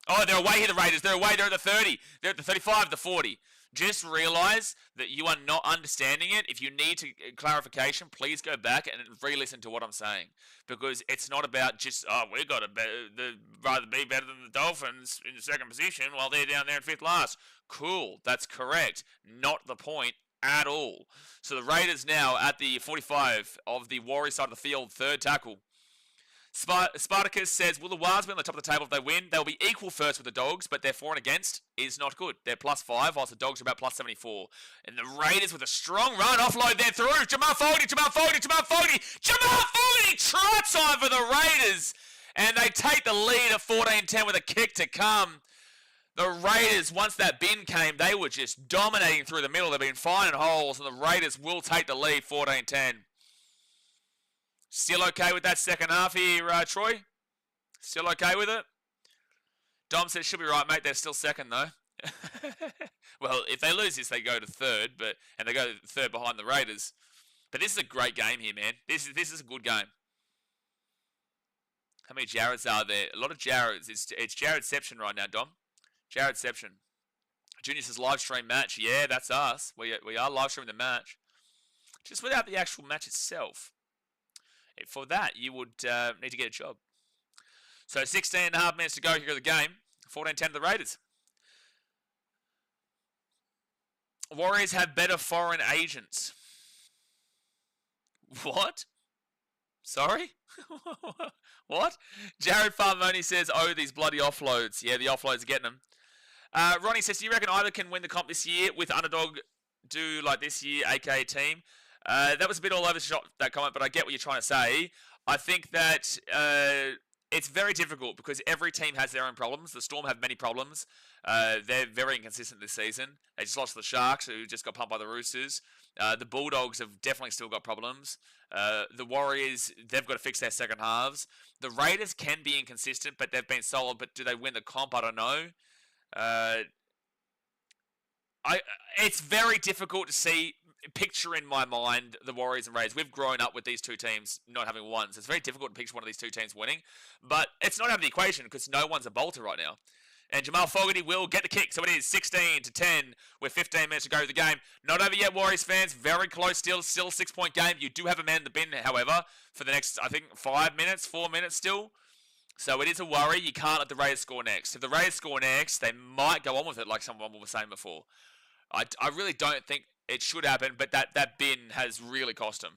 Oh, they're away here, the Raiders. They're away. They're at the 30. They're at the 35, the 40. Just realize that you are not understanding it. If you need clarification, please go back and re-listen to what I'm saying. Because it's not about just, we've got to rather be better than the Dolphins in the second position while they're down there in fifth last. Cool, that's correct. Not the point at all. So the Raiders now at the 45 of the Warriors side of the field, third tackle. Spartacus says, will the Wars be on the top of the table if they win? They'll be equal first with the Dogs, but their for and against is not good. They're +5, whilst the Dogs are about +74. And the Raiders with a strong run, offload there through. Jamal Fogarty, try time for the Raiders. And they take the lead at 14-10 with a kick to come. The Raiders, once that bin came, they were just dominating through the middle. They've been finding holes, and the Raiders will take the lead 14-10. Still okay with that second half here, Troy? Still okay with it? Dom says, should be right, mate. They're still second, though. Well, if they lose this, they go to third, and they go third behind the Raiders. But this is a great game here, man. This is a good game. How many Jareds are there? A lot of Jareds. It's Jaredception right now, Dom. Jaredception. Junior says, live stream match. Yeah, that's us. We are live streaming the match. Just without the actual match itself. For that, you would need to get a job. So 16.5 minutes to go here of the game. 14-10 to the Raiders. Warriors have better foreign agents. What? Sorry? What? Jared Farmoni says, oh, these bloody offloads. Yeah, the offloads are getting them. Ronnie says, do you reckon either can win the comp this year with underdog do like this year, aka team? That was a bit all over the shop, that comment, but I get what you're trying to say. I think that it's very difficult because every team has their own problems. The Storm have many problems. They're very inconsistent this season. They just lost to the Sharks, who just got pumped by the Roosters. The Bulldogs have definitely still got problems. The Warriors, they've got to fix their second halves. The Raiders can be inconsistent, but they've been solid. But do they win the comp? I don't know. It's very difficult to picture in my mind the Warriors and Raiders. We've grown up with these two teams not having won, so it's very difficult to picture one of these two teams winning. But it's not out of the equation because no one's a bolter right now. And Jamal Fogarty will get the kick, so it is 16-10 with 15 minutes to go of the game. Not over yet, Warriors fans. Very close still a 6-point game. You do have a man in the bin, however, for the next, I think, 4 minutes still. So it is a worry. You can't let the Raiders score next. If the Raiders score next, they might go on with it like someone was saying before. I really don't think it should happen, but that bin has really cost him.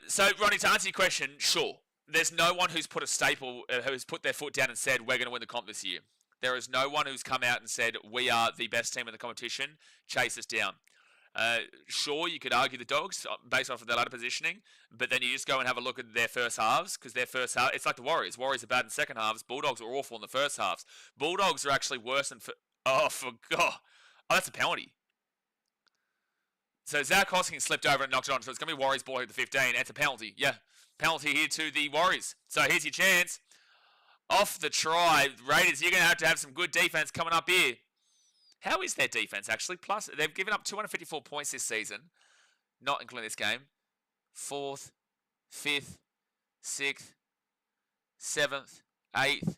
So, Ronnie, to answer your question, sure. There's no one who's put who's put their foot down and said, we're going to win the comp this year. There is no one who's come out and said, we are the best team in the competition, chase us down. Sure, you could argue the Dogs based off of their ladder positioning, but then you just go and have a look at their first halves, because their first half, it's like the Warriors. Warriors are bad in second halves. Bulldogs are awful in the first halves. Bulldogs are actually worse than... for God. Oh, that's a penalty. So Zach Hosking slipped over and knocked it on, so it's going to be Warriors ball here at the 15. It's a penalty. Yeah, penalty here to the Warriors. So here's your chance. Off the try, Raiders, you're going to have some good defense coming up here. How is their defense, actually? Plus, they've given up 254 points this season, not including this game. 4th, 5th, 6th, 7th, 8th,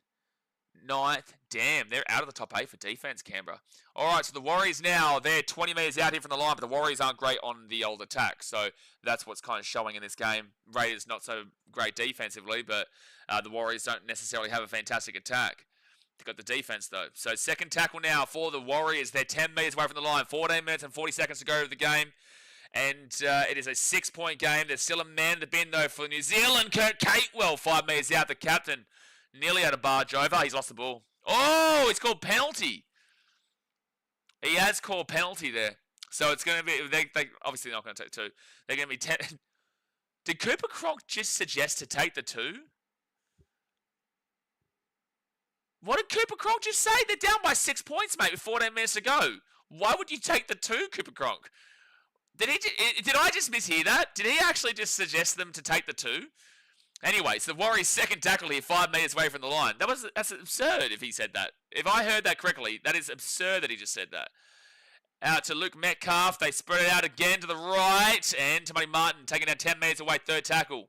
9th. Damn, they're out of the top 8 for defense, Canberra. All right, so the Warriors now, they're 20 metres out here from the line, but the Warriors aren't great on the old attack. So that's what's kind of showing in this game. Raiders not so great defensively, but the Warriors don't necessarily have a fantastic attack. They've got the defense, though. So second tackle now for the Warriors. They're 10 metres away from the line. 14 minutes and 40 seconds to go of the game. And it is a 6-point game. There's still a man in the bin, though, for New Zealand. Kurt Catewell, 5 metres out. The captain nearly had a barge over. He's lost the ball. Oh, it's called penalty. He has called penalty there. So it's going to be... They obviously not going to take 2. They're going to be 10... Did Cooper Cronk just suggest to take the 2? What did Cooper Cronk just say? They're down by 6 points, mate, with 14 minutes to go. Why would you take the 2, Cooper Cronk? Did I just mishear that? Did he actually just suggest them to take the 2? Anyway, so the Warriors' second tackle here, 5 metres away from the line. That's absurd if he said that. If I heard that correctly, that is absurd that he just said that. Out to Luke Metcalf. They spread it out again to the right. And to Matty Martin taking down 10 metres away, third tackle.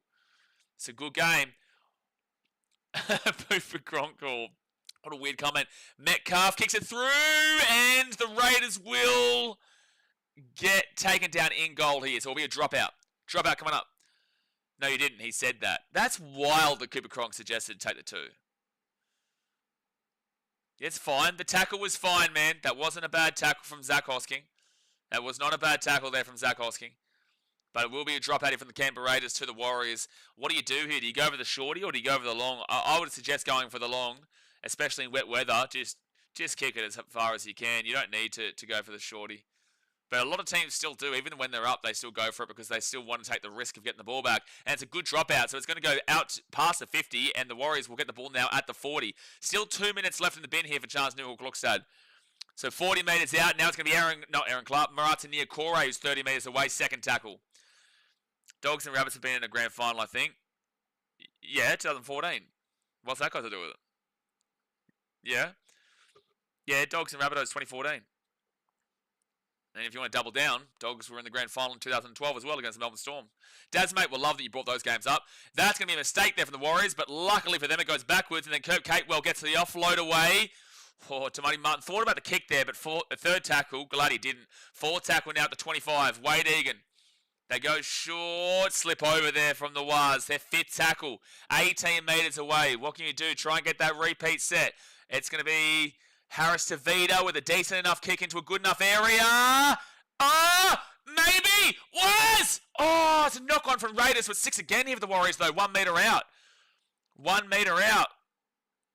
It's a good game. Cooper Cronk call. What a weird comment. Metcalf kicks it through, and the Raiders will get taken down in goal here. So it'll be a dropout. Dropout coming up. No, you didn't. He said that. That's wild that Cooper Cronk suggested to take the 2. It's fine. The tackle was fine, man. That wasn't a bad tackle from Zach Hosking. That was not a bad tackle there from Zach Hosking. But it will be a dropout here from the Canberra Raiders to the Warriors. What do you do here? Do you go over the shorty or do you go over the long? I would suggest going for the long, especially in wet weather. Just kick it as far as you can. You don't need to go for the shorty. But a lot of teams still do. Even when they're up, they still go for it because they still want to take the risk of getting the ball back. And it's a good dropout, so it's going to go out past the 50, and the Warriors will get the ball now at the 40. Still 2 minutes left in the bin here for Charles Newell-Gluckstad. So 40 metres out. Now it's going to be Aaron Clark, Marata Niokore, who's 30 metres away, second tackle. Dogs and Rabbits have been in a grand final, I think. Yeah, 2014. What's that got to do with it? Yeah. Yeah, Dogs and Rabbitohs 2014. And if you want to double down, Dogs were in the grand final in 2012 as well against the Melbourne Storm. Dad's mate will love that you brought those games up. That's going to be a mistake there from the Warriors, but luckily for them it goes backwards, and then Kurt Catewell gets the offload away. Oh, Tamati Martin thought about the kick there, but third tackle, glad he didn't. Fourth tackle now at the 25, Wade Egan. They go short, slip over there from the Waz. Their fifth tackle, 18 metres away. What can you do? Try and get that repeat set. It's going to be Harris Tavita with a decent enough kick into a good enough area. Maybe. Was. Oh, it's a knock on from Raiders with 6 again here for the Warriors, though. 1 metre out. 1 metre out.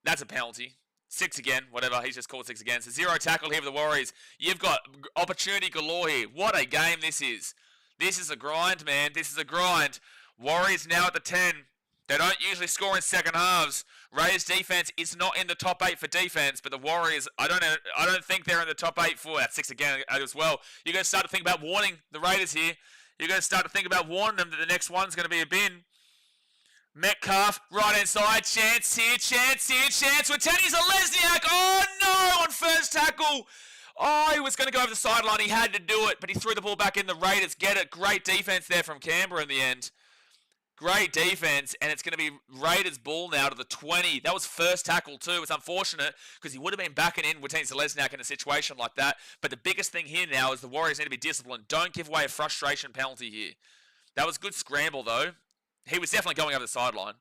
That's a penalty. 6 again, whatever. He's just called 6 again. So 0 tackle here for the Warriors. You've got opportunity galore here. What a game this is. This is a grind, man. This is a grind. Warriors now at the 10. They don't usually score in second halves. Raiders defense is not in the top 8 for defense, but the Warriors, I don't think they're in the top 8 for that 6 again as well. You're going to start to think about warning the Raiders here. You're going to start to think about warning them that the next one's going to be a bin. Metcalf, right inside, chance here, chance here, chance with Teddy Zalesniak. Oh no, on first tackle. Oh, he was going to go over the sideline. He had to do it, but he threw the ball back in. The Raiders get it. Great defense there from Canberra in the end. Great defense, and it's going to be Raiders' ball now to the 20. That was first tackle too. It's unfortunate because he would have been backing in with Teddy Zalesniak in a situation like that. But the biggest thing here now is the Warriors need to be disciplined. Don't give away a frustration penalty here. That was a good scramble though. He was definitely going over the sideline.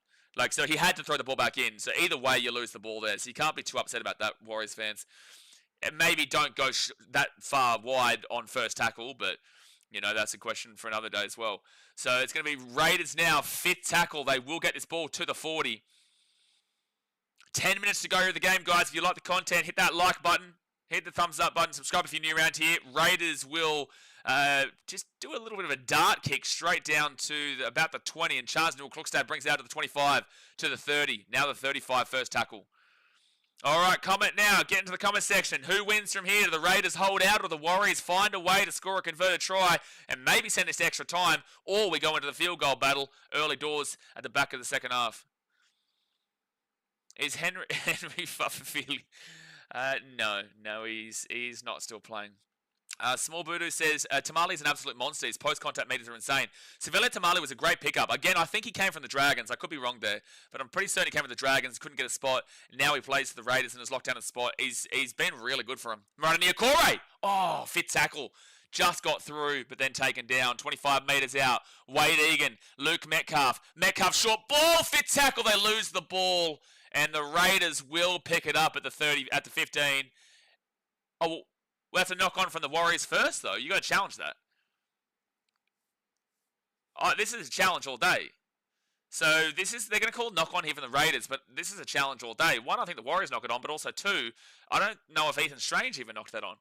So he had to throw the ball back in. So either way, you lose the ball there. So you can't be too upset about that, Warriors fans. And maybe don't go that far wide on first tackle, but, that's a question for another day as well. So it's going to be Raiders now, 5th tackle. They will get this ball to the 40. 10 minutes to go here in the game, guys. If you like the content, hit that like button. Hit the thumbs up button. Subscribe if you're new around here. Raiders will just do a little bit of a dart kick straight down to about the 20. And Charles Newell-Klukstad brings it out to the 25 to the 30. Now the 35 first tackle. All right, comment now. Get into the comment section. Who wins from here? Do the Raiders hold out or the Warriors find a way to score a converted try and maybe send this to extra time, or we go into the field goal battle early doors at the back of the second half? Is Henry Fafafili? No, he's not still playing. Small Voodoo says, Tamale's an absolute monster. His post-contact meters are insane. Sevilla Tamale was a great pickup. Again, I think he came from the Dragons. I could be wrong there, but I'm pretty certain he came from the Dragons. Couldn't get a spot. Now he plays for the Raiders and has locked down a spot. He's been really good for him. Marani Okore! Oh, fit tackle. Just got through, but then taken down. 25 metres out. Wade Egan, Luke Metcalf. Metcalf, short ball, fit tackle. They lose the ball, and the Raiders will pick it up at the 30, at the 15. Oh, well, that's a knock-on from the Warriors first, though. You got to challenge that. Oh, this is a challenge all day. So they're going to call knock-on here from the Raiders, but this is a challenge all day. One, I think the Warriors knock it on, but also two, I don't know if Ethan Strange even knocked that on.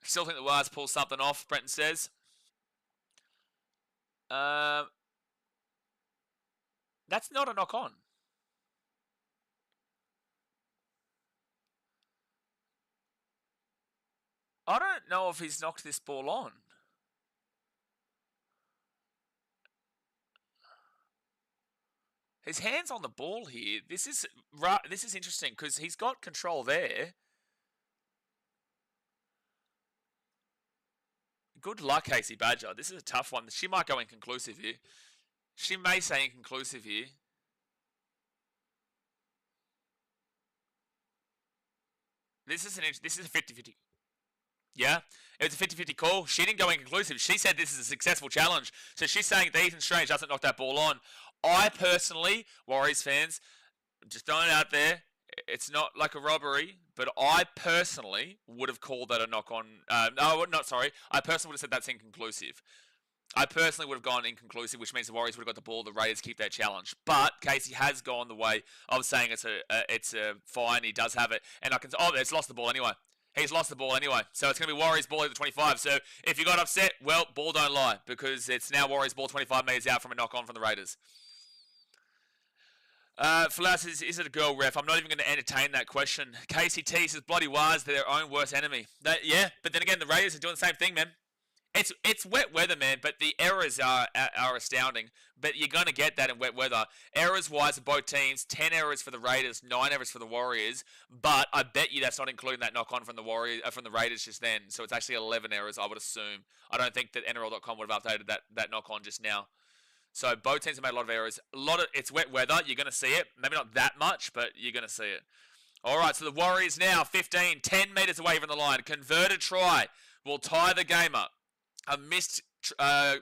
Still think the Warriors pull something off, Brenton says. That's not a knock-on. I don't know if he's knocked this ball on. His hand's on the ball here. This is interesting because he's got control there. Good luck, Casey Badger. This is a tough one. She might go inconclusive here. She may say inconclusive here. This is a 50-50. Yeah, it was a 50-50 call. She didn't go inconclusive. She said this is a successful challenge. So she's saying that Ethan Strange doesn't knock that ball on. I personally, Warriors fans, just throwing it out there, it's not like a robbery, but I personally would have called that a knock-on. No, not sorry. I personally would have said that's inconclusive. I personally would have gone inconclusive, which means the Warriors would have got the ball. The Raiders keep that challenge. But Casey has gone the way of saying it's a fine. He does have it. And it's lost the ball anyway. He's lost the ball anyway. So it's going to be Warriors ball at the 25. So if you got upset, well, ball don't lie. Because it's now Warriors ball 25 metres out from a knock-on from the Raiders. Falas says, is it a girl ref? I'm not even going to entertain that question. KCT says, bloody Wars, they're their own worst enemy. Yeah, but then again, the Raiders are doing the same thing, man. It's wet weather, man, but the errors are astounding. But you're going to get that in wet weather. Errors-wise for both teams, 10 errors for the Raiders, 9 errors for the Warriors. But I bet you that's not including that knock-on from the Raiders just then. So it's actually 11 errors, I would assume. I don't think that NRL.com would have updated that knock-on just now. So both teams have made a lot of errors. It's wet weather. You're going to see it. Maybe not that much, but you're going to see it. All right, so the Warriors now 10 metres away from the line. Converted try will tie the game up. A missed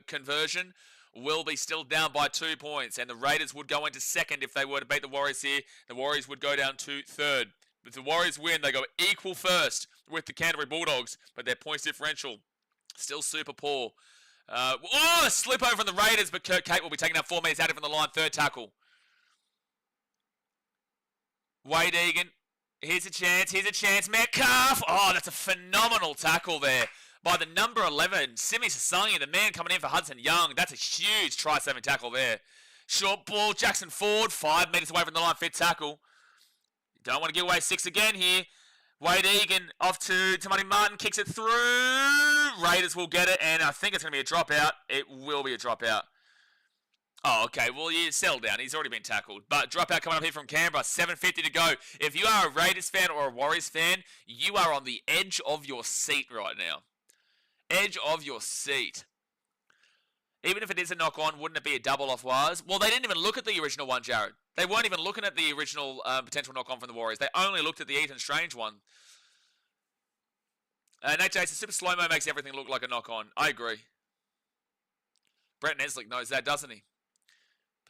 conversion will be still down by 2 points, and the Raiders would go into second if they were to beat the Warriors here. The Warriors would go down to third. If the Warriors win, they go equal first with the Canterbury Bulldogs, but their points differential still super poor. A slip over from the Raiders, but Kurt Kate will be taking out 4 metres out from the line. Third tackle. Wade Egan. Here's a chance. Metcalf. Oh, that's a phenomenal tackle there by the number 11, Simi Sasangi, the man coming in for Hudson Young. That's a huge try-saving tackle there. Short ball, Jackson Ford, 5 metres away from the line, fit tackle. You don't want to give away 6 again here. Wade Egan off to Tamani Martin, kicks it through. Raiders will get it, and I think it's going to be a dropout. It will be a dropout. Oh, okay. Well, you settle down. He's already been tackled. But dropout coming up here from Canberra. 7:50 to go. If you are a Raiders fan or a Warriors fan, you are on the edge of your seat right now. Edge of your seat. Even if it is a knock-on, wouldn't it be a double off Wars? Well, they didn't even look at the original one, Jared. They weren't even looking at the original potential knock-on from the Warriors. They only looked at the Ethan Strange one. Nate Jason, super slow-mo makes everything look like a knock-on. I agree. Brett Neslick knows that, doesn't he?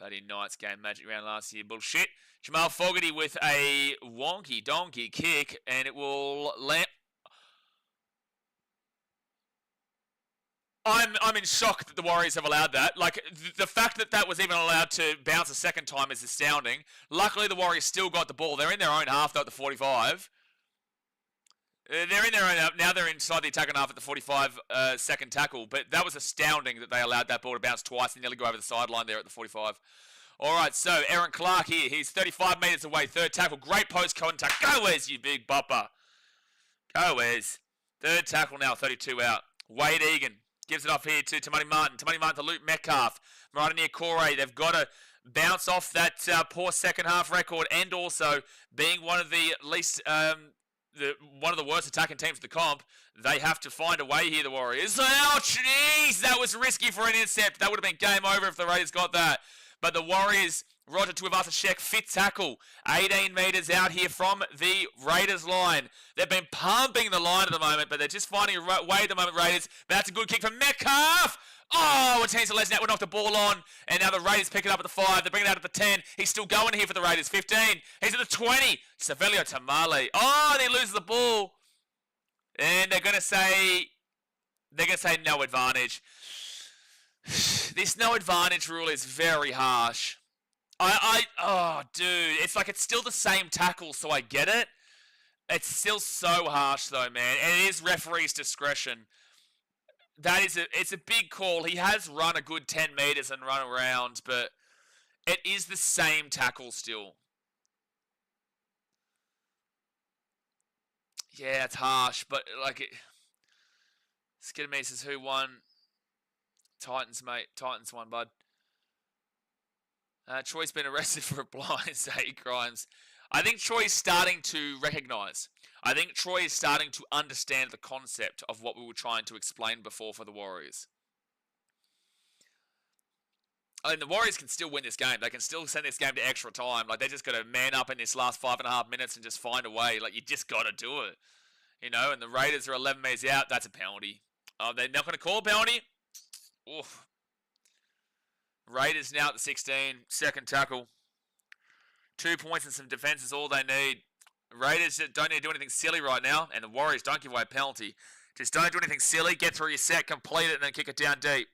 Paddy Knight's game magic round last year. Bullshit. Jamal Fogarty with a wonky-donkey kick, and it will land. I'm in shock that the Warriors have allowed that. Like, the fact that that was even allowed to bounce a second time is astounding. Luckily, the Warriors still got the ball. They're in their own half, though, at the 45. They're in their own half. Now they're inside the attacking half at the 45 second tackle. But that was astounding that they allowed that ball to bounce twice and nearly go over the sideline there at the 45. All right, so Aaron Clark here. He's 35 metres away. Third tackle. Great post contact. Go, Wes, you big bopper. Go, Wes. Third tackle now, 32 out. Wade Egan gives it off here to Tamani Martin. Tamani Martin to Luke Metcalf. Right near Corey. They've got to bounce off that poor second half record and also being one of the least, one of the worst attacking teams of the comp. They have to find a way here, the Warriors. Oh, jeez, that was risky for an intercept. That would have been game over if the Raiders got that. But the Warriors, Roger Tuivasa-Sheck, fit tackle. 18 metres out here from the Raiders line. They've been pumping the line at the moment, but they're just finding a way at the moment, Raiders. But that's a good kick from Metcalf. Oh, it seems to Les Nat would knock the ball on. And now the Raiders pick it up at the 5. They're bringing it out at the 10. He's still going here for the Raiders. 15. He's at the 20. Savelio Tamale. Oh, and he loses the ball. And they're going to say no advantage. This no advantage rule is very harsh. Oh, dude, it's like it's still the same tackle, so I get it. It's still so harsh, though, man. And it is referee's discretion. It's a big call. He has run a good 10 metres and run around, but it is the same tackle still. Yeah, it's harsh, but like it. Skidamee says, who won? Titans, mate. Titans won, bud. Troy's been arrested for a blind state crimes. I think Troy's starting to recognise. I think Troy is starting to understand the concept of what we were trying to explain before for the Warriors. I mean, the Warriors can still win this game. They can still send this game to extra time. Like, they just got to man up in this last 5.5 minutes and just find a way. Like, you just got to do it. You know, and the Raiders are 11 metres out. That's a penalty. They're not going to call a penalty. Oof. Raiders now at the 16. Second tackle. 2 points and some defence is all they need. Raiders don't need to do anything silly right now. And the Warriors don't give away a penalty. Just don't do anything silly. Get through your set, complete it, and then kick it down deep.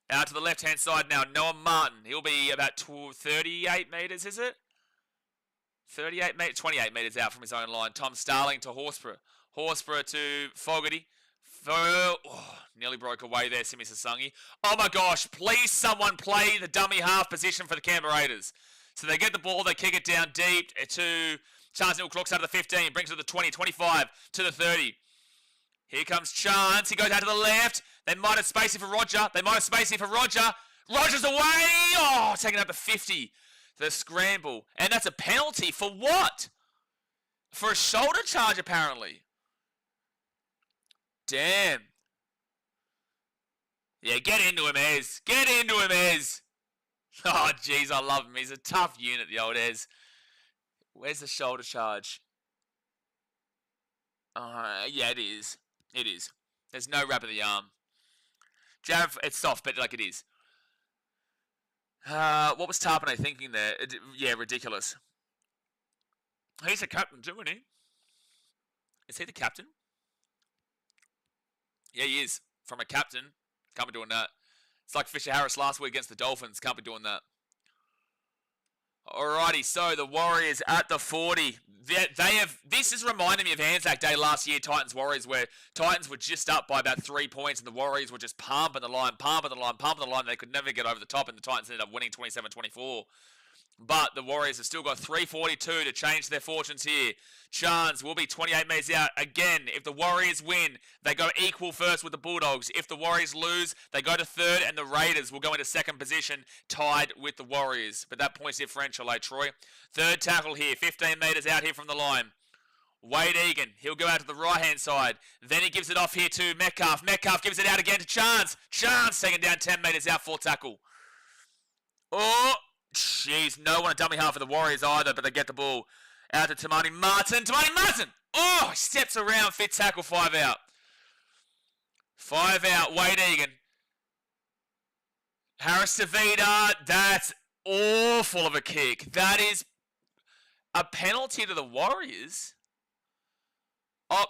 Out to the left-hand side now. Noah Martin. He'll be about 38 metres, is it? 38 metres, 28 metres out from his own line. Tom Starling to Horsburgh. Horsburgh to Fogarty. Nearly broke away there, Simi Sasungi. Oh my gosh, please someone play the dummy half position for the Canberra Raiders. So they get the ball, they kick it down deep to Chance Neil Crooks out of the 15, brings it to the 20, 25, to the 30. Here comes Chance, he goes out to the left. They might have space here for Roger. Roger's away! Oh, taking up the 50. The scramble. And that's a penalty for what? For a shoulder charge, apparently. Damn. Yeah, get into him, Ez. Get into him, Ez. Oh, jeez, I love him. He's a tough unit, the old Ez. Where's the shoulder charge? Yeah, it is. It is. There's no wrap of the arm. Jav, it's soft, but like it is. What was Tarpanay thinking there? Yeah, ridiculous. He's a captain too, isn't he? Is he the captain? Yeah, he is. From a captain. Can't be doing that. It's like Fisher Harris last week against the Dolphins. Can't be doing that. Alrighty, so the Warriors at the 40. This is reminding me of Anzac Day last year, Titans-Warriors, where Titans were just up by about 3 points and the Warriors were just pumping the line. They could never get over the top and the Titans ended up winning 27-24. But the Warriors have still got 3:42 to change their fortunes here. Chance will be 28 metres out. Again, if the Warriors win, they go equal first with the Bulldogs. If the Warriors lose, they go to third and the Raiders will go into second position, tied with the Warriors. But that points differential, Troy? Third tackle here, 15 metres out here from the line. Wade Egan, he'll go out to the right-hand side. Then he gives it off here to Metcalf. Metcalf gives it out again to Chance. Chance taken down 10 metres out for tackle. Oh! Jeez, no one a dummy half for the Warriors either, but they get the ball out to Tamani Martin. Oh, he steps around, fit tackle, 5 out. 5 out, Wade Egan. Harris Tavita, that's awful of a kick. That is a penalty to the Warriors. Oh,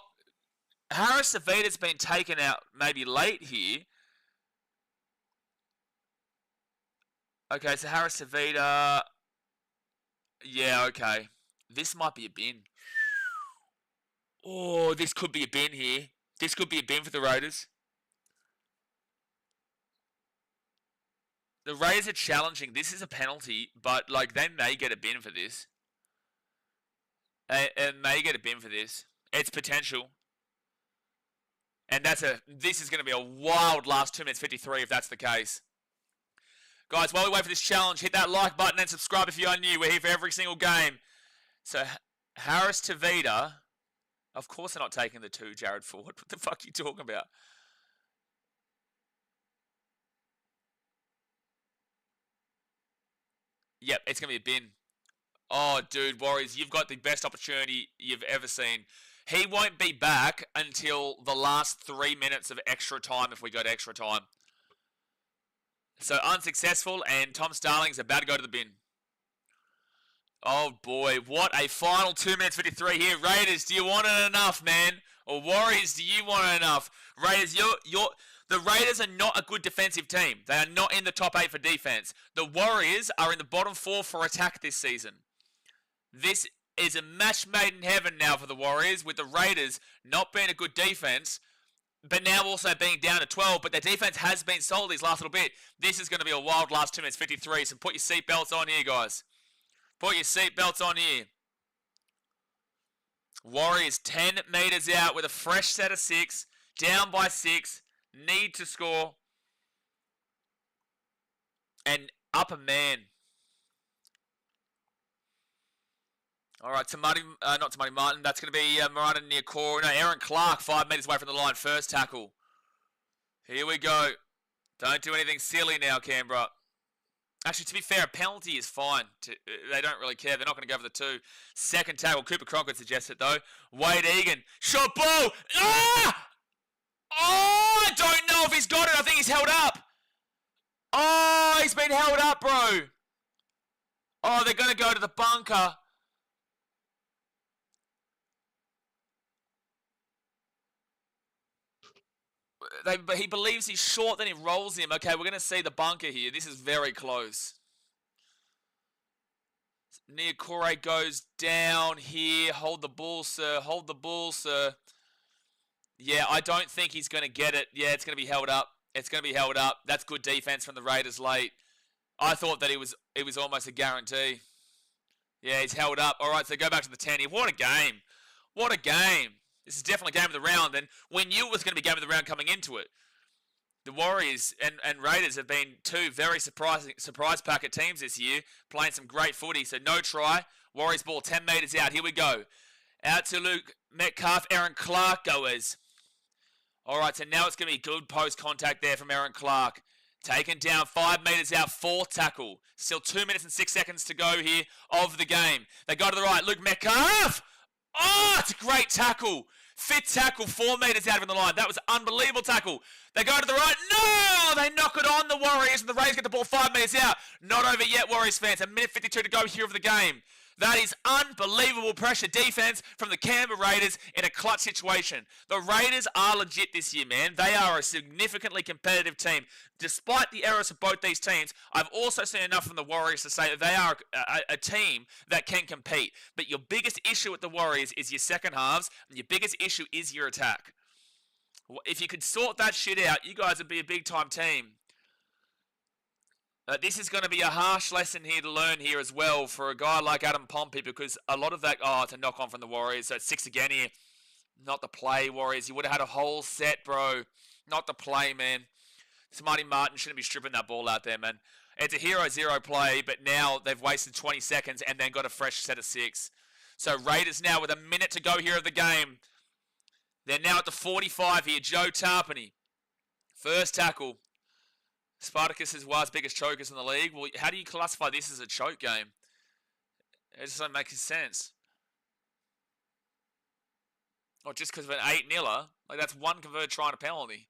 Harris Tavita's been taken out maybe late here. Okay, so Harris Tavita. Yeah, okay. This might be a bin. Oh, this could be a bin here. This could be a bin for the Raiders. The Raiders are challenging. This is a penalty, but like they may get a bin for this. And may get a bin for this. It's potential. And this is going to be a wild last 2 minutes 53 if that's the case. Guys, while we wait for this challenge, hit that like button and subscribe if you are new. We're here for every single game. So, Harris Tavita. Of course they're not taking the 2, Jared Ford. What the fuck are you talking about? Yep, it's going to be a bin. Oh, dude, Warriors, you've got the best opportunity you've ever seen. He won't be back until the last 3 minutes of extra time if we go to extra time. So unsuccessful, and Tom Starling's about to go to the bin. Oh boy, what a final 2 minutes 53 here. Raiders, do you want it enough, man? Or Warriors, do you want it enough? Raiders, the Raiders are not a good defensive team. They are not in the top 8 for defense. The Warriors are in the bottom 4 for attack this season. This is a match made in heaven now for the Warriors, with the Raiders not being a good defense, but now also being down to 12, but their defense has been solid these last little bit. This is going to be a wild last 2 minutes 53, so put your seatbelts on here, guys. Put your seatbelts on here. Warriors 10 metres out with a fresh set of 6, down by 6, need to score, and up a man. All right, not Tamati Martin. That's going to be Marata Niokoro. No, Aaron Clark, 5 metres away from the line. First tackle. Here we go. Don't do anything silly now, Canberra. Actually, to be fair, a penalty is fine. They don't really care. They're not going to go for the 2. Second tackle. Cooper Cronkite suggests it, though. Wade Egan. Shot ball. Ah! Oh, I don't know if he's got it. I think he's held up. Oh, he's been held up, bro. Oh, they're going to go to the bunker. But he believes he's short, then he rolls him. Okay, we're going to see the bunker here. This is very close. Niokoro goes down here. Hold the ball, sir. Hold the ball, sir. Yeah, I don't think he's going to get it. Yeah, it's going to be held up. It's going to be held up. That's good defense from the Raiders late. I thought that it was almost a guarantee. Yeah, he's held up. All right, so go back to the 10 here. What a game. What a game. This is definitely game of the round, and we knew it was going to be game of the round coming into it. The Warriors and Raiders have been 2 very surprise packet teams this year, playing some great footy. So no try. Warriors ball 10 metres out. Here we go. Out to Luke Metcalf. Aaron Clark goes. All right, so now it's going to be good post contact there from Aaron Clark. Taken down 5 metres out. 4th tackle. Still 2 minutes and 6 seconds to go here of the game. They go to the right. Luke Metcalf. Oh, it's a great tackle. 5th tackle, 4 metres out of the line. That was an unbelievable tackle. They go to the right. No! They knock it on the Warriors, and the Raiders get the ball 5 metres out. Not over yet, Warriors fans. A minute 52 to go here of the game. That is unbelievable pressure defense from the Canberra Raiders in a clutch situation. The Raiders are legit this year, man. They are a significantly competitive team. Despite the errors of both these teams, I've also seen enough from the Warriors to say that they are a team that can compete. But your biggest issue with the Warriors is your second halves, and your biggest issue is your attack. If you could sort that shit out, you guys would be a big-time team. This is going to be a harsh lesson here to learn here as well for a guy like Adam Pompey, because a lot of that, it's a knock-on from the Warriors. So it's 6 again here. Not the play, Warriors. You would have had a whole set, bro. Not the play, man. Smarty Martin shouldn't be stripping that ball out there, man. It's a 0-0 play, but now they've wasted 20 seconds and then got a fresh set of 6. So Raiders now with a minute to go here of the game. They're now at the 45 here. Joe Tarpany. First tackle. Spartacus is Wild's biggest chokers in the league. Well, how do you classify this as a choke game? It just doesn't make sense. Or just because of an 8-0er. Like, that's one converted try and a penalty.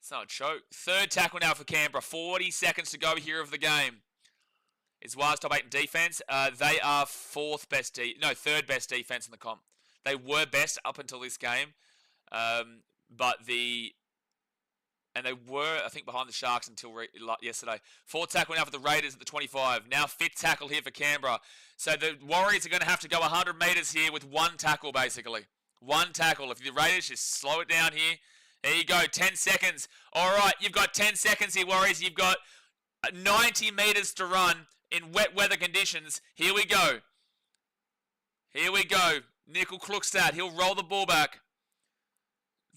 It's not a choke. Third tackle now for Canberra. 40 seconds to go here of the game. Is Wild's top 8 in defense? They are third best defense in the comp. They were best up until this game. But the and they were, I think, behind the Sharks until yesterday. Fourth tackle now for the Raiders at the 25. Now fifth tackle here for Canberra. So the Warriors are going to have to go 100 metres here with one tackle, basically. One tackle. If the Raiders just slow it down here. There you go, 10 seconds. All right, you've got 10 seconds here, Warriors. You've got 90 metres to run in wet weather conditions. Here we go. Here we go. Nickel Klukstad, he'll roll the ball back.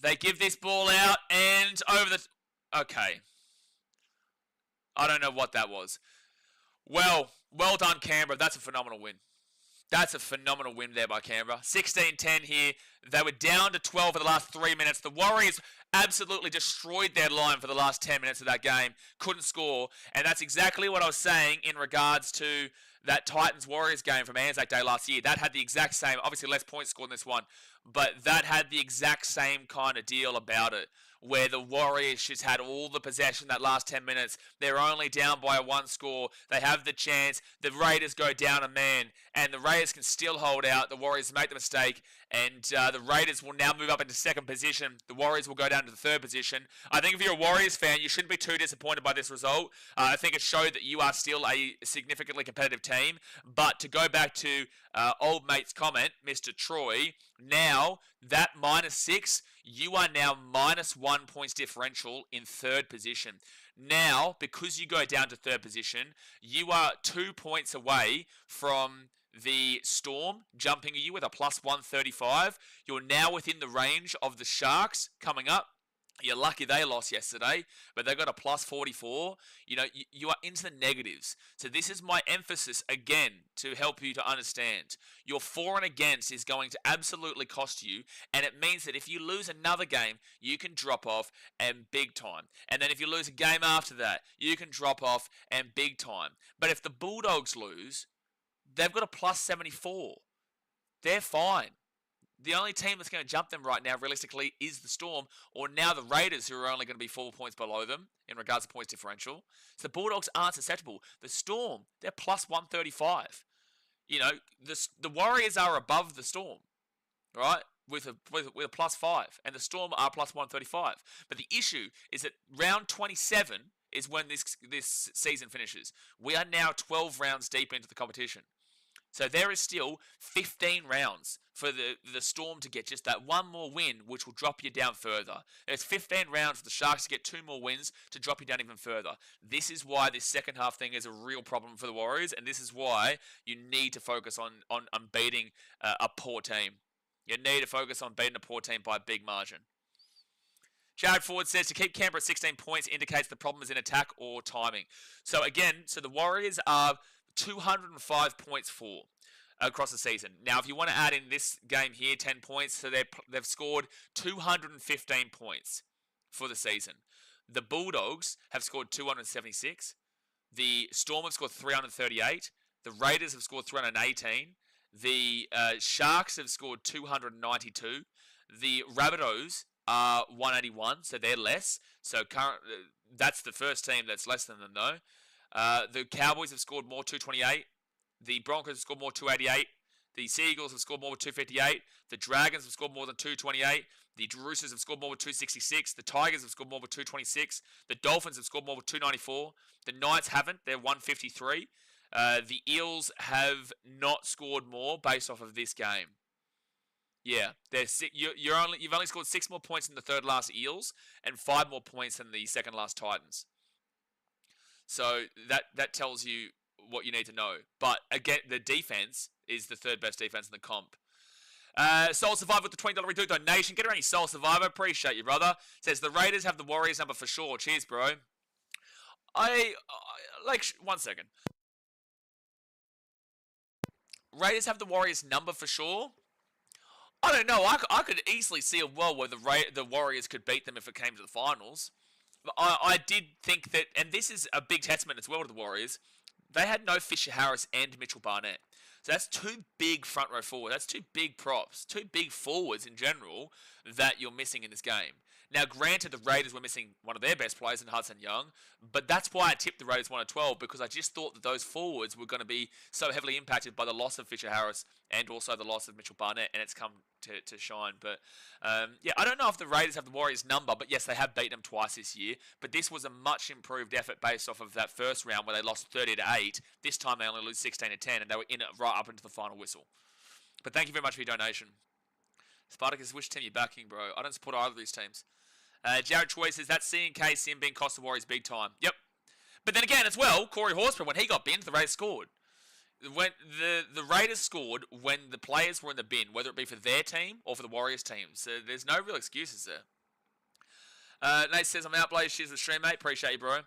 They give this ball out and over the... Okay. I don't know what that was. Well done, Canberra. That's a phenomenal win. That's a phenomenal win there by Canberra. 16-10 here. They were down to 12 for the last 3 minutes. The Warriors absolutely destroyed their line for the last 10 minutes of that game. Couldn't score. And that's exactly what I was saying in regards to that Titans-Warriors game from Anzac Day last year. That had the exact same, obviously less points scored in this one, but that had the exact same kind of deal about it, where the Warriors just had all the possession that last 10 minutes. They're only down by a one score. They have the chance. The Raiders go down a man, and the Raiders can still hold out. The Warriors make the mistake, and the Raiders will now move up into second position. The Warriors will go down to the third position. I think if you're a Warriors fan, you shouldn't be too disappointed by this result. I think it showed that you are still a significantly competitive team. But to go back to old mate's comment, Mr. Troy, now that -6, you are now -1 points differential in third position. Now, because you go down to third position, you are 2 points away from the Storm jumping you with a +135. You're now within the range of the Sharks coming up. You're lucky they lost yesterday, but they got a +44. You know, you are into the negatives. So this is my emphasis again to help you to understand. Your for and against is going to absolutely cost you, and it means that if you lose another game, you can drop off and big time. And then if you lose a game after that, you can drop off and big time. But if the Bulldogs lose, they've got a +74. They're fine. The only team that's going to jump them right now, realistically, is the Storm, or now the Raiders, who are only going to be 4 points below them in regards to points differential. So the Bulldogs aren't susceptible. The Storm, they're +135. You know, the Warriors are above the Storm, right, with a +5, and the Storm are +135. But the issue is that round 27 is when this season finishes. We are now 12 rounds deep into the competition. So there is still 15 rounds for the Storm to get just that one more win, which will drop you down further. There's 15 rounds for the Sharks to get 2 more wins to drop you down even further. This is why this second half thing is a real problem for the Warriors, and this is why you need to focus on beating a poor team. You need to focus on beating a poor team by a big margin. Jared Ford says to keep Canberra at 16 points indicates the problem is in attack or timing. So again, the Warriors are 205 points for across the season. Now, if you want to add in this game here, 10 points, so they've scored 215 points for the season. The Bulldogs have scored 276. The Storm have scored 338. The Raiders have scored 318. The Sharks have scored 292. The Rabbitohs are 181, so they're less. So that's the first team that's less than them, though. The Cowboys have scored more, 228. The Broncos have scored more, 288. The Seagulls have scored more, 258. The Dragons have scored more than 228. The Roosters have scored more, 266. The Tigers have scored more, 226. The Dolphins have scored more, 294. The Knights haven't. They're 153. The Eels have not scored more based off of this game. Yeah, you've only scored 6 more points than the third last Eels and 5 more points than the second last Titans. So that tells you what you need to know. But again, the defense is the third best defense in the comp. Soul Survivor with the $20 redo donation. Get around your Soul Survivor. Appreciate you, brother. Says the Raiders have the Warriors number for sure. Cheers, bro. One second. Raiders have the Warriors number for sure. I don't know. I could easily see a world where the Warriors could beat them if it came to the finals. I did think that, and this is a big testament as well to the Warriors, they had no Fisher Harris and Mitchell Barnett. So that's 2 big front row forwards. That's 2 big props, 2 big forwards in general that you're missing in this game. Now, granted, the Raiders were missing one of their best players in Hudson Young, but that's why I tipped the Raiders 1-12, because I just thought that those forwards were going to be so heavily impacted by the loss of Fisher Harris and also the loss of Mitchell Barnett, and it's come to shine. But yeah, I don't know if the Raiders have the Warriors number, but yes, they have beaten them twice this year. But this was a much improved effort based off of that first round where they lost 30-8. This time they only lose 16-10, and they were in it right up into the final whistle. But thank you very much for your donation. Spartacus, which team you're backing, bro? I don't support either of these teams. Jared Choi says, that's C&K Sim being cost the Warriors big time. Yep. But then again, as well, Corey Horsburgh, when he got binned, the Raiders scored. When the Raiders scored when the players were in the bin, whether it be for their team or for the Warriors team. So there's no real excuses there. Nate says, I'm out, Blaze. Cheers to the stream, mate. Appreciate you, bro.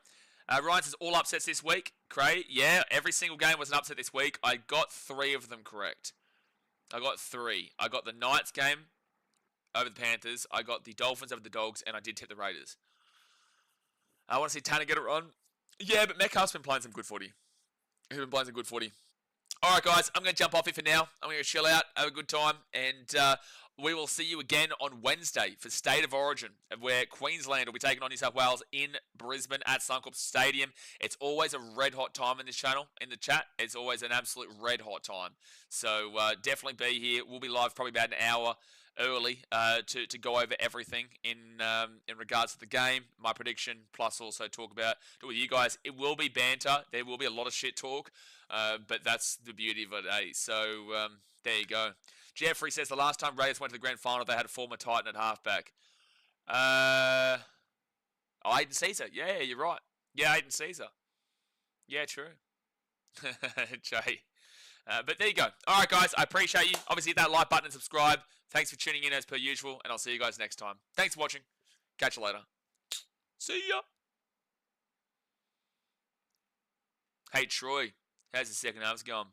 Ryan says, all upsets this week. Cray, yeah, every single game was an upset this week. I got 3 of them correct. I got 3. I got the Knights game over the Panthers. I got the Dolphins over the Dogs, and I did tip the Raiders. I want to see Tanner get it wrong. Yeah, but Metcalf's been playing some good footy. He's been playing some good footy. All right, guys, I'm going to jump off here for now. I'm going to chill out, have a good time, and we will see you again on Wednesday for State of Origin, where Queensland will be taking on New South Wales in Brisbane at Suncorp Stadium. It's always a red-hot time in this channel, in the chat. It's always an absolute red-hot time. So definitely be here. We'll be live probably about an hour early to go over everything in regards to the game, my prediction, plus also do it with you guys. It will be banter. There will be a lot of shit talk, but that's the beauty of it, eh? So there you go. Jeffrey says the last time Raiders went to the grand final, they had a former Titan at halfback. Aiden Caesar. Yeah, you're right. Yeah, Aiden Caesar. Yeah, true. Jay. But there you go. All right, guys, I appreciate you. Obviously, hit that like button and subscribe. Thanks for tuning in as per usual, and I'll see you guys next time. Thanks for watching. Catch you later. See ya. Hey, Troy. How's the second half going?